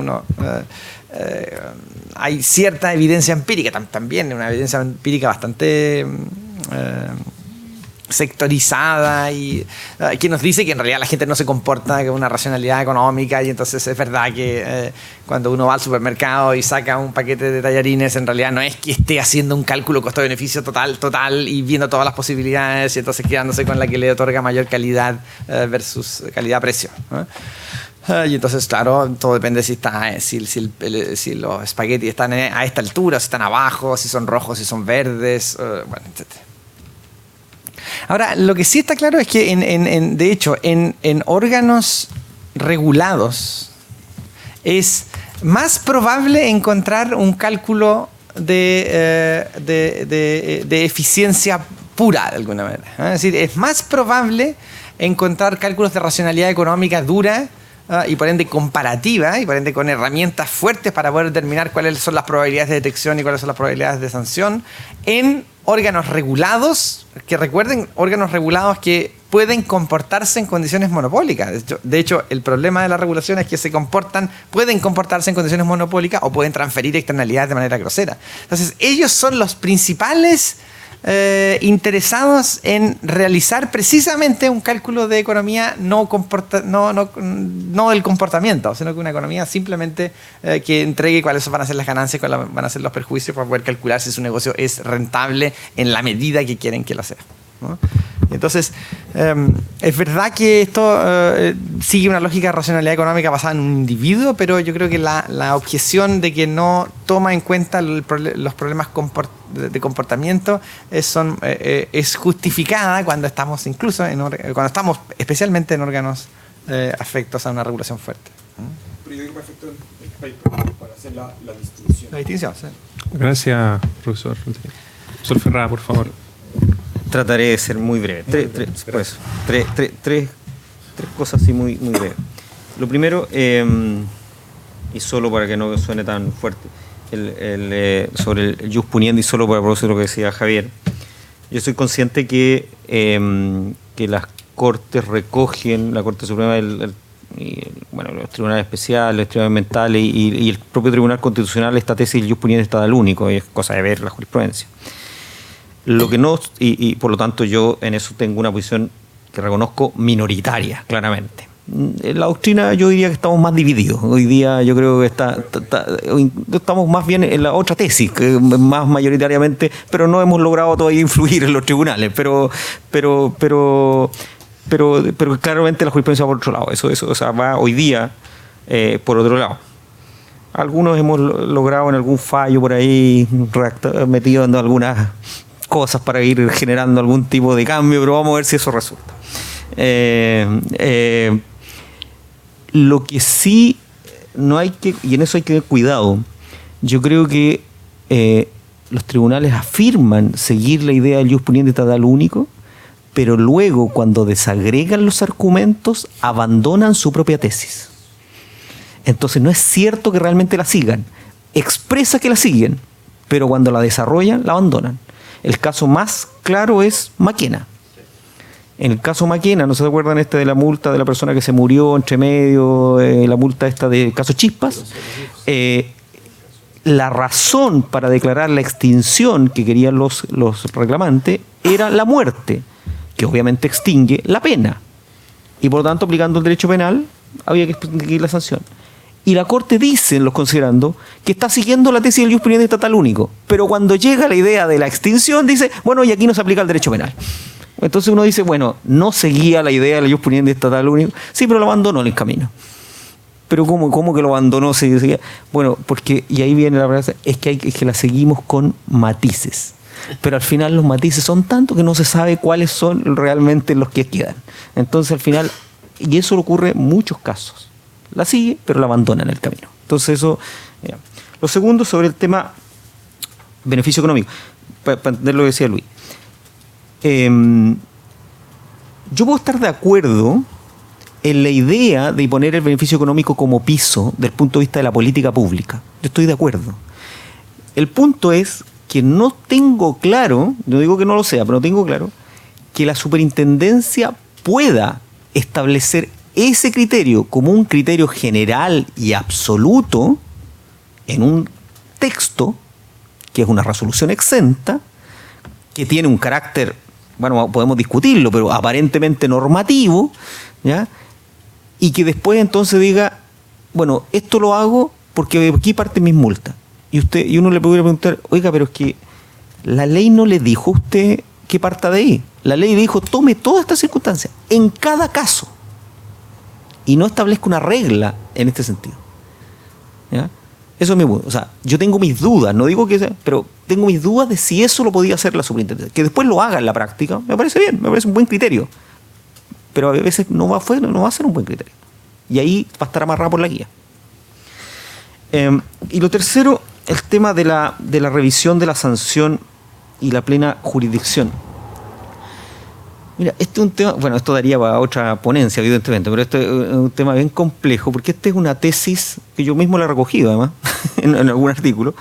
hay cierta evidencia empírica, también una evidencia empírica bastante sectorizada y que nos dice que en realidad la gente no se comporta con una racionalidad económica, y entonces es verdad que cuando uno va al supermercado y saca un paquete de tallarines, en realidad no es que esté haciendo un cálculo costo-beneficio total y viendo todas las posibilidades y entonces quedándose con la que le otorga mayor calidad versus calidad-precio, ¿no? Y entonces, claro, todo depende si los espaguetis están a esta altura, si están abajo, si son rojos, si son verdes, bueno, etc. Ahora, lo que sí está claro es que, de hecho, en órganos regulados es más probable encontrar un cálculo de eficiencia pura, de alguna manera. Es decir, es más probable encontrar cálculos de racionalidad económica dura, y por ende comparativa, y por ende con herramientas fuertes para poder determinar cuáles son las probabilidades de detección y cuáles son las probabilidades de sanción en órganos regulados, que recuerden, órganos regulados que pueden comportarse en condiciones monopólicas. De hecho, el problema de la regulación es que pueden comportarse en condiciones monopólicas o pueden transferir externalidades de manera grosera. Entonces, ellos son los principales interesados en realizar precisamente un cálculo de economía no del comportamiento, sino que una economía simplemente que entregue cuáles van a ser las ganancias, cuáles van a ser los perjuicios, para poder calcular si su negocio es rentable en la medida que quieren que lo sea, ¿no? Entonces, es verdad que esto sigue una lógica de racionalidad económica basada en un individuo, pero yo creo que la objeción de que no toma en cuenta los problemas de comportamiento es justificada cuando estamos incluso cuando estamos especialmente en órganos afectos a una regulación fuerte. Pero yo digo perfecto para hacer la distinción. La distinción, sí. Gracias, profesor. Profesor Ferrada, por favor. Trataré de ser muy breve. Tres cosas así muy breves. Lo primero, y solo para que no suene tan fuerte, sobre el jus puniendi, solo para producir lo que decía Javier. Yo soy consciente que las Cortes recogen, la Corte Suprema, los tribunales especiales, los tribunales mentales y el propio Tribunal Constitucional, esta tesis del jus puniendi está al único, y es cosa de ver la jurisprudencia. Lo que no, y por lo tanto yo en eso tengo una posición que reconozco minoritaria, claramente. En la doctrina yo diría que estamos más divididos. Hoy día yo creo que estamos más bien en la otra tesis, que más mayoritariamente, pero no hemos logrado todavía influir en los tribunales. Pero claramente la jurisprudencia va por otro lado. Eso o sea, va hoy día por otro lado. Algunos hemos logrado en algún fallo por ahí, metido en algunas cosas para ir generando algún tipo de cambio, pero vamos a ver si eso resulta. Lo que sí no hay que, y en eso hay que tener cuidado, yo creo que los tribunales afirman seguir la idea del jus puniendi estatal único, pero luego cuando desagregan los argumentos abandonan su propia tesis. Entonces no es cierto que realmente la sigan, expresa que la siguen, pero cuando la desarrollan la abandonan. El caso más claro es Maquena. En el caso Maquena, ¿no se acuerdan de la multa de la persona que se murió entre medio, la multa esta de caso Chispas? La razón para declarar la extinción que querían los reclamantes era la muerte, que obviamente extingue la pena. Y por lo tanto, aplicando el derecho penal, había que extinguir la sanción. Y la Corte dice, los considerando, que está siguiendo la tesis del jus puniendi estatal único. Pero cuando llega la idea de la extinción, dice, bueno, y aquí no se aplica el derecho penal. Entonces uno dice, bueno, no seguía la idea del jus puniendi estatal único. Sí, pero lo abandonó en el camino. Pero ¿cómo que lo abandonó? Bueno, porque, y ahí viene la frase, es que la seguimos con matices. Pero al final los matices son tantos que no se sabe cuáles son realmente los que quedan. Entonces al final, y eso ocurre en muchos casos. La sigue, pero la abandona en el camino. Entonces eso... Mira. Lo segundo, sobre el tema beneficio económico, para entender lo que decía Luis. Yo puedo estar de acuerdo en la idea de poner el beneficio económico como piso del punto de vista de la política pública. Yo estoy de acuerdo. El punto es que no tengo claro, no digo que no lo sea, pero no tengo claro, que la superintendencia pueda establecer ese criterio como un criterio general y absoluto en un texto que es una resolución exenta, que tiene un carácter, bueno, podemos discutirlo, pero aparentemente normativo, ¿ya? Y que después entonces diga, bueno, esto lo hago porque aquí parten mis multas. Y uno le podría preguntar, oiga, pero es que la ley no le dijo a usted que parta de ahí. La ley dijo, tome todas estas circunstancias, en cada caso. Y no establezca una regla en este sentido. ¿Ya? Eso es mi punto. O sea, yo tengo mis dudas, no digo que sea, pero tengo mis dudas de si eso lo podía hacer la superintendencia. Que después lo haga en la práctica, me parece bien, me parece un buen criterio. Pero a veces no va a ser un buen criterio. Y ahí va a estar amarrado por la guía. Y lo tercero, el tema de la revisión de la sanción y la plena jurisdicción. Mira, este es un tema, bueno, esto daría para otra ponencia, evidentemente, pero este es un tema bien complejo, porque esta es una tesis que yo mismo la he recogido, además, en algún artículo,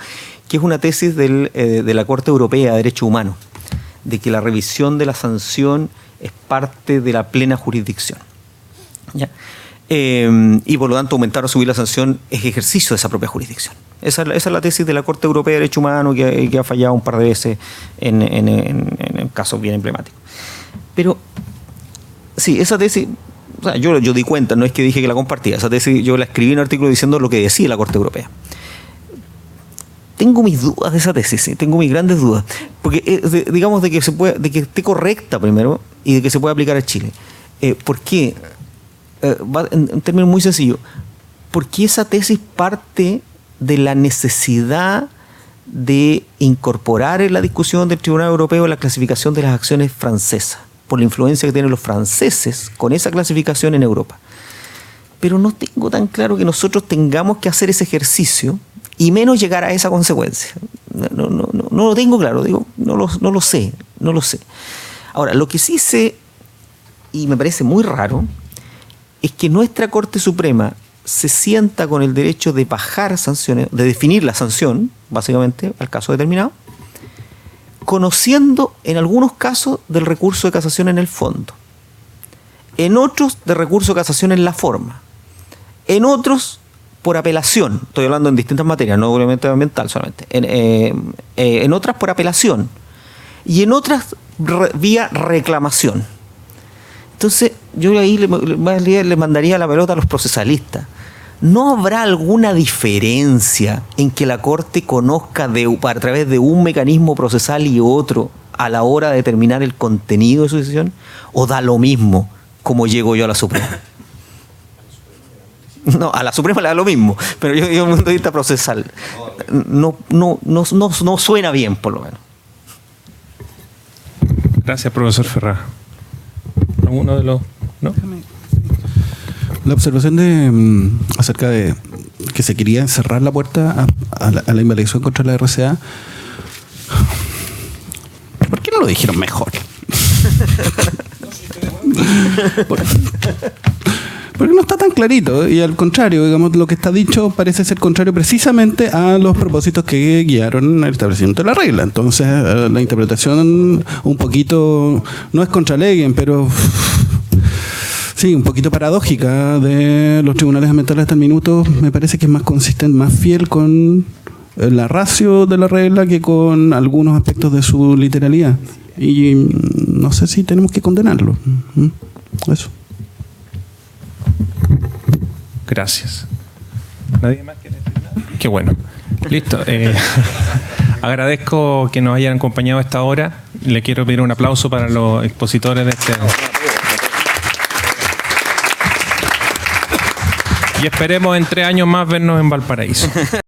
que es una tesis de la Corte Europea de Derechos Humanos, de que la revisión de la sanción es parte de la plena jurisdicción. ¿Ya? Y por lo tanto, aumentar o subir la sanción es ejercicio de esa propia jurisdicción. Esa es la tesis de la Corte Europea de Derechos Humanos que ha fallado un par de veces en casos bien emblemáticos. Pero, sí, esa tesis, o sea, yo di cuenta, no es que dije que la compartía, esa tesis yo la escribí en un artículo diciendo lo que decía la Corte Europea. tengo mis dudas de esa tesis, ¿sí? Tengo mis grandes dudas. Porque, digamos, de que esté correcta primero y de que se pueda aplicar a Chile. ¿Por qué? En términos muy sencillos, porque esa tesis parte de la necesidad de incorporar en la discusión del Tribunal Europeo la clasificación de las acciones francesas, por la influencia que tienen los franceses con esa clasificación en Europa. Pero no tengo tan claro que nosotros tengamos que hacer ese ejercicio y menos llegar a esa consecuencia. No lo tengo claro, digo, no lo sé. Ahora, lo que sí sé, y me parece muy raro, es que nuestra Corte Suprema se sienta con el derecho de bajar sanciones, de definir la sanción, básicamente, al caso determinado, conociendo en algunos casos del recurso de casación en el fondo, en otros de recurso de casación en la forma, en otros por apelación, estoy hablando en distintas materias, no obviamente ambiental solamente, en otras por apelación y en otras vía reclamación. Entonces yo ahí le mandaría la pelota a los procesalistas. ¿No habrá alguna diferencia en que la Corte conozca a través de un mecanismo procesal y otro a la hora de determinar el contenido de su decisión? ¿O da lo mismo como llego yo a la Suprema? No, a la Suprema le da lo mismo, pero yo desde un punto de vista procesal no suena bien, por lo menos. Gracias, profesor Ferrá. ¿Alguno de los...? ¿No? La observación acerca de que se quería cerrar la puerta a la invalidación contra la RCA. ¿Por qué no lo dijeron mejor? Porque no está tan clarito, y al contrario, digamos, lo que está dicho parece ser contrario precisamente a los propósitos que guiaron el establecimiento de la regla. Entonces, la interpretación un poquito, no es contra Leggen, pero sí, un poquito paradójica de los tribunales ambientales hasta el minuto, me parece que es más consistente, más fiel con la ratio de la regla que con algunos aspectos de su literalidad. Y no sé si tenemos que condenarlo. Eso. Gracias. ¿Nadie más quiere decir nada? Qué bueno. Listo. Agradezco que nos hayan acompañado a esta hora. Le quiero pedir un aplauso para los expositores de este... Y esperemos en 3 años más vernos en Valparaíso.